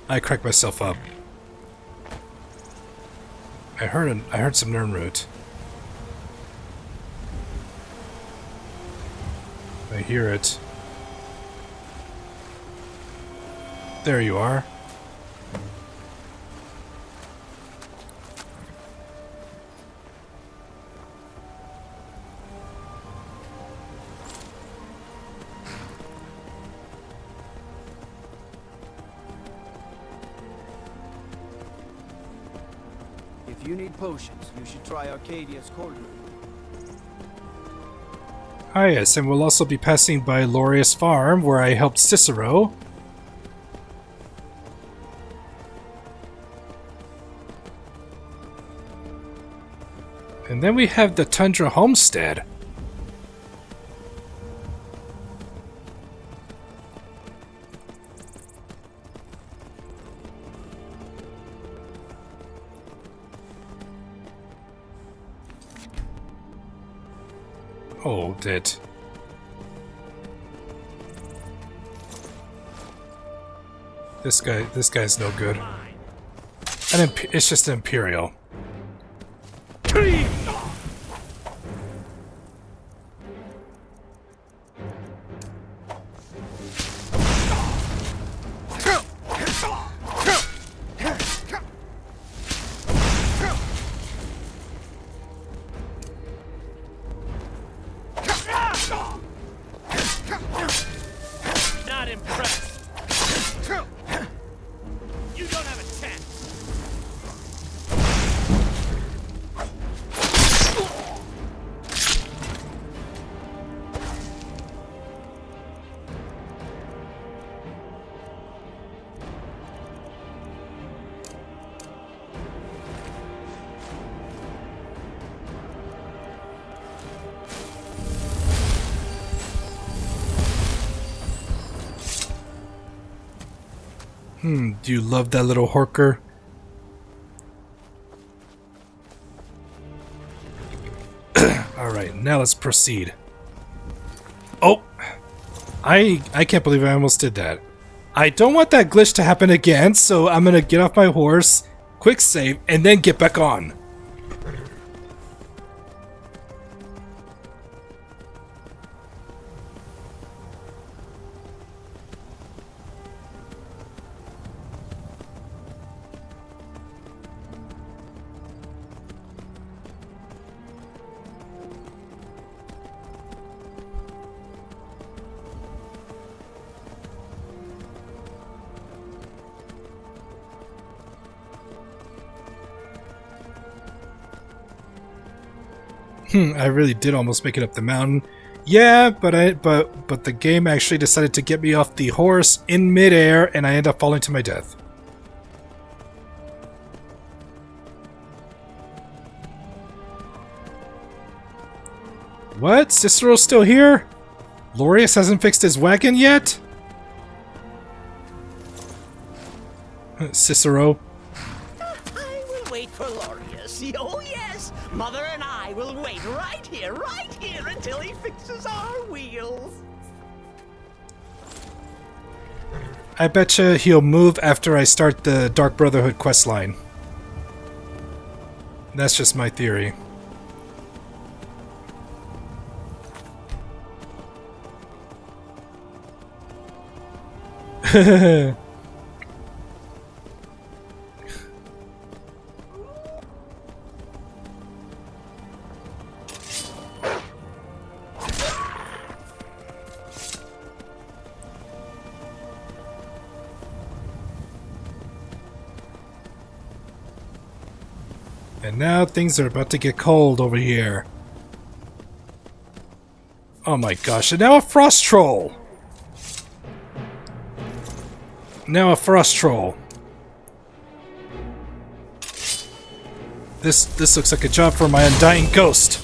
I cracked myself up. I heard some Nernroot. I hear it. There you are. If you need potions, you should try Arcadia's Cauldron. Ah yes, and we'll also be passing by Laureus Farm, where I helped Cicero. And then we have the Tundra Homestead. Hold it. This guy's no good. It's just an Imperial. Not impressed. You don't have a chance. Do you love that little horker? Alright, now let's proceed. Oh! I can't believe I almost did that. I don't want that glitch to happen again, so I'm gonna get off my horse, quick save, and then get back on. I really did almost make it up the mountain. Yeah, but the game actually decided to get me off the horse in midair, and I end up falling to my death. What? Cicero's still here? Laureus hasn't fixed his wagon yet? Cicero. I will wait for Laureus. Oh yes, Mother and I will wait right here until he fixes our wheels. I betcha he'll move after I start the Dark Brotherhood questline. That's just my theory. And now things are about to get cold over here. Oh my gosh, and now a frost troll! Now a frost troll. This looks like a job for my undying ghost.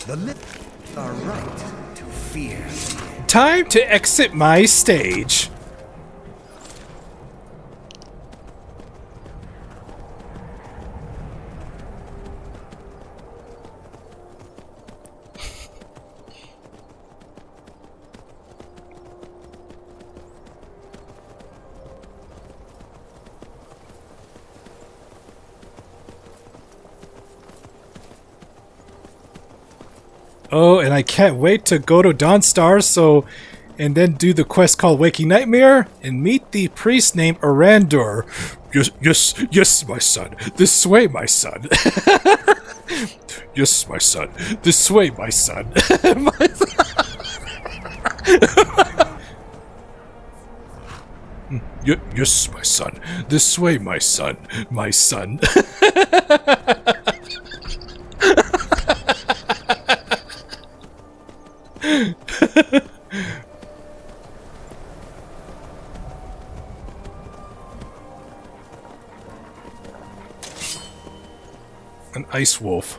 The myths are right to fear. Time to exit my stage. Oh, and I can't wait to go to Dawnstar, and then do the quest called Waking Nightmare, and meet the priest named Arandur. Yes, my son. This way, my son. Yes, my son. This way, my son. Yes, my son. This way, my son. My son. An ice wolf.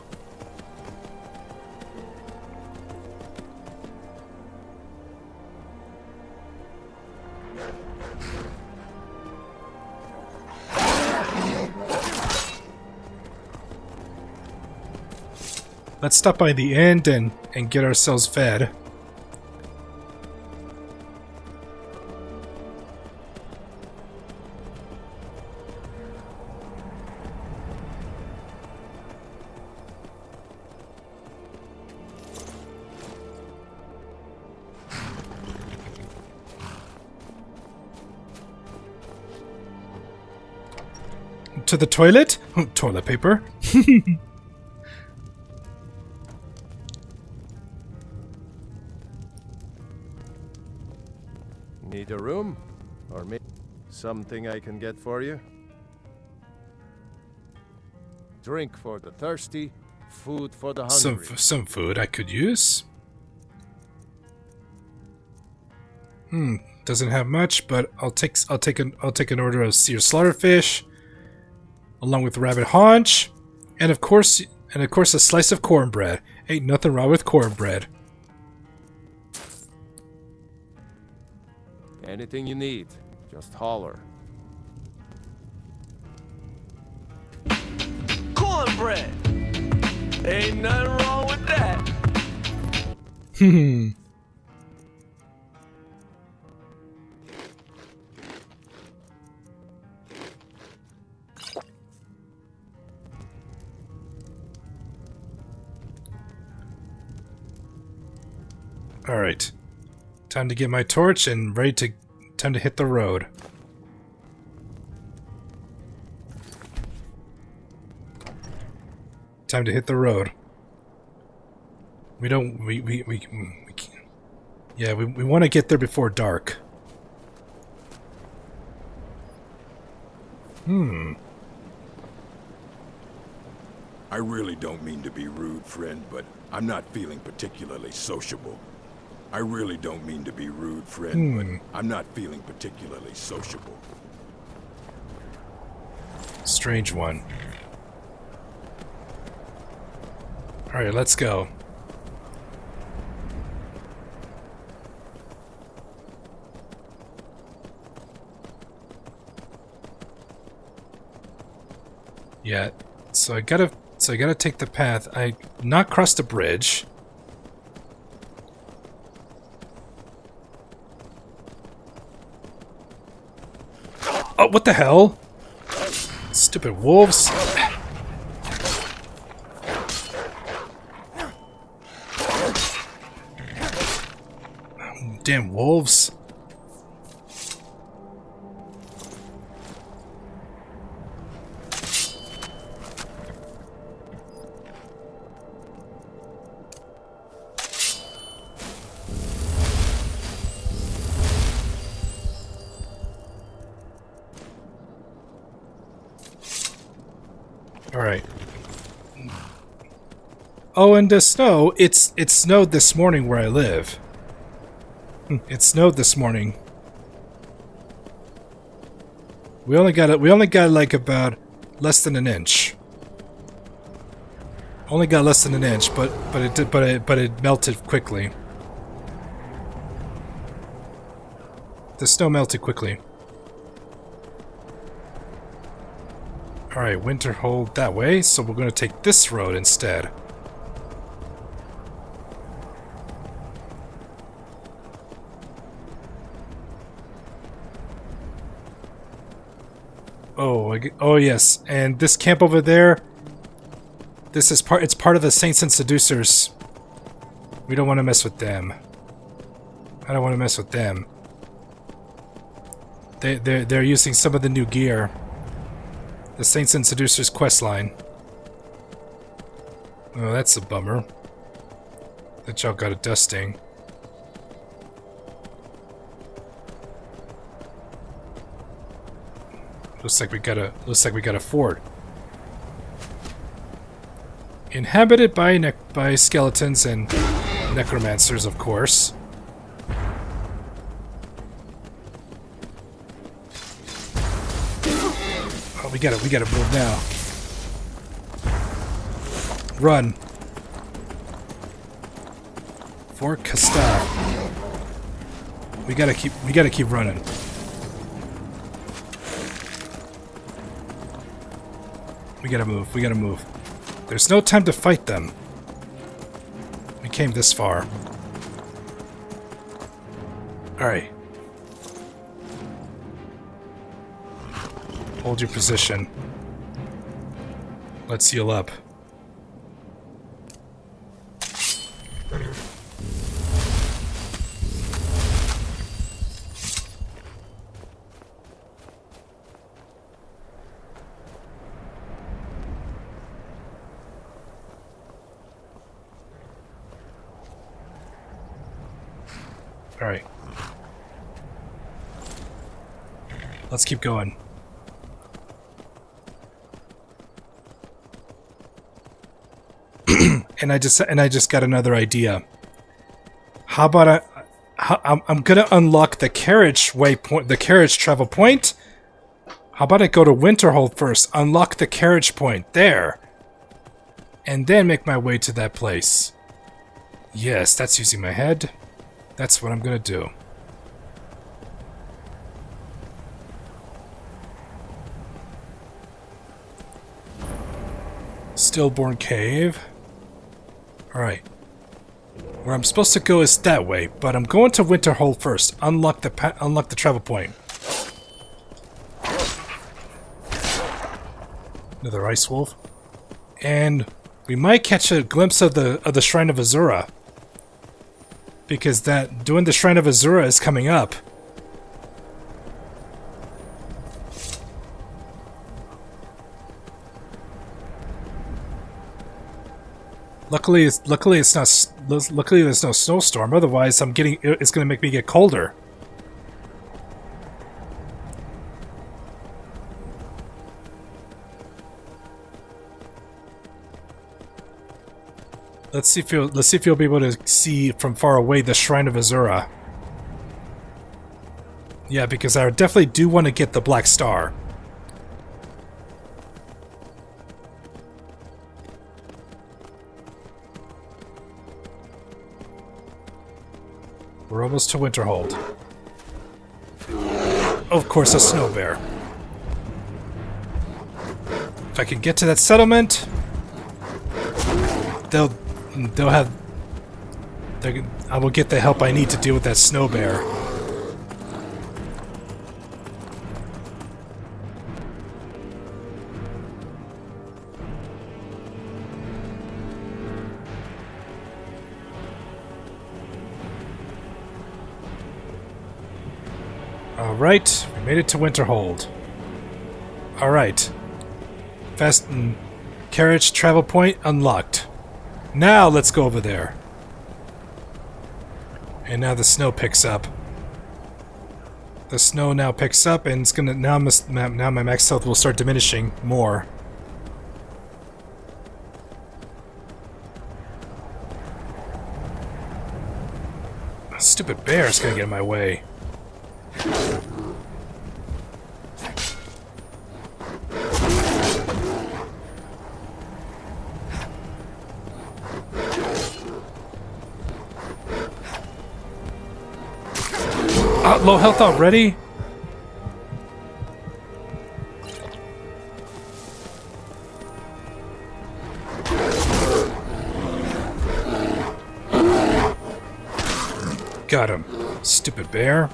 Let's stop by the end and get ourselves fed. To the toilet? Toilet paper. Need a room? Or maybe something I can get for you? Drink for the thirsty, food for the hungry. Some food I could use. Doesn't have much, but I'll take an order of seared slaughterfish, along with rabbit haunch, and of course a slice of cornbread. Ain't nothing wrong with cornbread. Anything you need, just holler. Cornbread! Ain't nothing wrong with that. Alright. Time to get my torch and time to hit the road. Time to hit the road. We want to get there before dark. I really don't mean to be rude, friend, but I'm not feeling particularly sociable. I really don't mean to be rude, friend, but I'm not feeling particularly sociable. Strange one. Alright, let's go. Yeah, so I gotta take the path. I not cross the bridge. Oh, what the hell? Stupid wolves. Damn wolves. Alright. Oh, and the snow, it snowed this morning where I live. It snowed this morning. We only got like about less than an inch. Only got less than an inch, but it melted quickly. The snow melted quickly. Alright, Winterhold that way, so we're gonna take this road instead. Oh yes, and this camp over there, it's part of the Saints and Seducers. We don't want to mess with them. I don't want to mess with them. They're using some of the new gear. The Saints and Seducers questline. Oh, that's a bummer. That y'all got a dusting. Looks like we got a fort. Inhabited by skeletons and necromancers, of course. Oh, we gotta move now. Run. Fort Castar. We gotta keep running. We gotta move. There's no time to fight them. We came this far. Alright. Hold your position. Let's heal up. Alright. Let's keep going. and I just got another idea. How about I'm gonna unlock the carriage waypoint, the carriage travel point. How about I go to Winterhold first, unlock the carriage point there, and then make my way to that place. Yes, that's using my head. That's what I'm gonna do. Stillborn Cave. Alright. Where I'm supposed to go is that way, but I'm going to Winterhold first. Unlock the travel point. Another ice wolf. And we might catch a glimpse of the Shrine of Azura. Because doing the Shrine of Azura is coming up. Luckily there's no snowstorm. Otherwise, it's gonna make me get colder. Let's see if you'll be able to see from far away the Shrine of Azura. Yeah, because I definitely do want to get the Black Star. We're almost to Winterhold. Of course, a snow bear. If I can get to that settlement, I will get the help I need to deal with that snow bear. Alright, we made it to Winterhold. Alright. Fast and carriage travel point unlocked. Now let's go over there. And now the snow picks up. The snow now picks up, and it's gonna now my max health will start diminishing more. Stupid bear is gonna get in my way. Low health already? Got him. Stupid bear.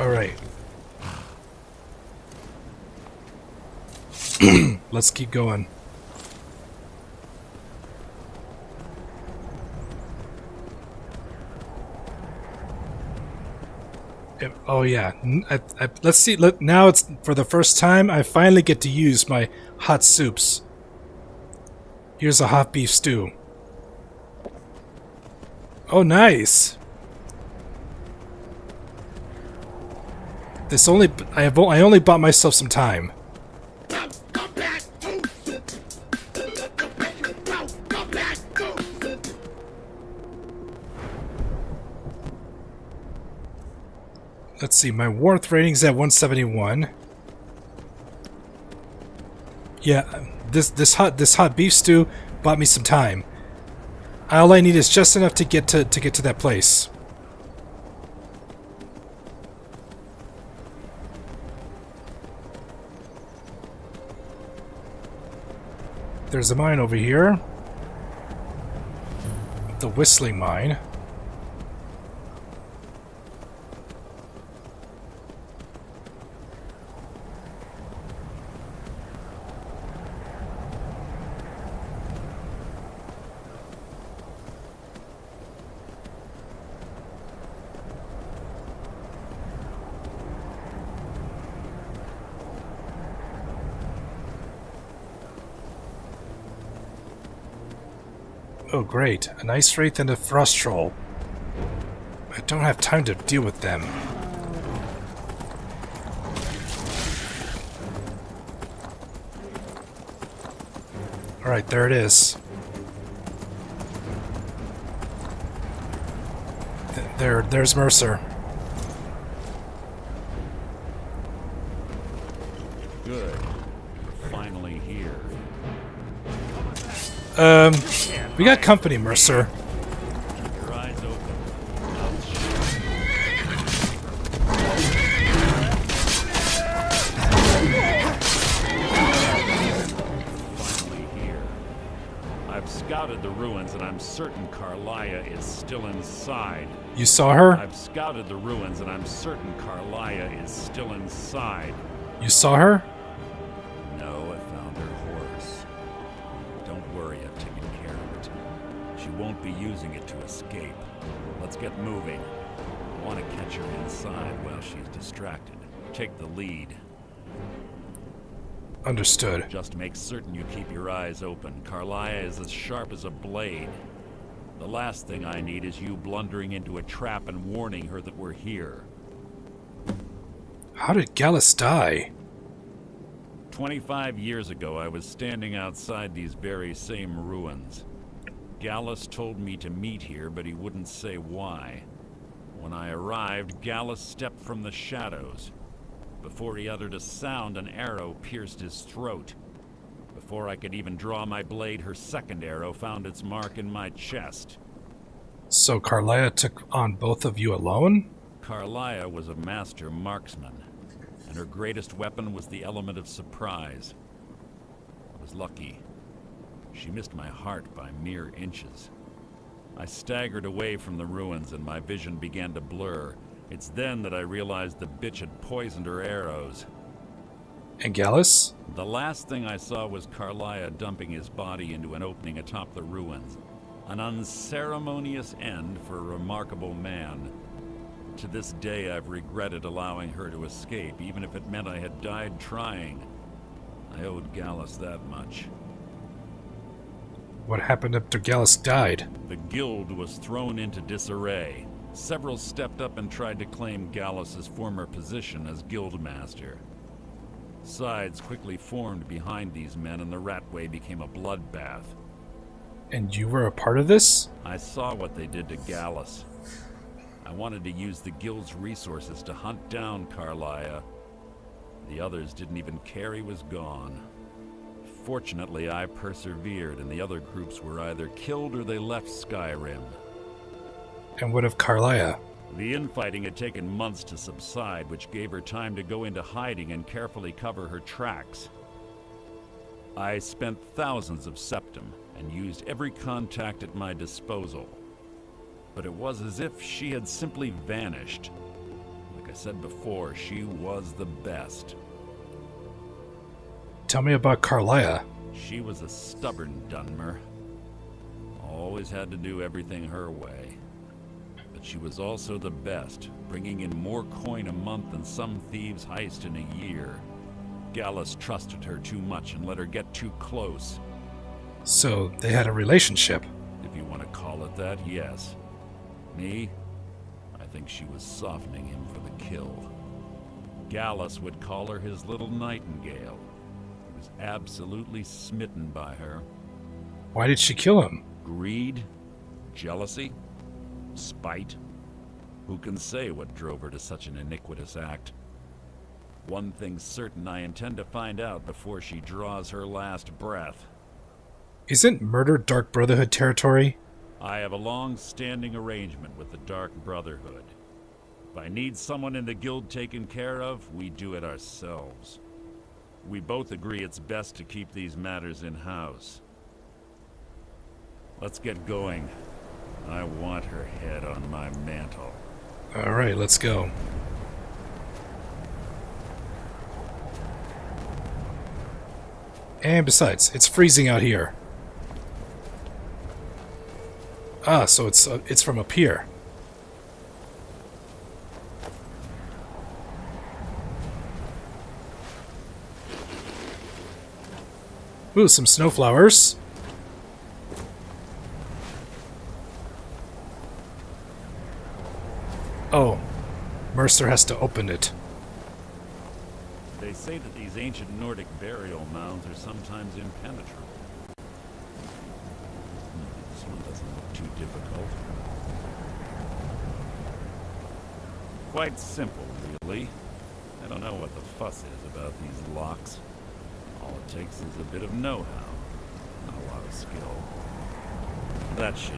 Alright. Let's keep going. Oh yeah. Let's see. Now it's for the first time I finally get to use my hot soups. Here's a hot beef stew. Oh, nice. I only bought myself some time. Let's see, my warmth rating's at 171. Yeah, this hot beef stew bought me some time. All I need is just enough to get to that place. There's a mine over here. The whistling mine. Oh great, an ice wraith and a frost troll. I don't have time to deal with them. Alright, there it is. There's Mercer. Good. We're finally here. We got company, Mercer. Keep your eyes open. Finally here. I've scouted the ruins and I'm certain Carlia is still inside. You saw her? I've scouted the ruins and I'm certain Carlia is still inside. You saw her? No, I found her horse. Don't worry, I've taken care of it. She won't be using it to escape. Let's get moving. I want to catch her inside while she's distracted. Take the lead. Understood. Just make certain you keep your eyes open. Carlia is as sharp as a blade. The last thing I need is you blundering into a trap and warning her that we're here. How did Gallus die? 25 years ago, I was standing outside these very same ruins. Gallus told me to meet here, but he wouldn't say why. When I arrived, Gallus stepped from the shadows. Before he uttered a sound, an arrow pierced his throat. Before I could even draw my blade, her second arrow found its mark in my chest. So Carlia took on both of you alone? Carlia was a master marksman, and her greatest weapon was the element of surprise. I was lucky. She missed my heart by mere inches. I staggered away from the ruins and my vision began to blur. It's then that I realized the bitch had poisoned her arrows. And Gallus? The last thing I saw was Carlia dumping his body into an opening atop the ruins. An unceremonious end for a remarkable man. To this day, I've regretted allowing her to escape, even if it meant I had died trying. I owed Gallus that much. What happened after Gallus died? The guild was thrown into disarray. Several stepped up and tried to claim Gallus's former position as guildmaster. Sides quickly formed behind these men, and the Ratway became a bloodbath. And you were a part of this? I saw what they did to Gallus. I wanted to use the guild's resources to hunt down Carlia. The others didn't even care he was gone. Fortunately, I persevered, and the other groups were either killed or they left Skyrim. And what of Carlia? The infighting had taken months to subside, which gave her time to go into hiding and carefully cover her tracks. I spent thousands of septum and used every contact at my disposal. But it was as if she had simply vanished. Like I said before, she was the best. Tell me about Carlia. She was a stubborn Dunmer. Always had to do everything her way. But she was also the best, bringing in more coin a month than some thieves heist in a year. Gallus trusted her too much and let her get too close. So they had a relationship? If you want to call it that, yes. Me? I think she was softening him for the kill. Gallus would call her his little nightingale. He was absolutely smitten by her. Why did she kill him? Greed? Jealousy? Spite? Who can say what drove her to such an iniquitous act? One thing's certain, I intend to find out before she draws her last breath. Isn't murder Dark Brotherhood territory? I have a long-standing arrangement with the Dark Brotherhood. If I need someone in the guild taken care of, we do it ourselves. We both agree it's best to keep these matters in-house. Let's get going. I want her head on my mantle. Alright, let's go. And besides, it's freezing out here. Ah, so it's from up here. Ooh, some snowflowers. Oh, Mercer has to open it. They say that these ancient Nordic burial mounds are sometimes impenetrable. This one doesn't look too difficult. Quite simple, really. I don't know what the fuss is about these locks. All it takes is a bit of know-how, not a lot of skill. That shit.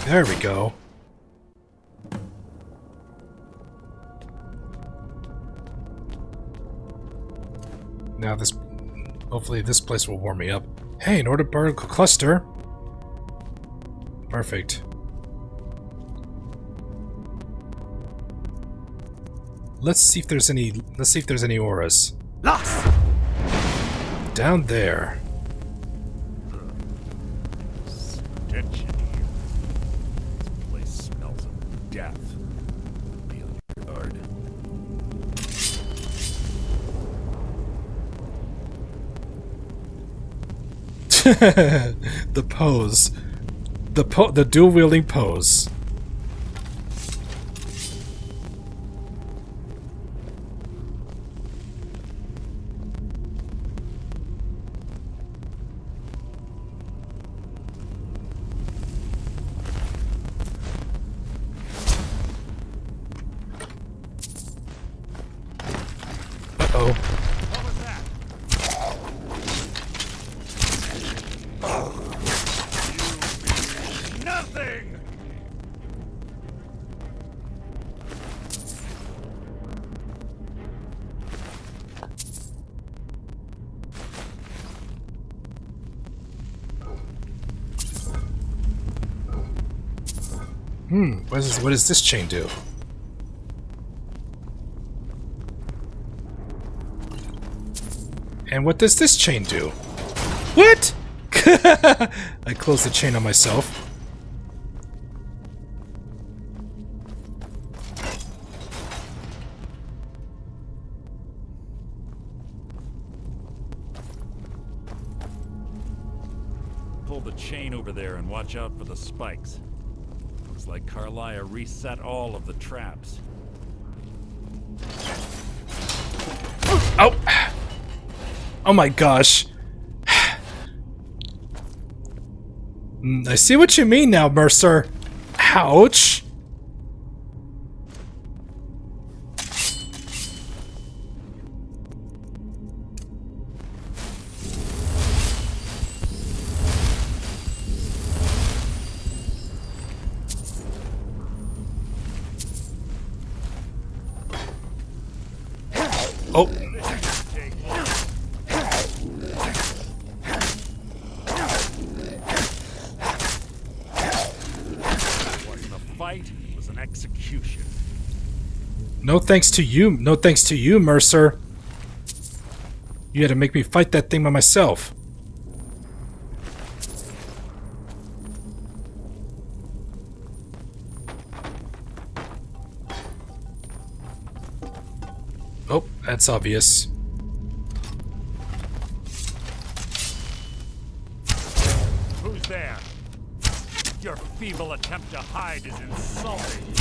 There we go. Now this... hopefully this place will warm me up. Hey, an ordered particle cluster! Perfect. Let's see if there's any auras. Lost! Down there. Stench in here. This place smells of death. Be on your guard. The pose. The dual-wielding pose. Uh-oh. What was that? You mean nothing! What does this chain do? And what does this chain do? What? I closed the chain on myself. watch out for the spikes. Looks like Carlia reset all of the traps. Oh! Oh my gosh. I see what you mean now, Mercer. Ouch! Oh. Wasn't a fight, it was an execution. No thanks to you. No thanks to you, Mercer. You had to make me fight that thing by myself. Oh, that's obvious. Who's there? Your feeble attempt to hide is insulting.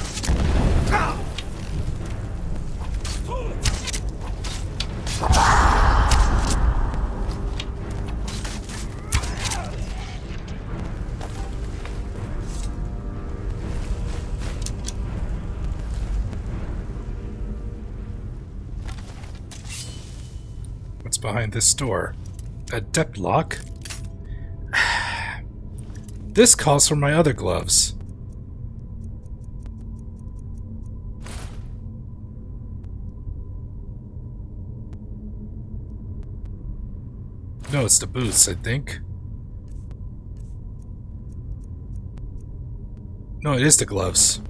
What's behind this door? A depth lock? This calls for my other gloves. No, it's the boots, I think. No, it is the gloves.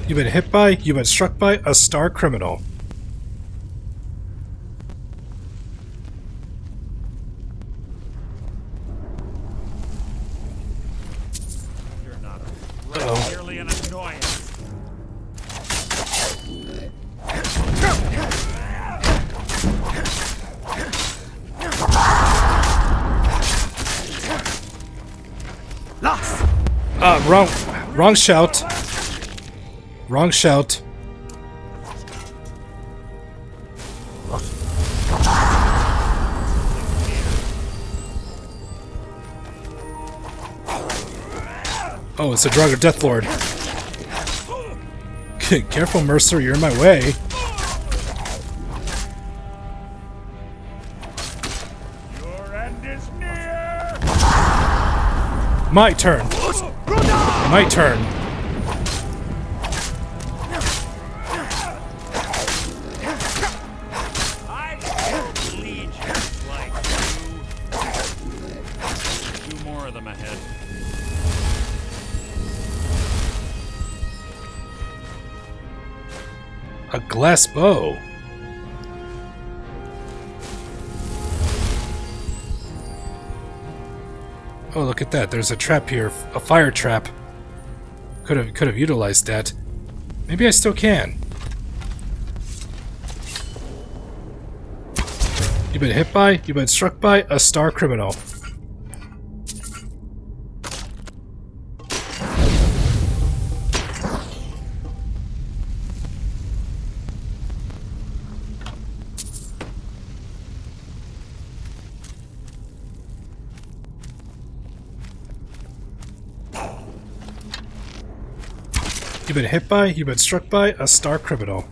You've been hit by, you've been struck by a star criminal. You're not a threat, merely an annoyance. Wrong shout. Wrong shout. Oh, it's a Draugr Deathlord. Careful, Mercer, you're in my way. Your end is near. My turn. My turn. I don't bleed just like you. 2 more of them ahead. A glass bow. Oh, look at that. There's a trap here. A fire trap. Could have utilized that. Maybe I still can. You've been hit by, you've been struck by a star criminal. You've been hit by, you've been struck by a star criminal.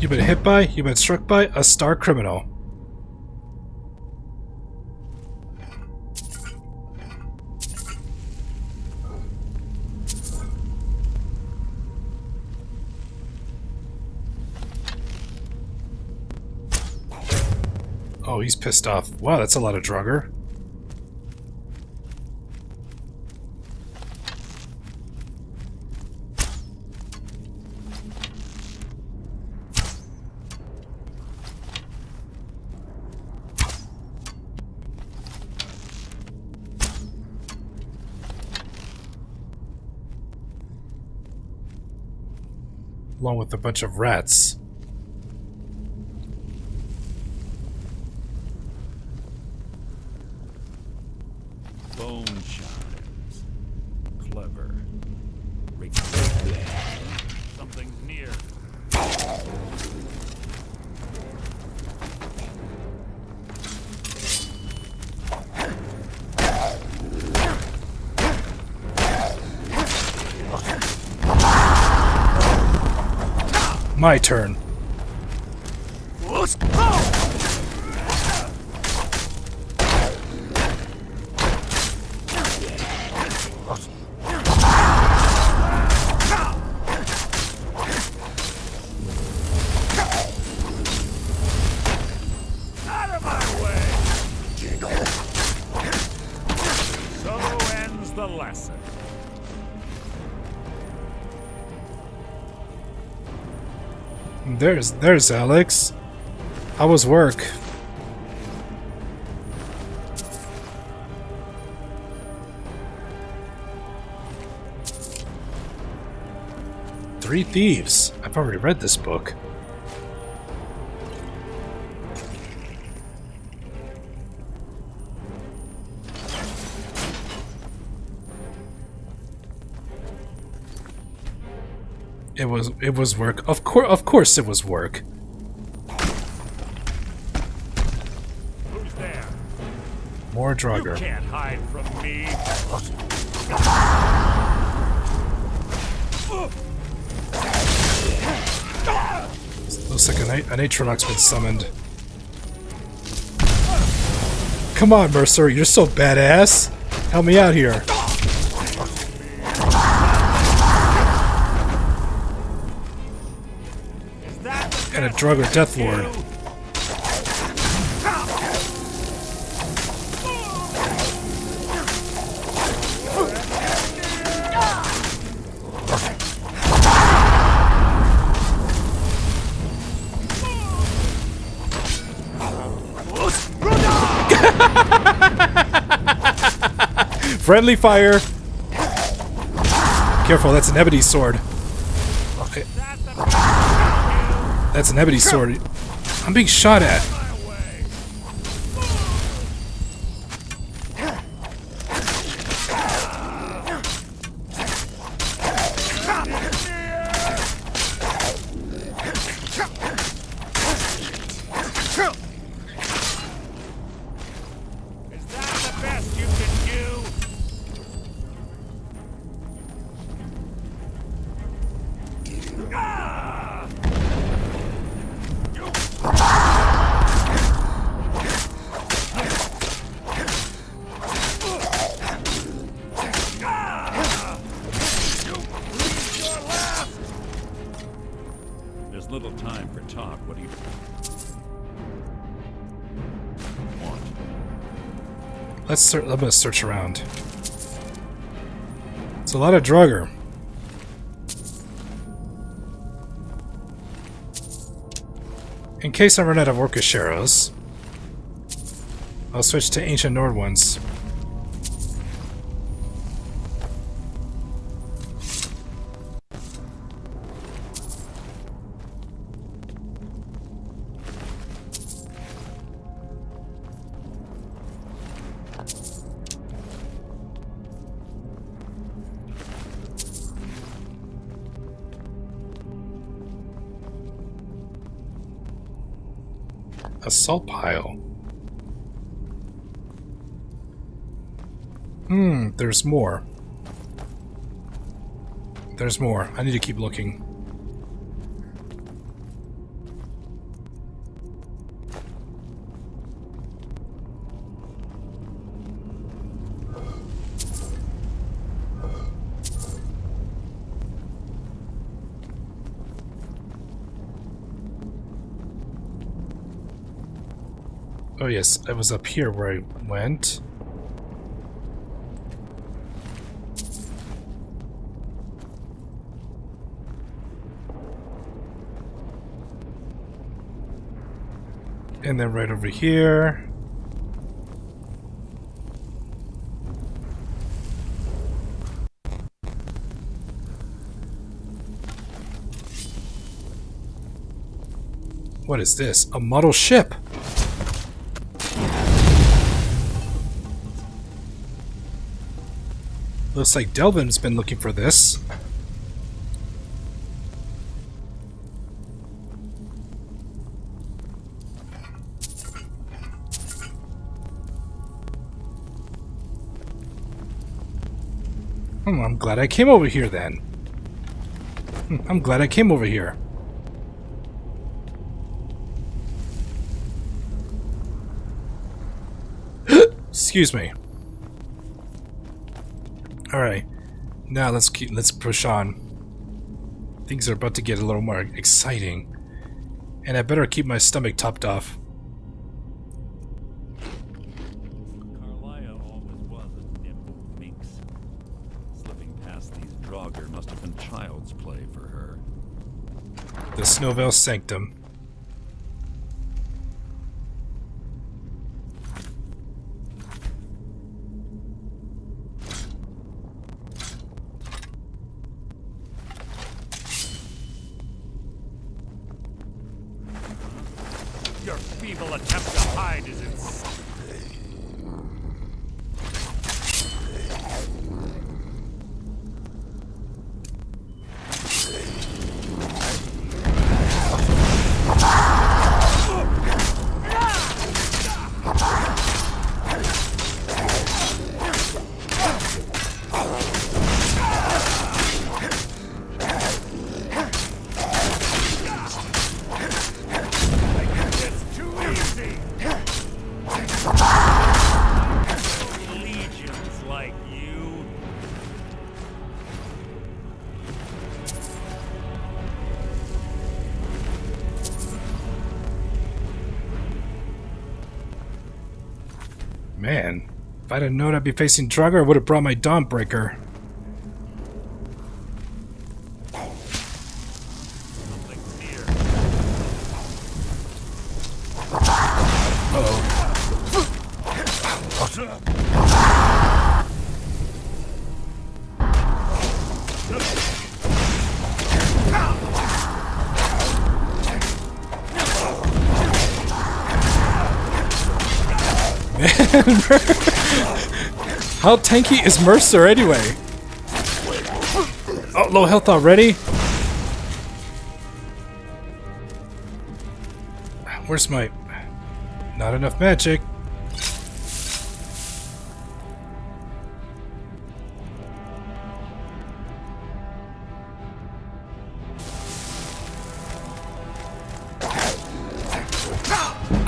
You've been hit by, you've been struck by a star criminal. Oh, he's pissed off. Wow, that's a lot of Draugr. Along with a bunch of rats. Bone chimes. Clever. Something's near. My turn. There's Alex. How was work? Three Thieves. I've already read this book. It was work. Of course it was work. Who's there? More Draugr. You can't hide from me. Looks like an Atronach's been summoned. Come on, Mercer, you're so badass. Help me out here. And a Draugr Deathlord. Friendly fire! Careful, that's an ebony sword. Okay. That's an ebony sword. I'm being shot at. Little time for talk. What do you want? I'm gonna search around. It's a lot of Draugr. In case I run out of Orcish arrows, I'll switch to Ancient Nord ones. A salt pile. There's more. There's more. I need to keep looking. Oh yes, I was up here where I went. And then right over here. What is this? A model ship! Looks like Delvin's been looking for this. I'm glad I came over here then. I'm glad I came over here. Excuse me. Alright. Now let's push on. Things are about to get a little more exciting. And I better keep my stomach topped off. Must have been child's play for her. The Snowvale Sanctum. Your feeble attempt to hide is insane. Man, if I'd have known I'd be facing Draugr, I would have brought my Dawnbreaker. How tanky is Mercer anyway? Oh, low health already? Where's my... Not enough magic.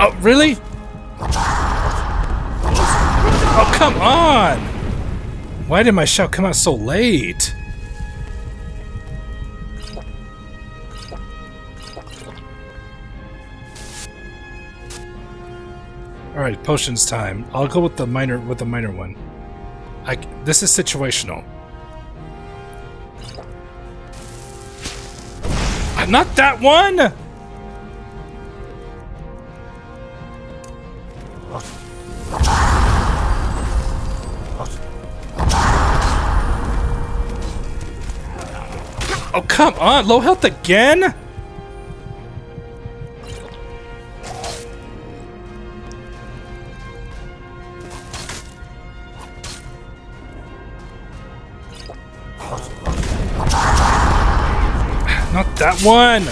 Oh, really? Oh, come on! Why did my shout come out so late? Alright, potions time. I'll go with the minor one. This is situational. Not that one! Oh, come on! Low health again?! Not that one!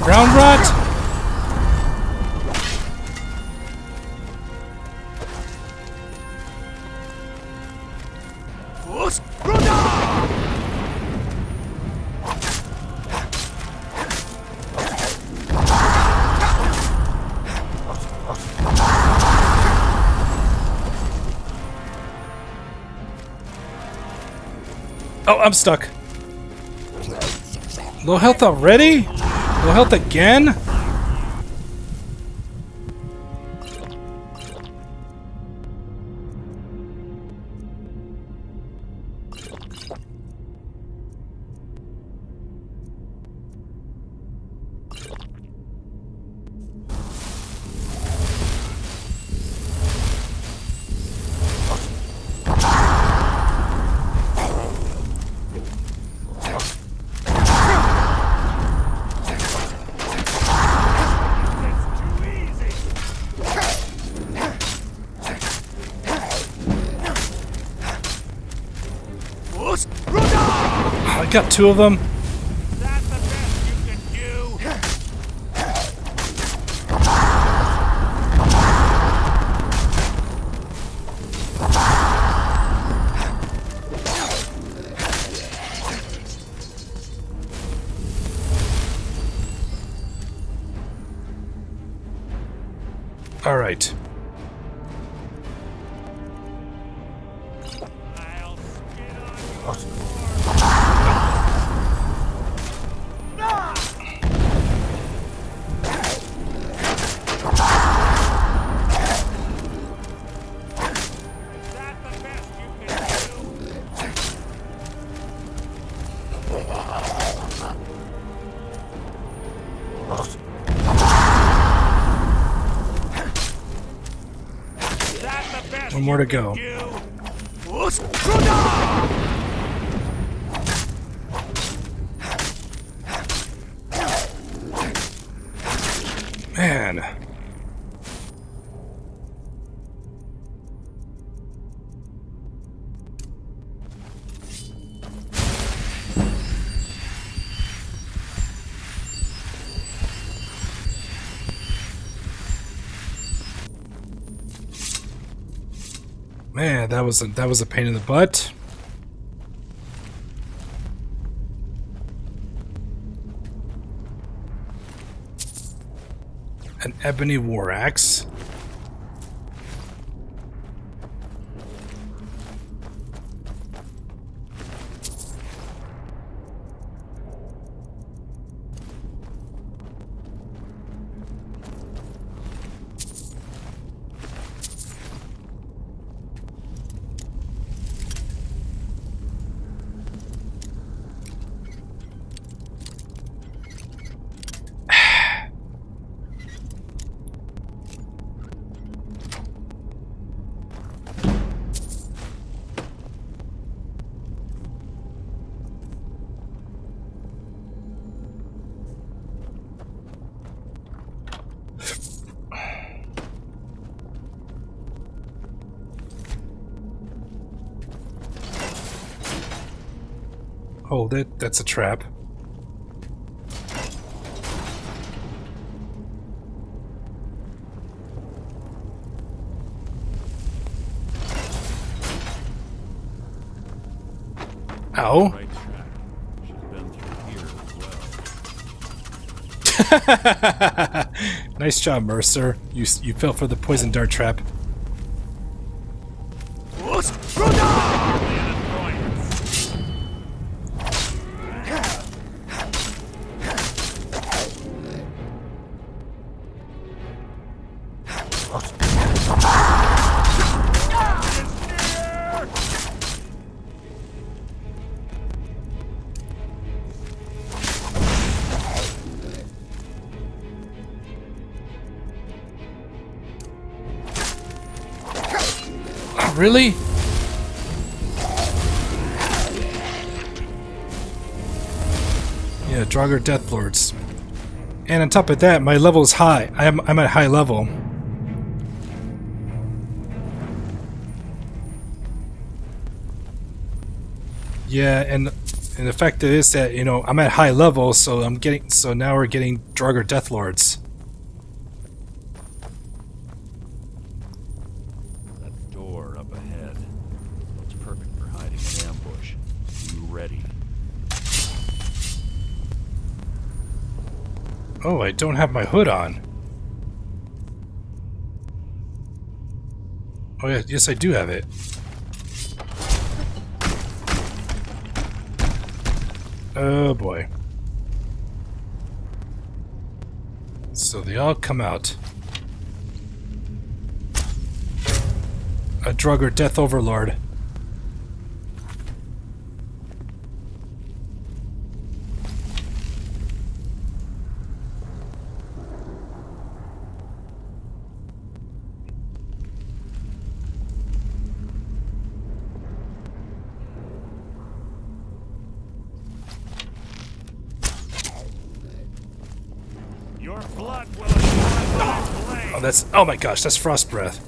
Ground rot! I'm stuck. Low health already? Low health again? I got two of them. All right. One more to go. Man. Man, that was a pain in the butt. An ebony war axe. Hold it, that's a trap. Ow. Right track. Should've been through here as well. Nice job, Mercer. You fell for the poison dart trap. Really? Yeah, Draugr Deathlords. And on top of that, my level is high. I'm at high level. Yeah, and the fact is that, you know, I'm at high level, so now we're getting Draugr Deathlords. Oh, I don't have my hood on. Oh yeah, yes I do have it. Oh boy. So they all come out. A drug or death overlord. Your blood will ignite my blade. Oh, that's... Oh my gosh, that's frost breath.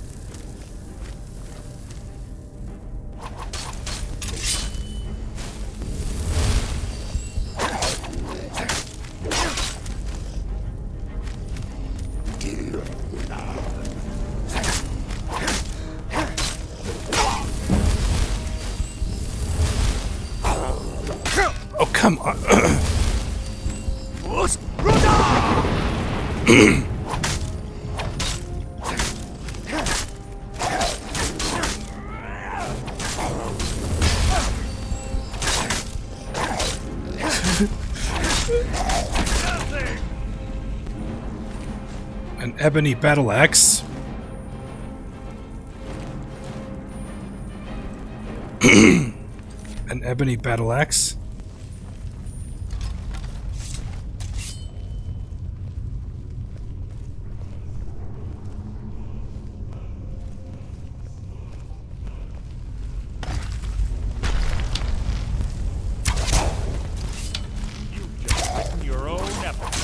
Oh, come on. An ebony battle axe. An ebony battle axe. Your own effort.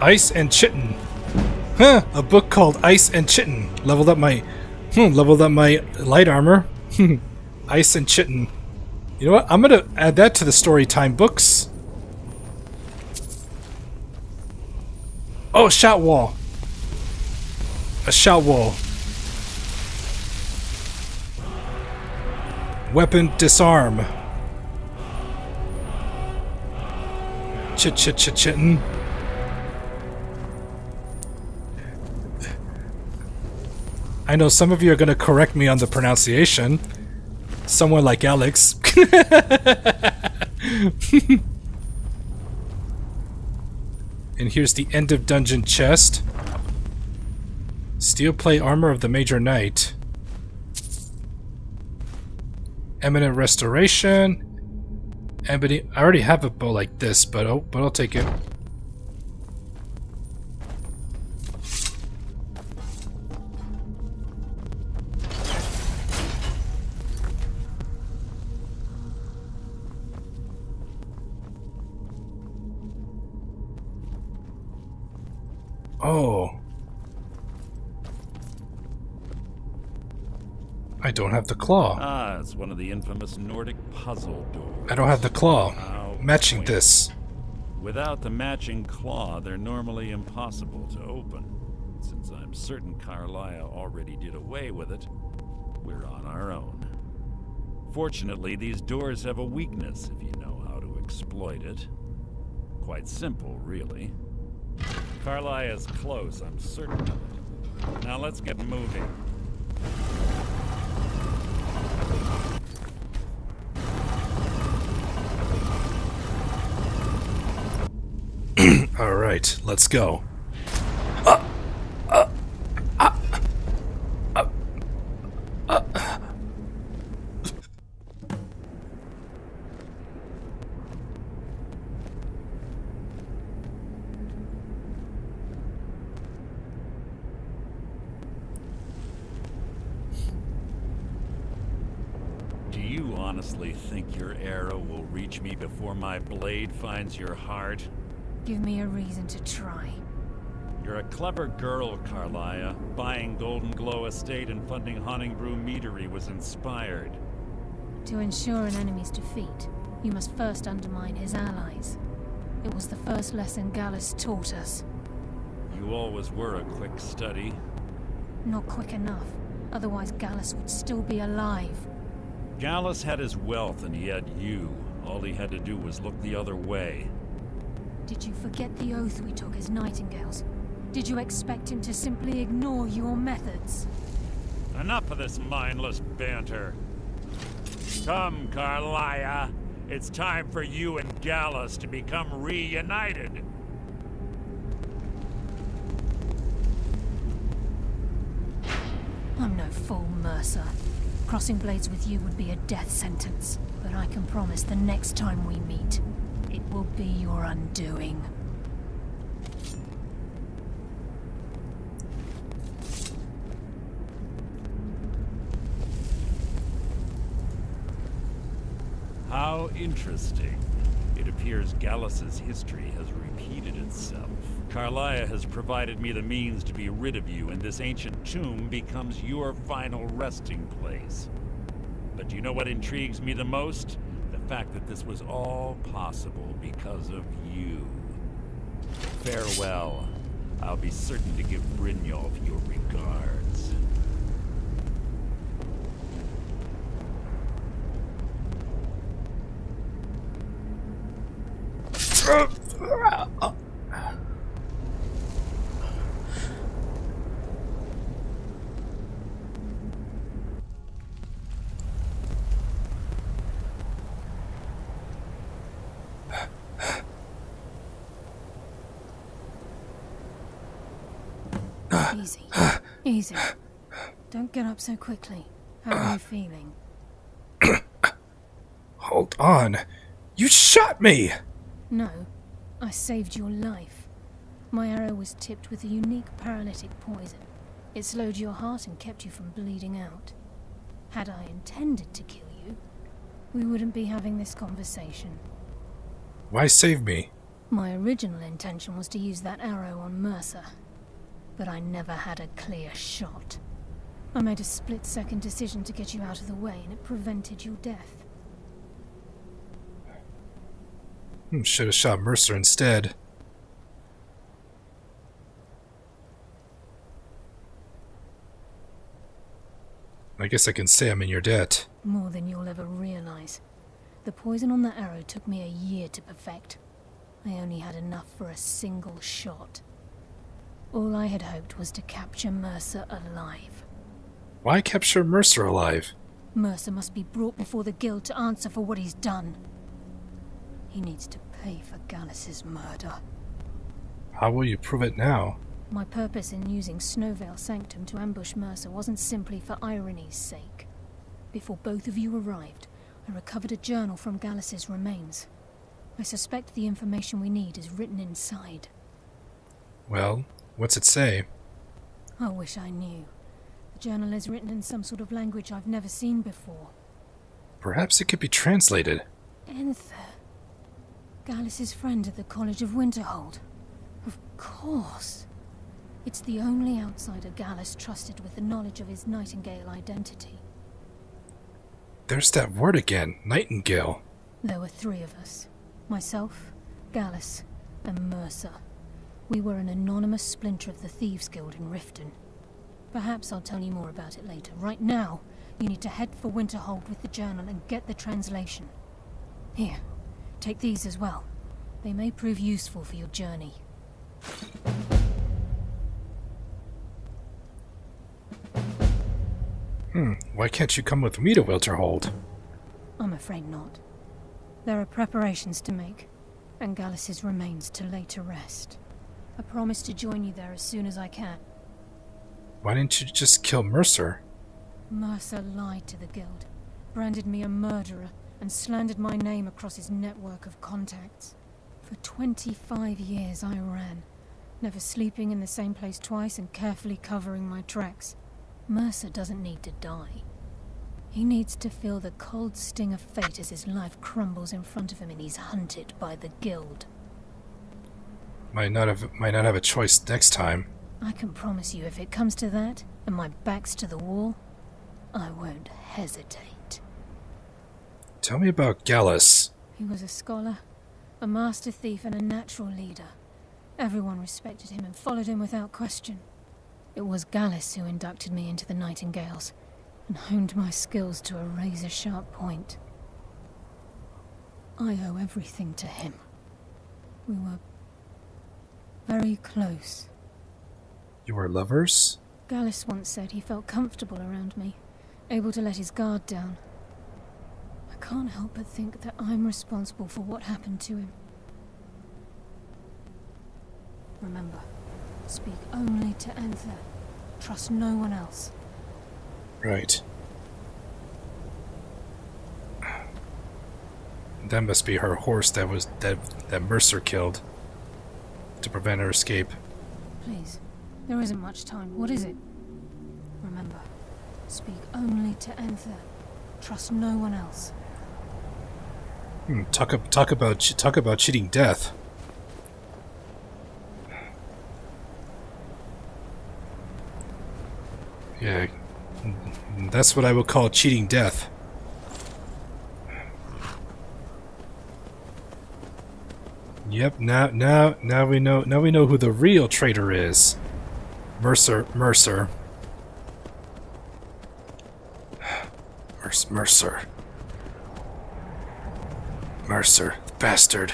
Ice and Chitin. Huh, a book called Ice and Chitin. Leveled up my light armor. Ice and Chitin. You know what? I'm gonna add that to the story time books. Oh, shout wall. A shout wall. Weapon disarm. Chitin. I know some of you are going to correct me on the pronunciation. Someone like Alex. And here's the end of dungeon chest. Steel plate armor of the Major Knight. Eminent restoration. Ebony. I already have a bow like this, but I'll take it. Oh. I don't have the claw. Ah, it's one of the infamous Nordic puzzle doors. I don't have the claw. How Matching quaint. this. Without the matching claw, they're normally impossible to open. Since I'm certain Carlisle already did away with it, we're on our own. Fortunately, these doors have a weakness if you know how to exploit it. Quite simple, really. Carlisle is close, I'm certain of it. Now let's get moving. All right, let's go. Do you honestly think your arrow will reach me before my blade finds your heart? Give me a reason to try. You're a clever girl, Carlisle. Buying Golden Glow Estate and funding Haunting Brew Meadery was inspired. To ensure an enemy's defeat, you must first undermine his allies. It was the first lesson Gallus taught us. You always were a quick study. Not quick enough, otherwise Gallus would still be alive. Gallus had his wealth and he had you. All he had to do was look the other way. Did you forget the oath we took as Nightingales? Did you expect him to simply ignore your methods? Enough of this mindless banter. Come, Carlia. It's time for you and Gallus to become reunited. I'm no fool, Mercer. Crossing blades with you would be a death sentence, but I can promise the next time we meet, it will be your undoing. How interesting. It appears Gallus's history has repeated itself. Carlia has provided me the means to be rid of you, and this ancient tomb becomes your final resting place. But do you know what intrigues me the most? The fact that this was all possible because of you. Farewell. I'll be certain to give Brynjolf your regards. Easy. Easy. Don't get up so quickly. How are you feeling? Hold on. You shot me! No. I saved your life. My arrow was tipped with a unique paralytic poison. It slowed your heart and kept you from bleeding out. Had I intended to kill you, we wouldn't be having this conversation. Why save me? My original intention was to use that arrow on Mercer, but I never had a clear shot. I made a split-second decision to get you out of the way, and it prevented your death. Should have shot Mercer instead. I guess I can say I'm in your debt. More than you'll ever realize. The poison on that arrow took me a year to perfect. I only had enough for a single shot. All I had hoped was to capture Mercer alive. Why capture Mercer alive? Mercer must be brought before the guild to answer for what he's done. He needs to pay for Gallus's murder. How will you prove it now? My purpose in using Snowvale Sanctum to ambush Mercer wasn't simply for irony's sake. Before both of you arrived, I recovered a journal from Gallus's remains. I suspect the information we need is written inside. Well, what's it say? I wish I knew. The journal is written in some sort of language I've never seen before. Perhaps it could be translated. Enther. Gallus's friend at the College of Winterhold. Of course. It's the only outsider Gallus trusted with the knowledge of his Nightingale identity. There's that word again, Nightingale. There were 3 of us. Myself, Gallus, and Mercer. We were an anonymous splinter of the Thieves Guild in Riften. Perhaps I'll tell you more about it later. Right now, you need to head for Winterhold with the journal and get the translation. Here, take these as well. They may prove useful for your journey. Why can't you come with me to Winterhold? I'm afraid not. There are preparations to make, and Gallus's remains to lay to rest. I promise to join you there as soon as I can. Why didn't you just kill Mercer? Mercer lied to the guild, branded me a murderer, and slandered my name across his network of contacts. For 25 years I ran, never sleeping in the same place twice and carefully covering my tracks. Mercer doesn't need to die. He needs to feel the cold sting of fate as his life crumbles in front of him and he's hunted by the guild. Might not have a choice next time. I can promise you, if it comes to that, and my back's to the wall, I won't hesitate. Tell me about Gallus. He was a scholar, a master thief, and a natural leader. Everyone respected him and followed him without question. It was Gallus who inducted me into the Nightingales and honed my skills to a razor-sharp point. I owe everything to him. We were very close. You were lovers? Gallus once said he felt comfortable around me, able to let his guard down. I can't help but think that I'm responsible for what happened to him. Remember, speak only to Anther. Trust no one else. Right. That must be her horse that Mercer killed to prevent her escape. Please, there isn't much time. What is it? Remember, speak only to Anther. Trust no one else. Talk about cheating death. Yeah, that's what I would call cheating death. Yep. Now we know who the real traitor is. Mercer. Mercer, bastard.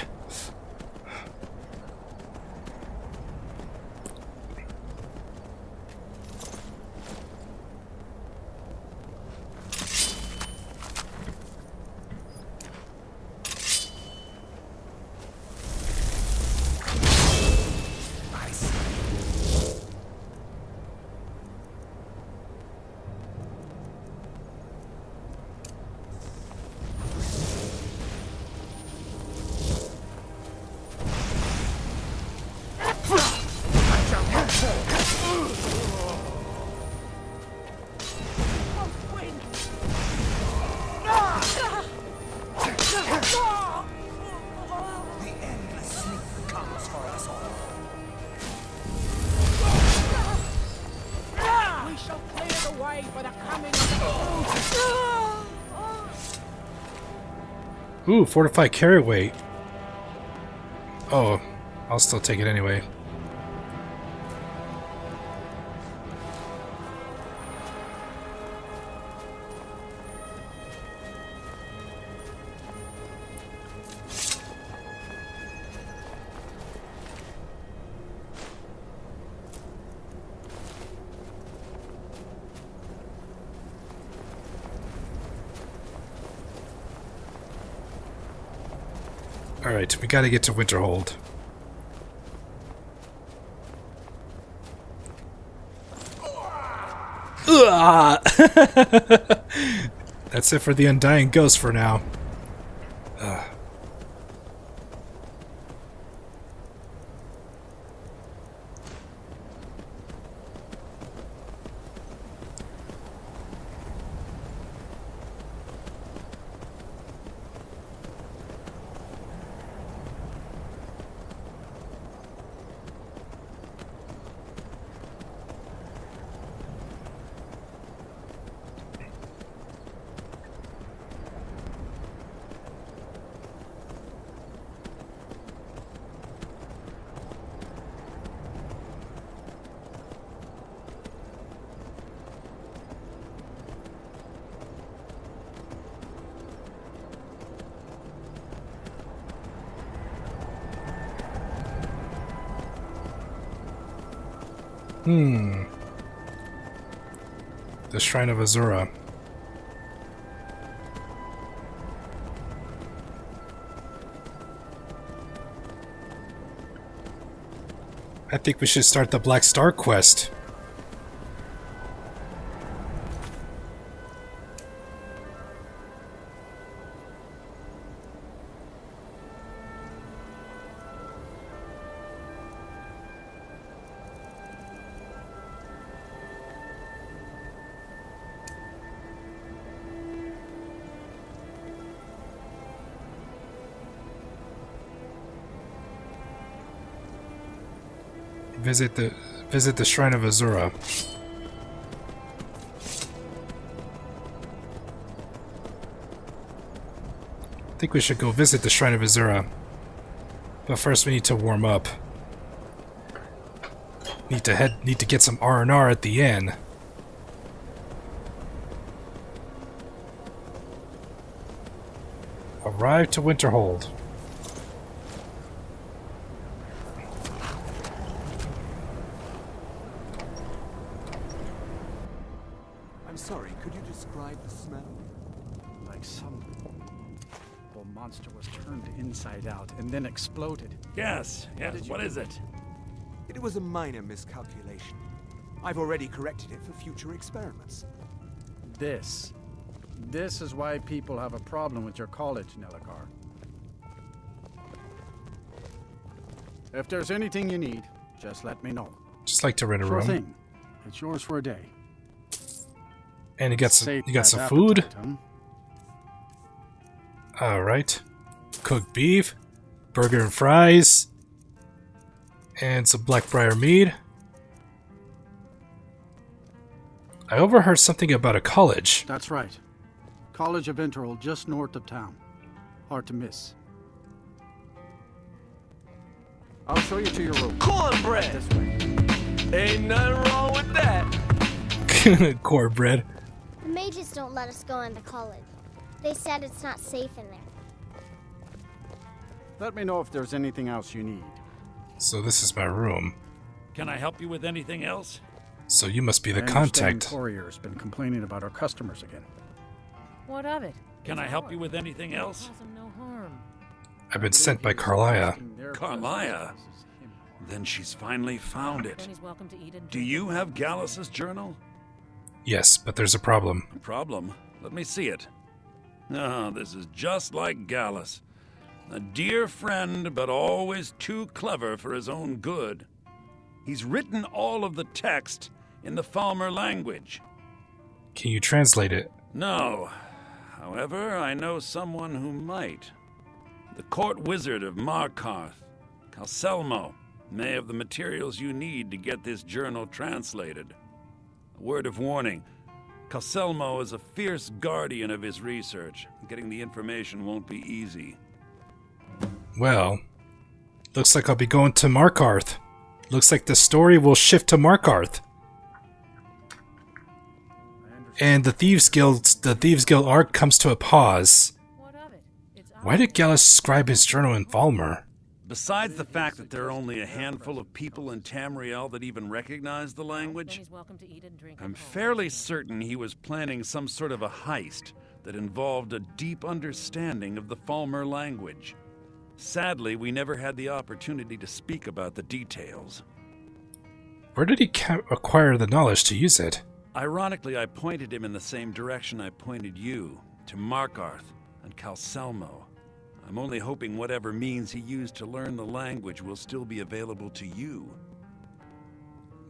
Ooh, fortified carry weight. Oh, I'll still take it anyway. Alright, we gotta get to Winterhold. That's it for the Undying Ghost for now. The Shrine of Azura. I think we should start the Black Star quest. Visit the Shrine of Azura. think we should go visit the Shrine of Azura. But first we need to warm up. Need to get some R&R at the inn. Arrive to Winterhold. I'm sorry, could you describe the smell? Like some monster was turned inside out and then exploded. Yes, what is it? It was a minor miscalculation. I've already corrected it for future experiments. This is why people have a problem with your college, Nelagar. If there's anything you need, just let me know. Just like to rent a Sure room. thing. It's yours for a day. And you got some Save you got that some food? appetite, huh? Alright. Cooked beef, burger and fries, and some Blackbriar mead. I overheard something about a college. That's right. College of Interval, just north of town. Hard to miss. I'll show you to your room. Cornbread! This way. Ain't nothing wrong with that. Cornbread. The mages don't let us go into college. They said it's not safe in there. Let me know if there's anything else you need. So this is my room. Can I help you with anything else? So you must be the I understand contact. Courier's been complaining about our customers again. What of it? Can I help you with anything else? No harm. I've been sent by Carlia. Carlia? Then she's finally found it. Then he's welcome to eat and Do drink you at have home. Gallus's journal? Yes, but there's a problem. A problem? Let me see it. Ah, this is just like Gallus. A dear friend, but always too clever for his own good. He's written all of the text in the Falmer language. Can you translate it? No. However, I know someone who might. The court wizard of Markarth, Calselmo, may have the materials you need to get this journal translated. A word of warning. Calselmo is a fierce guardian of his research. Getting the information won't be easy. Well, looks like I'll be going to Markarth. Looks like the story will shift to Markarth. And the Thieves Guild arc comes to a pause. Why did Gallus describe his journal in Falmer? Besides the fact that there are only a handful of people in Tamriel that even recognize the language, I'm fairly certain he was planning some sort of a heist that involved a deep understanding of the Falmer language. Sadly, we never had the opportunity to speak about the details. Where did he acquire the knowledge to use it? Ironically, I pointed him in the same direction I pointed you, to Markarth and Calselmo. I'm only hoping whatever means he used to learn the language will still be available to you.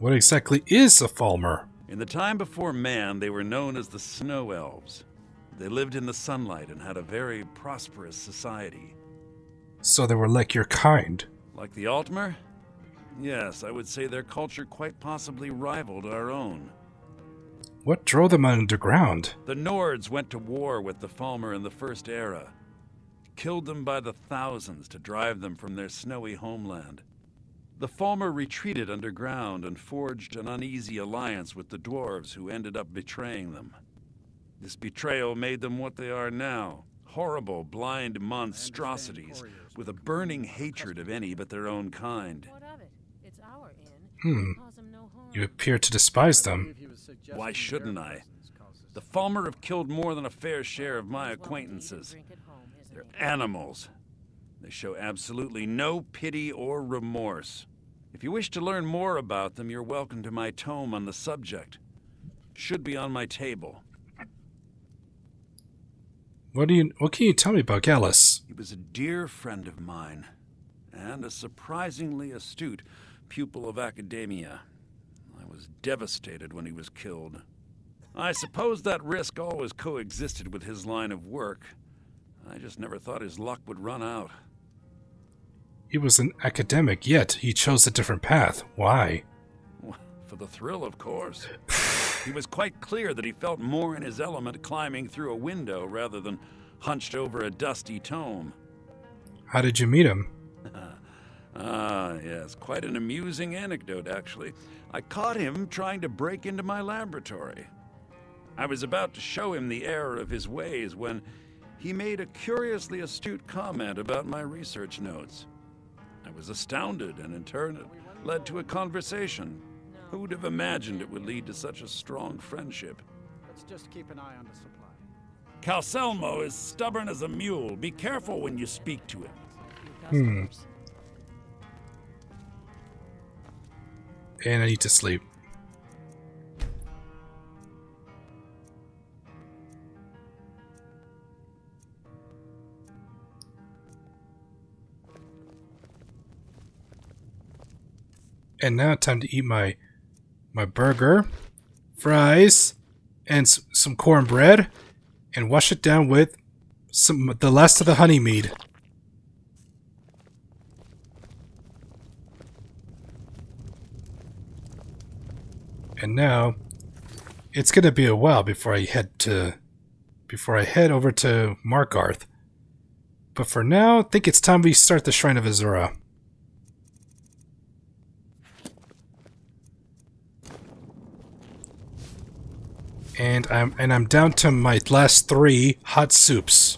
What exactly is a Falmer? In the time before man, they were known as the Snow Elves. They lived in the sunlight and had a very prosperous society. So they were like your kind. Like the Altmer? Yes, I would say their culture quite possibly rivaled our own. What drove them underground? The Nords went to war with the Falmer in the First Era. Killed them by the thousands to drive them from their snowy homeland. The Falmer retreated underground and forged an uneasy alliance with the dwarves who ended up betraying them. This betrayal made them what they are now. Horrible, blind monstrosities with a burning hatred of any but their own kind. You appear to despise them. Why shouldn't I? The Falmer have killed more than a fair share of my acquaintances. They're animals. They show absolutely no pity or remorse. If you wish to learn more about them, you're welcome to my tome on the subject. Should be on my table. What can you tell me about Gallus? He was a dear friend of mine, and a surprisingly astute pupil of academia. I was devastated when he was killed. I suppose that risk always coexisted with his line of work. I just never thought his luck would run out. He was an academic, yet he chose a different path. Why? For the thrill, of course. He was quite clear that he felt more in his element climbing through a window rather than hunched over a dusty tome. How did you meet him? Yes, quite an amusing anecdote, actually. I caught him trying to break into my laboratory. I was about to show him the error of his ways when he made a curiously astute comment about my research notes. I was astounded, and in turn it led to a conversation. Who would have imagined it would lead to such a strong friendship? Let's just keep an eye on the supply. Calcelmo is stubborn as a mule. Be careful when you speak to him. And I need to sleep. And now time to eat my burger, fries, and some cornbread, and wash it down with the last of the honey mead. And now it's gonna be a while before I head over to Markarth. But for now, I think it's time we start the Shrine of Azura. And I'm down to my last 3 hot soups.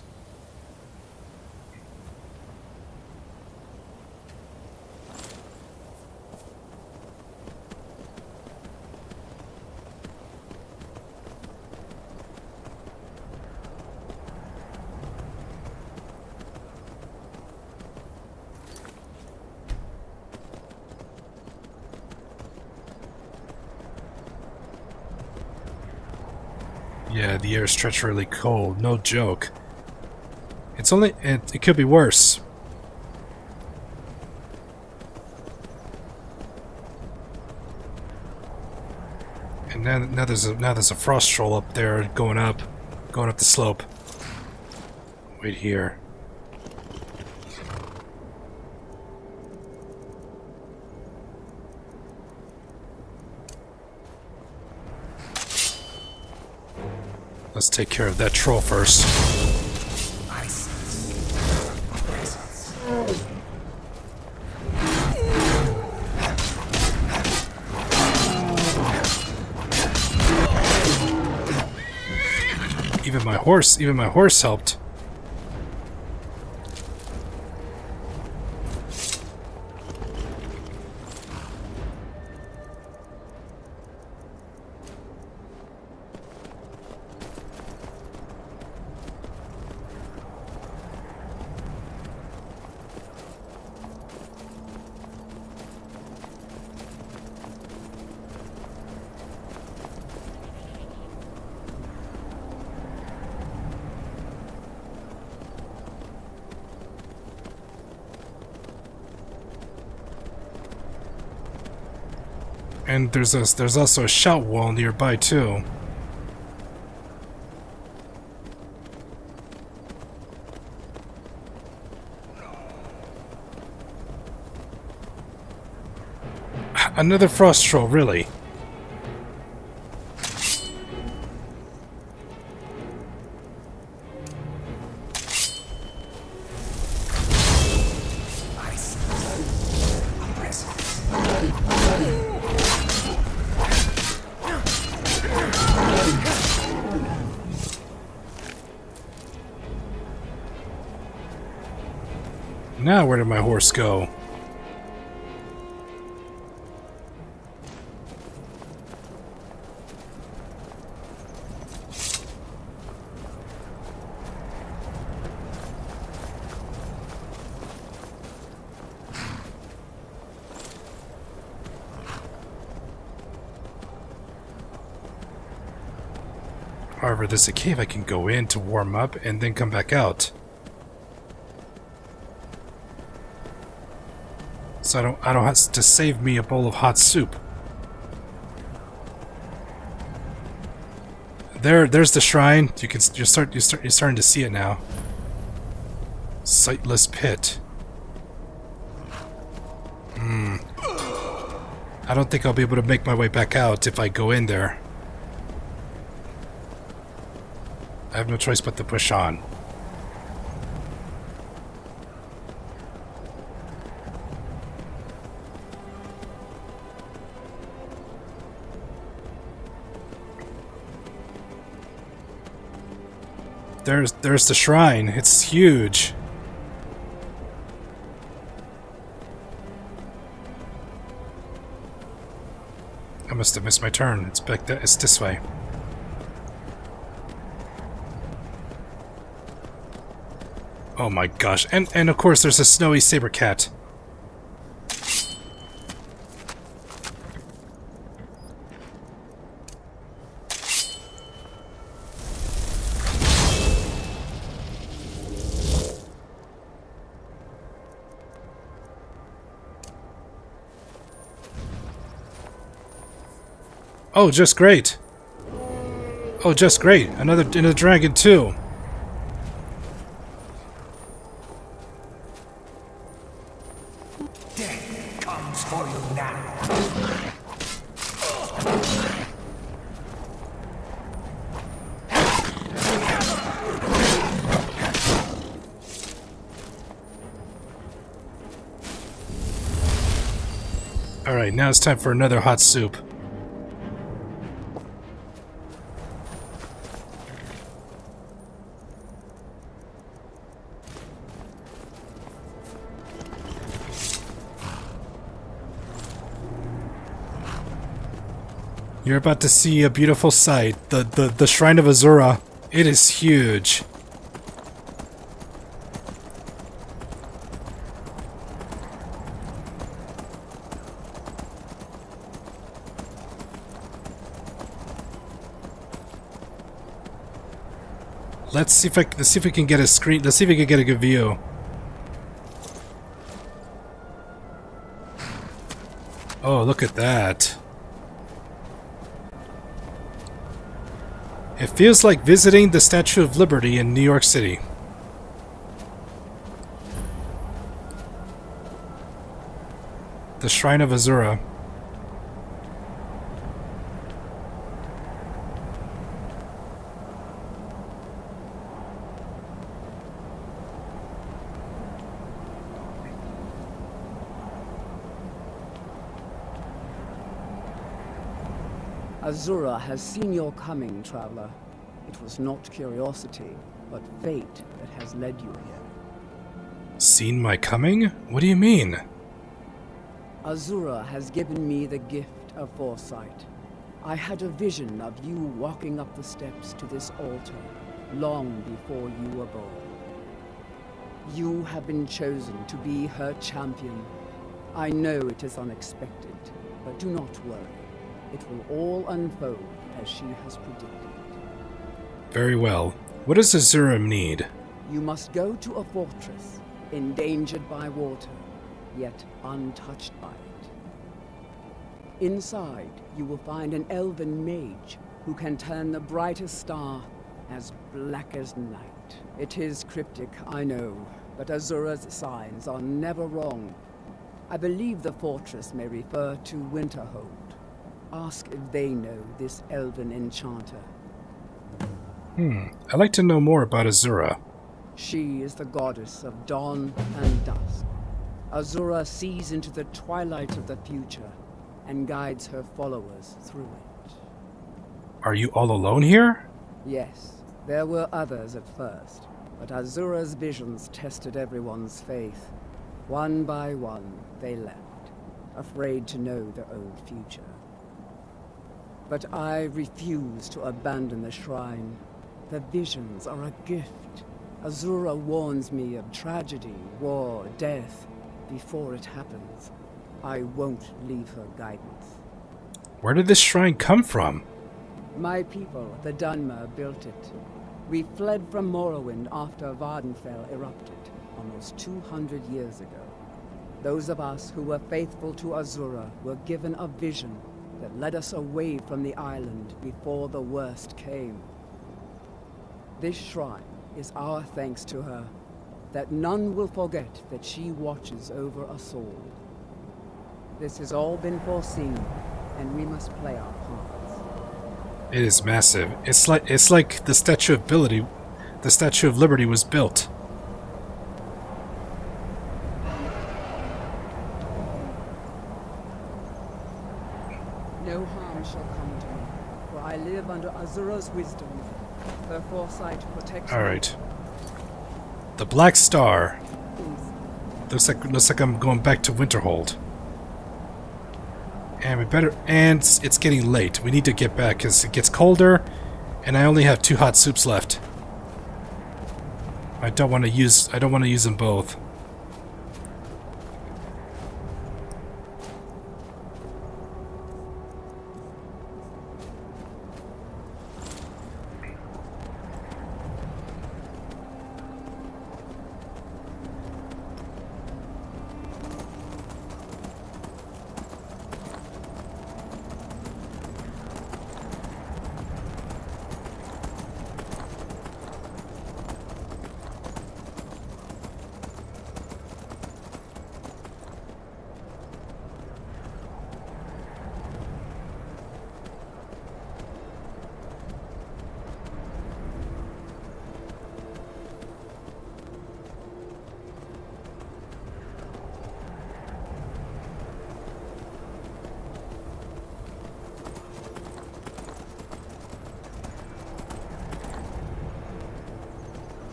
Yeah, the air is treacherously cold. No joke. It's only... It could be worse. And now there's a frost troll up there going up the slope. Wait here. Let's take care of that troll first. Even my horse helped. And there's also a shout wall nearby too. Another frost troll, really? Now where did my horse go? However, there's a cave I can go in to warm up and then come back out. So I don't have to save me a bowl of hot soup. There's the shrine. You're starting to see it now. Sightless pit. I don't think I'll be able to make my way back out if I go in there. I have no choice but to push on. There's the shrine. It's huge. I must have missed my turn. It's back there. It's this way. Oh my gosh. And of course there's a snowy saber cat. Oh, just great. Oh, just great. Another dragon too. Death comes for you now. Alright, now it's time for another hot soup. You're about to see a beautiful sight. The Shrine of Azura. It is huge. Let's see if we can get a screen. Let's see if we can get a good view. Oh, look at that. It feels like visiting the Statue of Liberty in New York City. The Shrine of Azura. Azura has seen your coming, traveler. It was not curiosity, but fate that has led you here. Seen my coming? What do you mean? Azura has given me the gift of foresight. I had a vision of you walking up the steps to this altar, long before you were born. You have been chosen to be her champion. I know it is unexpected, but do not worry. It will all unfold as she has predicted. Very well. What does Azura need? You must go to a fortress, endangered by water, yet untouched by it. Inside, you will find an elven mage who can turn the brightest star as black as night. It is cryptic, I know, but Azura's signs are never wrong. I believe the fortress may refer to Winterhold. Ask if they know this elven enchanter. I'd like to know more about Azura. She is the goddess of dawn and dusk. Azura sees into the twilight of the future and guides her followers through it. Are you all alone here? Yes, there were others at first, but Azura's visions tested everyone's faith. One by one, they left, afraid to know their own future. But I refuse to abandon the shrine. The visions are a gift. Azura warns me of tragedy, war, death, before it happens. I won't leave her guidance. Where did this shrine come from? My people, the Dunmer, built it. We fled from Morrowind after Vardenfell erupted, almost 200 years ago. Those of us who were faithful to Azura were given a vision that led us away from the island before the worst came. This shrine is our thanks to her, that none will forget that she watches over us all. This has all been foreseen, and we must play our parts. It is massive. It's like the Statue of Liberty. The Statue of Liberty was built. No harm shall come to me, for I live under Azura's wisdom, Their foresight protects All right. The Black Star. Looks like I'm going back to Winterhold. And we better. And it's getting late. We need to get back because it gets colder, and I only have 2 hot soups left. I don't want to use them both.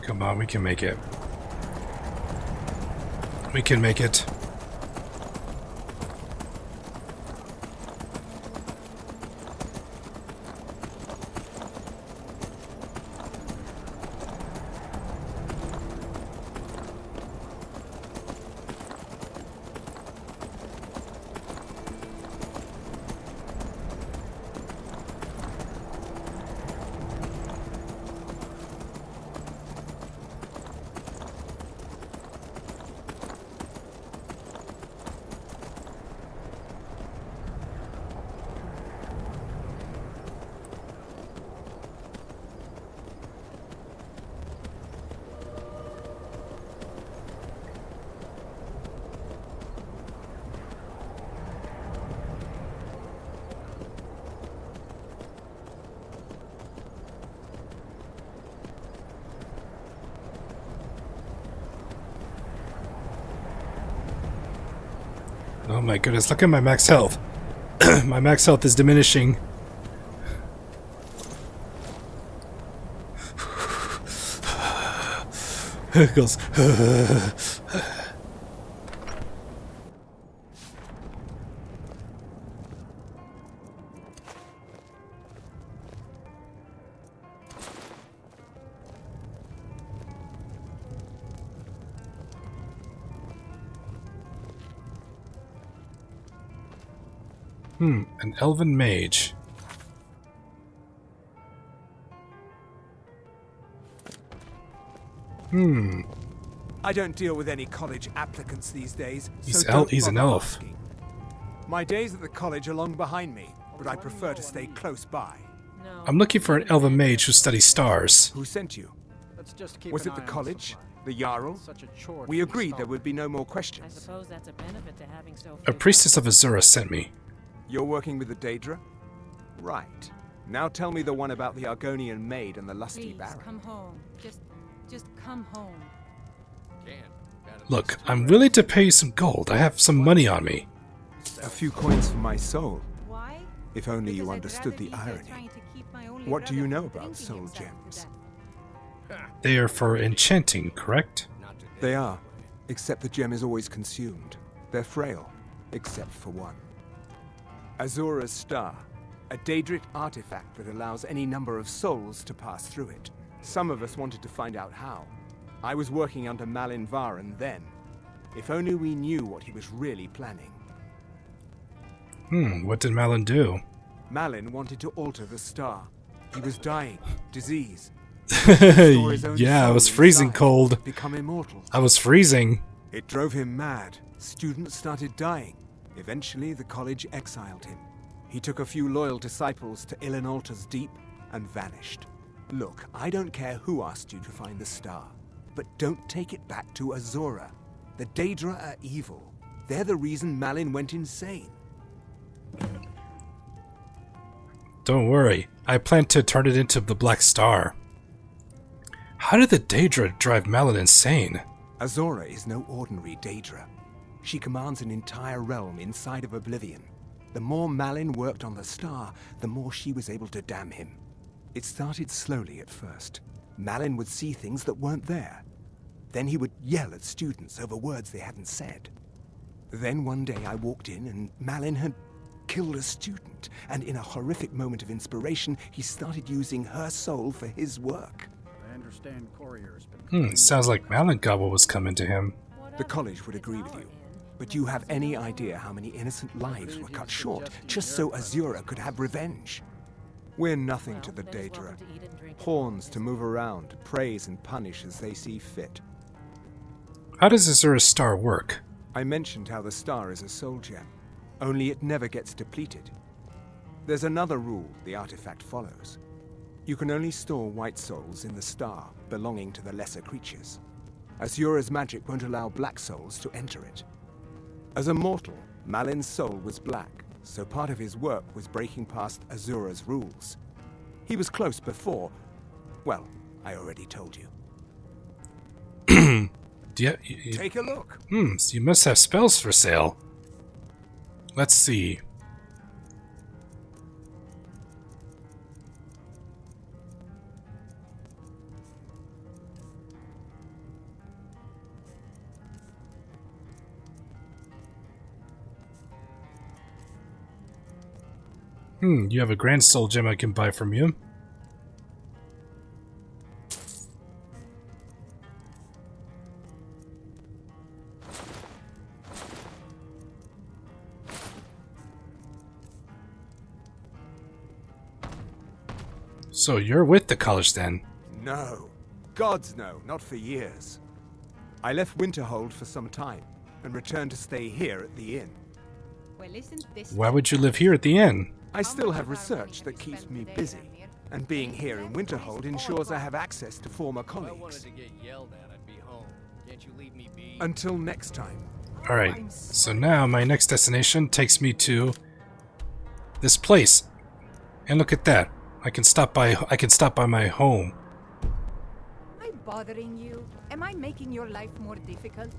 Come on, we can make it. We can make it. Oh my goodness, look at my max health. My max health is diminishing. It goes. An elven mage. I don't deal with any college applicants these days. He's so an elf. Asking. My days at the college are long behind me, but I prefer to stay close by. I'm looking for an elven mage who studies stars. Who sent you? Let's just keep Was an it the eye on college? supply. The Jarl? Such a chore We to agreed install. there would be no more I questions. suppose that's a benefit to having so A priestess of Azura sent me. You're working with the Daedra? Right. Now tell me the one about the Argonian maid and the lusty Please, baron. come home. Just come home. Look, I'm willing to pay you some gold. I have some money on me. A few coins for my soul. Why? If only you Because I'd understood rather the be there irony. trying to keep my only What do you brother know from about drinking soul himself to gems? death. They are for enchanting, correct? They are, except the gem is always consumed. They're frail, except for one. Azura's Star, a Daedric artifact that allows any number of souls to pass through it. Some of us wanted to find out how. I was working under Malin Varen then. If only we knew what he was really planning. What did Malin do? Malin wanted to alter the star. He was dying, disease. Restore his own Yeah, I soul was freezing inside, cold. Become immortal. I was freezing. It drove him mad. Students started dying. Eventually, the college exiled him. He took a few loyal disciples to Ilinalta's Deep and vanished. Look, I don't care who asked you to find the star, but don't take it back to Azura. The Daedra are evil. They're the reason Malin went insane. Don't worry. I plan to turn it into the Black Star. How did the Daedra drive Malin insane? Azura is no ordinary Daedra. She commands an entire realm inside of Oblivion. The more Malin worked on the star, the more she was able to damn him. It started slowly at first. Malin would see things that weren't there. Then he would yell at students over words they hadn't said. Then one day I walked in and Malin had killed a student, and in a horrific moment of inspiration, he started using her soul for his work. I understand Courier's been... Sounds like Malin Gobble was coming to him. The college would agree with you. But do you have any idea how many innocent lives were cut short just so Azura could have revenge? We're nothing to the Daedra. Pawns to move around, praise and punish as they see fit. How does Azura's star work? I mentioned how the star is a soul gem, only it never gets depleted. There's another rule the artifact follows. You can only store white souls in the star, belonging to the lesser creatures. Azura's magic won't allow black souls to enter it. As a mortal, Malin's soul was black, so part of his work was breaking past Azura's rules. He was close before. Well, I already told you. Take a look. So you must have spells for sale. Let's see. You have a grand soul gem I can buy from you. So you're with the college then? No. Gods no, not for years. I left Winterhold for some time, and returned to stay here at the inn. Well, isn't this... Why would you live here at the inn? I still have research that keeps me busy, and being here in Winterhold ensures I have access to former colleagues. Until next time. Alright, so now my next destination takes me to this place. And look at that. I can stop by my home. Am I bothering you? Am I making your life more difficult?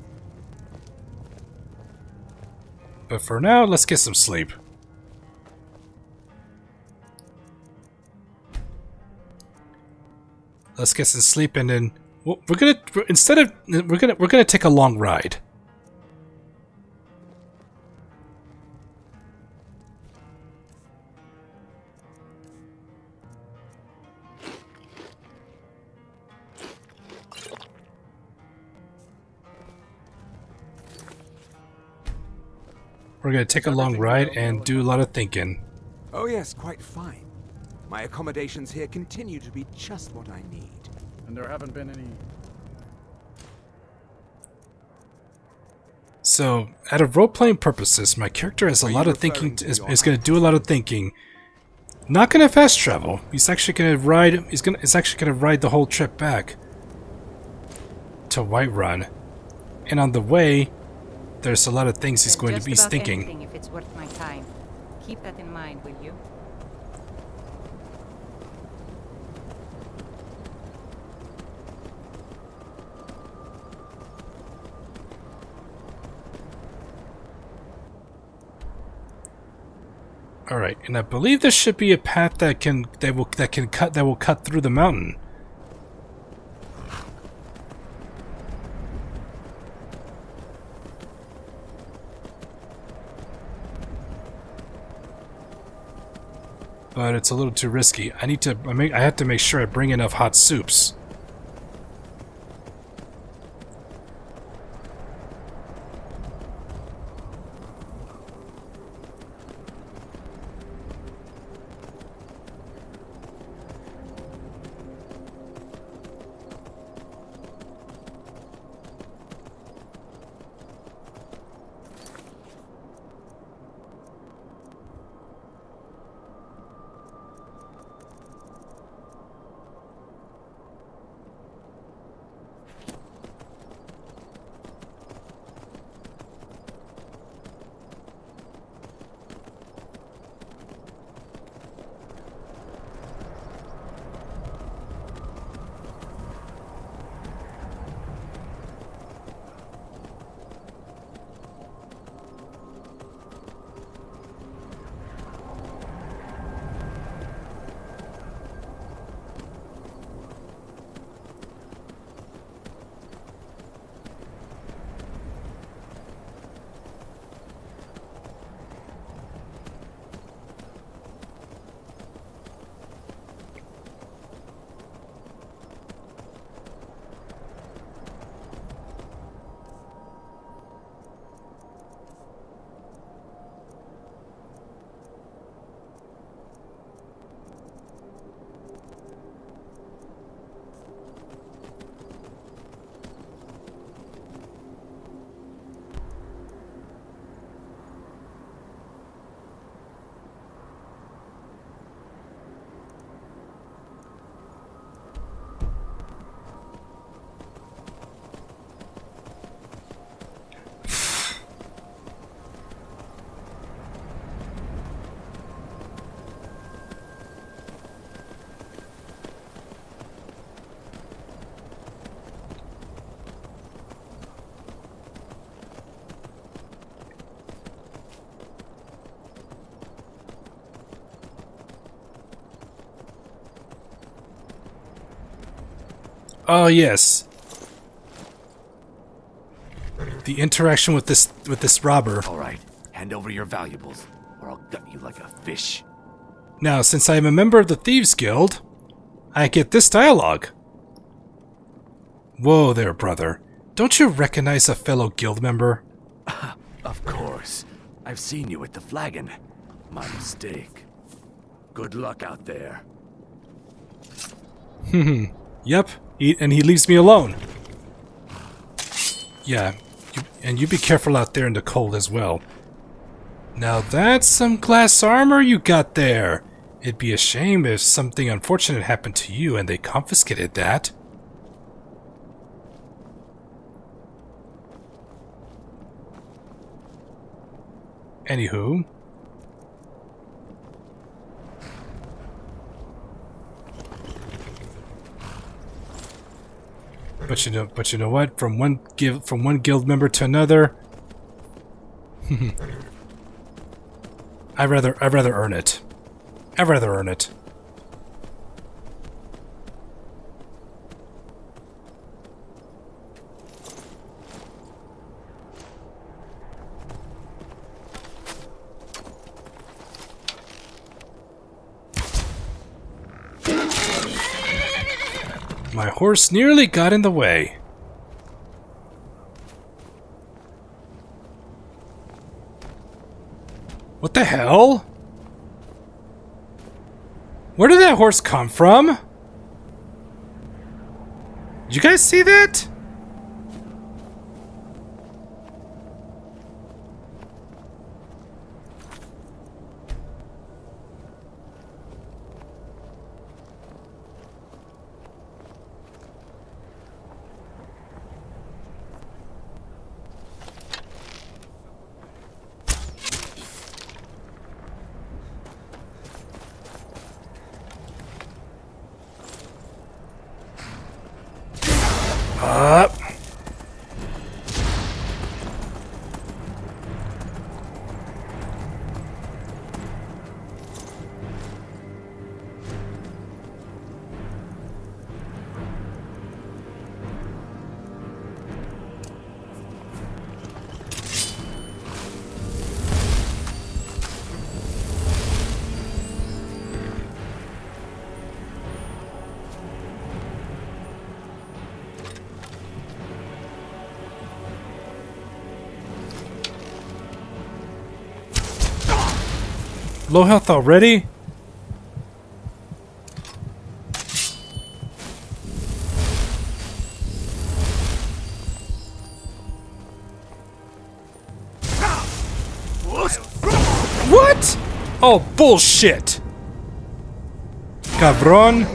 But for now, let's get some sleep. Let's get some sleep, and then we're gonna take a long ride. We're gonna take a long ride and do a lot of thinking. Oh yes, quite fine. My accommodations here continue to be just what I need. And there haven't been any... So, out of role-playing purposes, my character has a lot of thinking. Is going to do a lot of thinking. Not going to fast travel. He's actually going to ride. He's actually going to ride the whole trip back to Whiterun, and on the way, there's a lot of things he's going to be thinking. If it's worth my time, keep that in mind, will you? All right, and I believe there should be a path that will cut through the mountain. But it's a little too risky. I have to make sure I bring enough hot soups. Oh yes. The interaction with this robber. All right, hand over your valuables, or I'll gut you like a fish. Now, since I am a member of the Thieves Guild, I get this dialogue. Whoa there, brother. Don't you recognize a fellow guild member? Of course. I've seen you at the Flagon. My mistake. Good luck out there. Yep, and he leaves me alone. Yeah, and you be careful out there in the cold as well. Now that's some glass armor you got there. It'd be a shame if something unfortunate happened to you and they confiscated that. Anywho. But you know what? From one guild member to another, I'd rather earn it. I'd rather earn it. My horse nearly got in the way. What the hell? Where did that horse come from? Did you guys see that? Up. Low health already? What? Oh, bullshit! Cabron.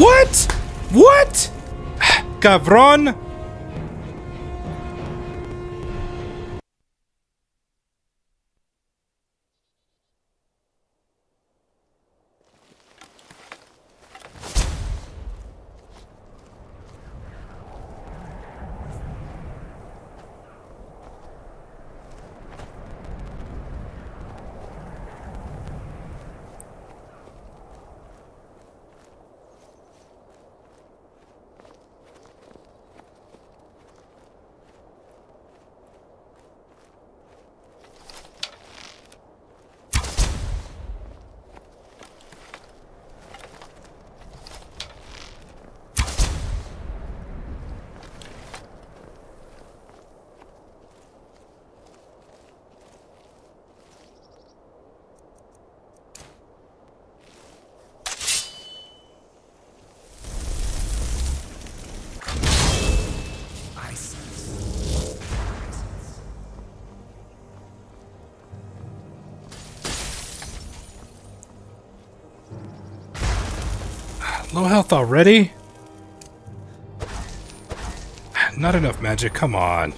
What? What? Cabron? Low health already? Not enough magic, come on.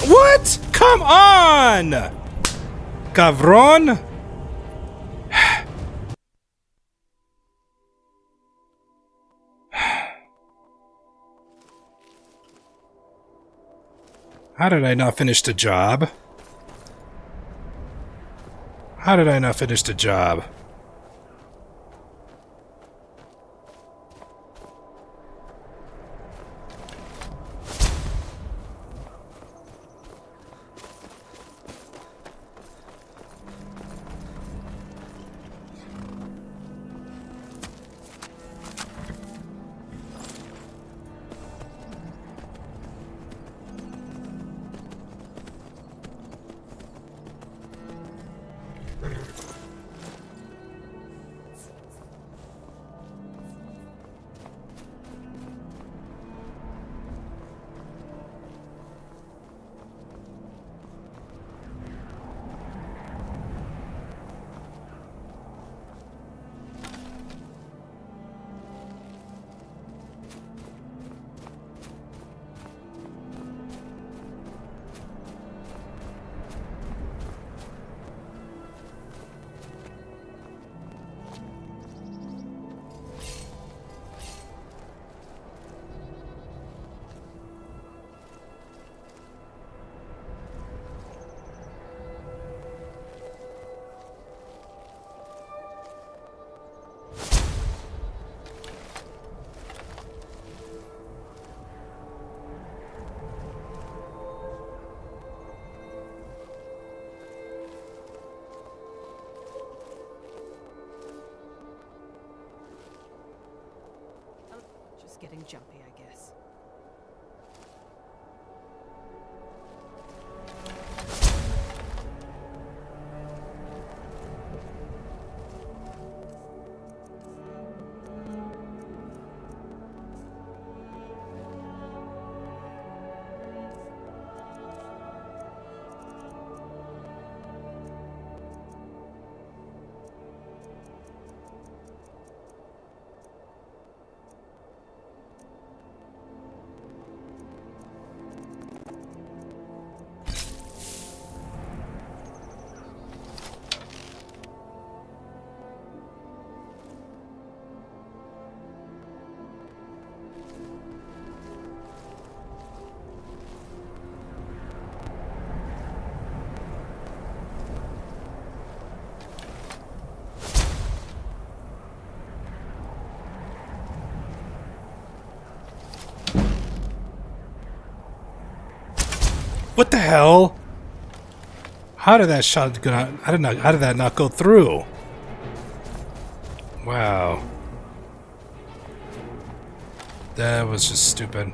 What? Come on! Cabron? How did I not finish the job? How did I not finish the job? getting jumpy, I guess. What the hell? How did that shot go? I don't know. How did that not go through? Wow. That was just stupid.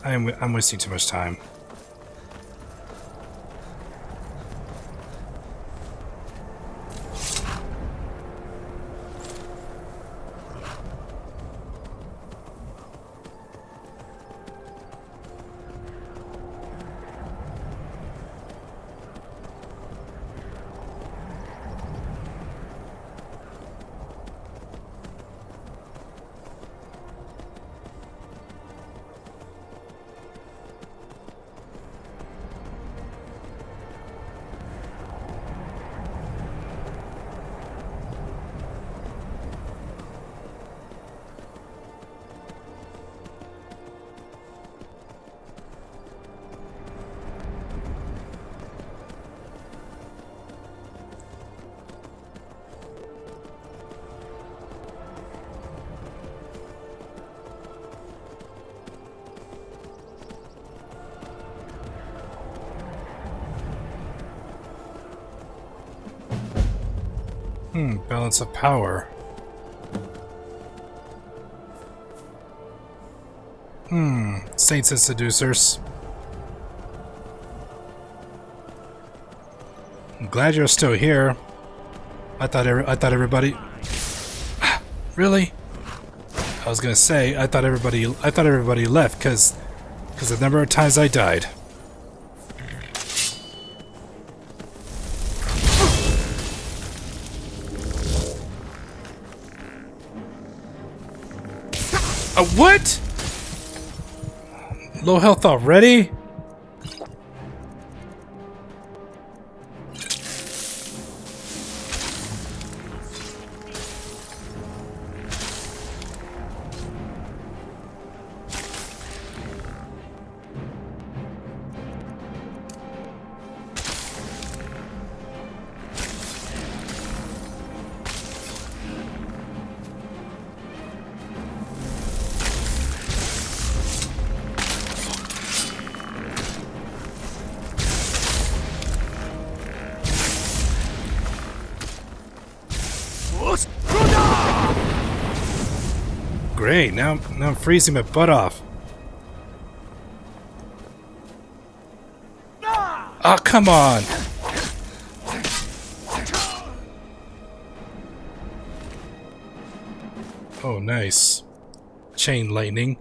I'm wasting too much time. Balance of power. Saints and seducers. I'm glad you're still here. I thought everybody. Really? I was gonna say I thought everybody left because the number of times I died. What? Low health already? Great, now I'm freezing my butt off. Oh, come on! Oh, nice. Chain lightning.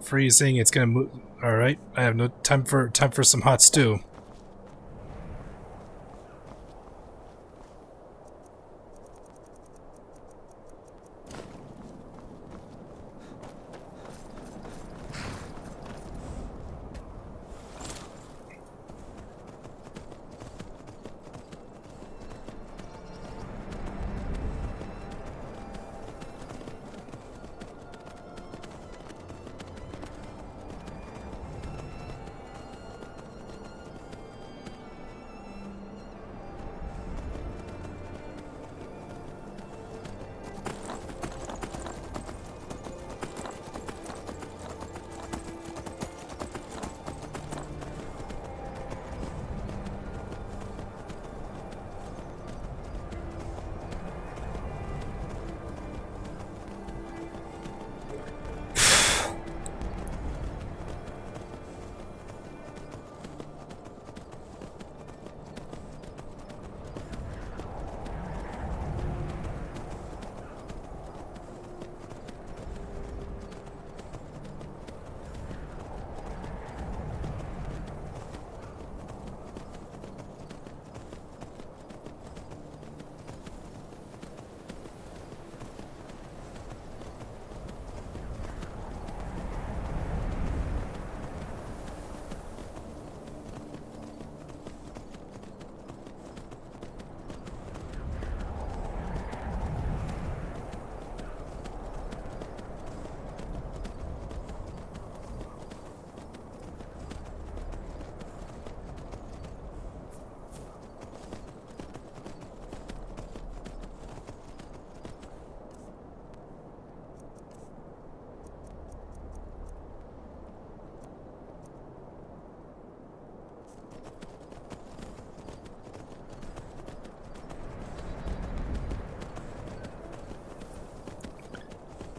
Freezing, it's gonna move. Alright, I have no time for some hot stew.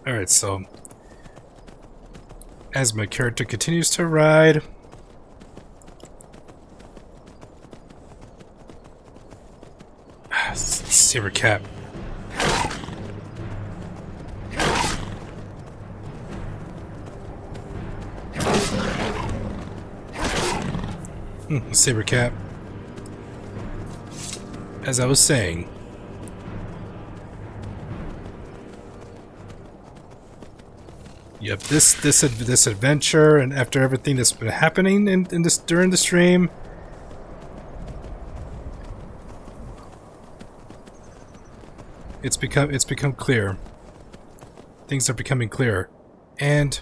Alright, so as my character continues to ride, saber cap. Saber cap. As I was saying, yep, this adventure, and after everything that's been happening in this during the stream, it's become clear. Things are becoming clear, and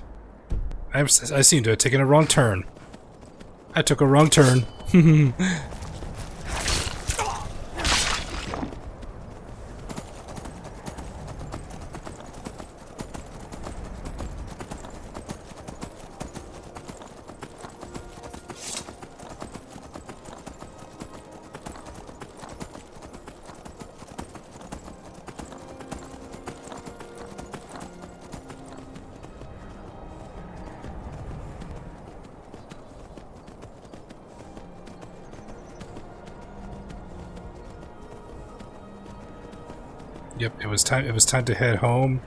I seem to have taken a wrong turn. I took a wrong turn. Yep, it was time. It was time to head home.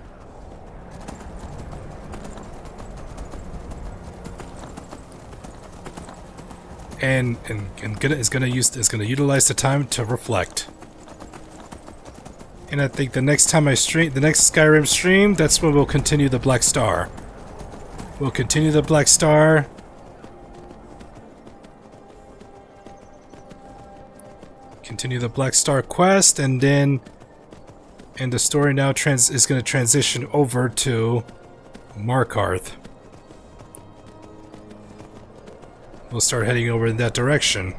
And is gonna utilize the time to reflect. And I think the next time I stream, the next Skyrim stream, that's when we'll continue the Black Star. We'll continue the Black Star. Continue the Black Star quest, and then. And the story now is going to transition over to Markarth. We'll start heading over in that direction.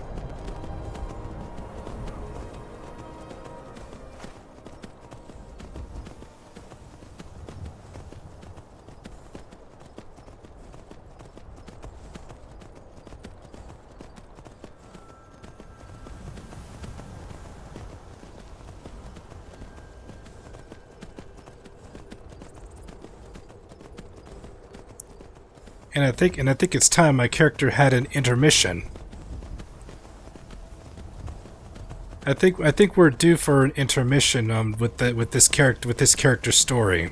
And I think it's time my character had an intermission. I think we're due for an intermission with this character story.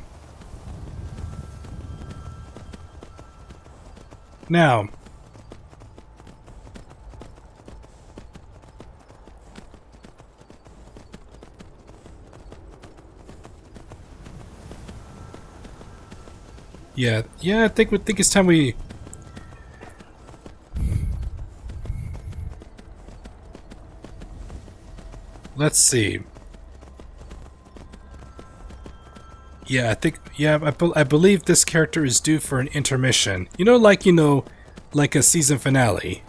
Now, yeah, I think it's time we. Let's see. Yeah, I believe this character is due for an intermission. Like a season finale.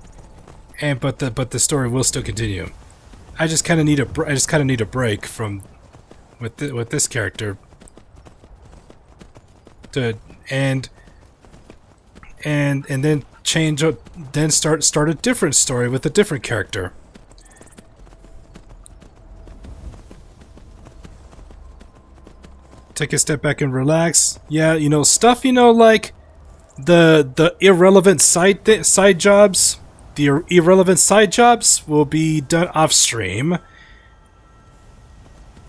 But the story will still continue. I just kind of need a break from with this character. And then start a different story with a different character. Take a step back and relax. Yeah, stuff like the irrelevant side jobs. The irrelevant side jobs will be done off stream.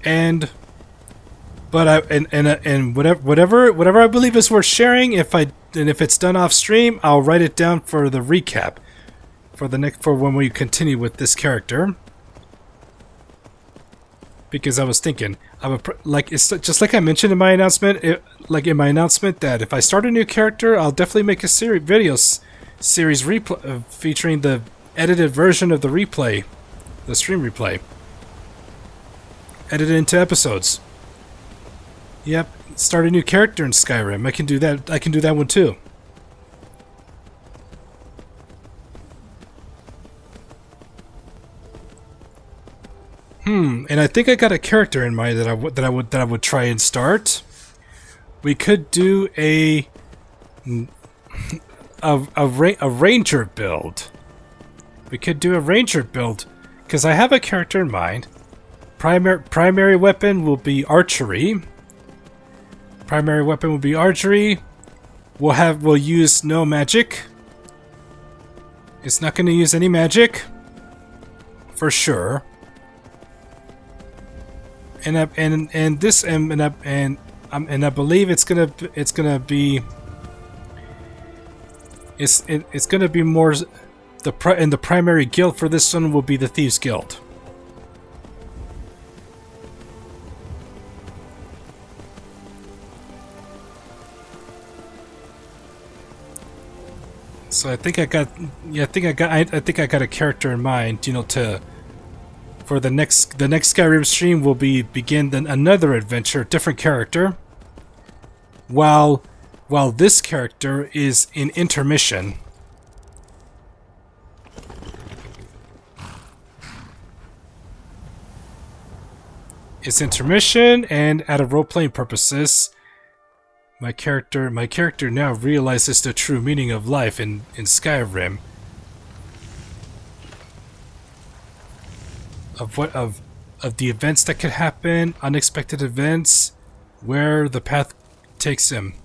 And whatever I believe is worth sharing, if it's done off stream, I'll write it down for the recap for when we continue with this character. Because I was thinking, it's just like I mentioned in my announcement, that if I start a new character, I'll definitely make a series replay featuring the edited version of the replay, the stream replay, edited into episodes. Yep, start a new character in Skyrim. I can do that. I can do that one too. And I think I got a character in mind that I would try and start. We could do a ranger build. We could do a ranger build because I have a character in mind. Primary weapon will be archery. Primary weapon will be archery. We'll use no magic. It's not going to use any magic, for sure. And I believe it's gonna be more the primary guild for this one will be the Thieves Guild. So I think I got a character in mind, you know, for the next Skyrim stream will begin another adventure, different character. While this character is in intermission. It's intermission, and out of role-playing purposes, my character now realizes the true meaning of life in Skyrim. Of the events that could happen, unexpected events, where the path takes him.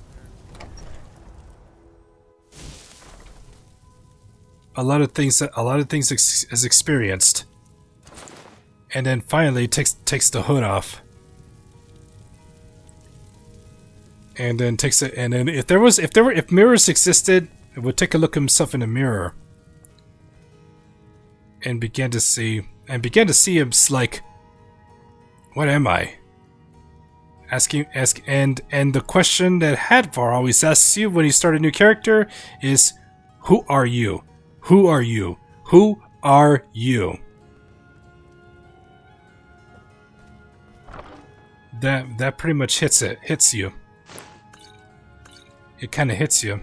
A lot of things is experienced, and then finally takes the hood off, and then if mirrors existed, it would take a look at himself in a mirror, and began to see him like, what am I? And the question that Hadvar always asks you when you start a new character is, who are you? Who are you? Who are you? That pretty much hits you. It kind of hits you.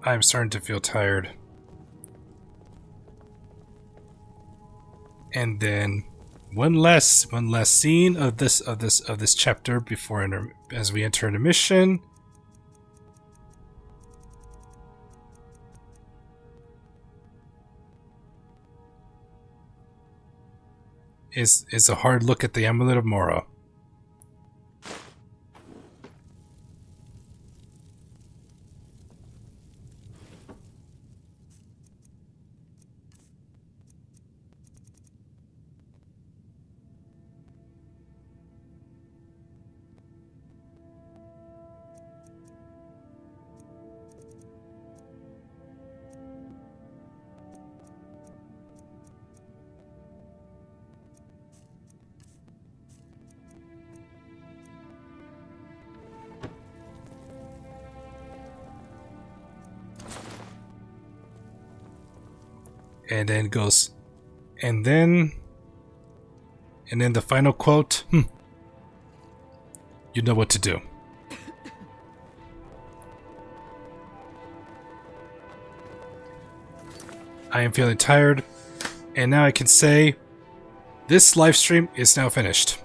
I'm starting to feel tired. And then one last scene of this chapter before as we enter intermission. Is a hard look at the Amulet of Mora. And then goes, and then the final quote, you know what to do. I am feeling tired, and now I can say, this live stream is now finished.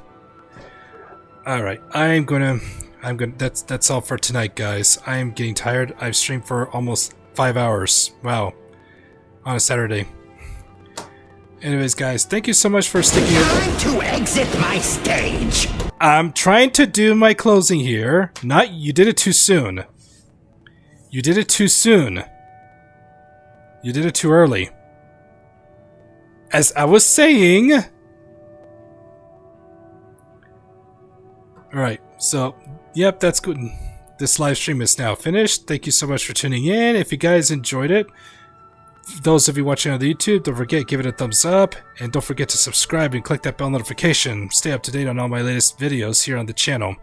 Alright, that's all for tonight, guys. I am getting tired. I've streamed for almost 5 hours. Wow. On a Saturday. Anyways, guys, thank you so much for sticking with me. Time to exit my stage. I'm trying to do my closing here. You did it too soon. You did it too soon. You did it too early. As I was saying. Alright, so, yep, that's good. This live stream is now finished. Thank you so much for tuning in. If you guys enjoyed it, those of you watching on the YouTube, don't forget, give it a thumbs up, and don't forget to subscribe and click that bell notification. Stay up to date on all my latest videos here on the channel.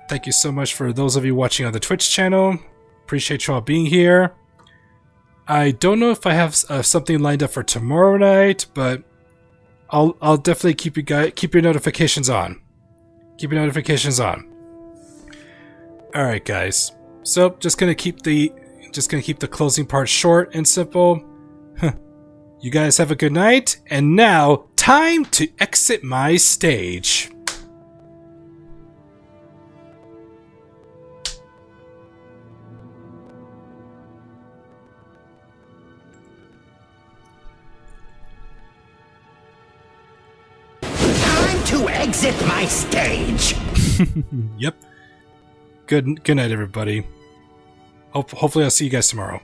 Thank you so much for those of you watching on the Twitch channel. Appreciate you all being here. I don't know if I have something lined up for tomorrow night, but I'll definitely keep your notifications on. Keep your notifications on. All right, guys. So just gonna keep the closing part short and simple. You guys have a good night, and now time to exit my stage. Time to exit my stage. Yep. Good night, everybody. Hopefully I'll see you guys tomorrow.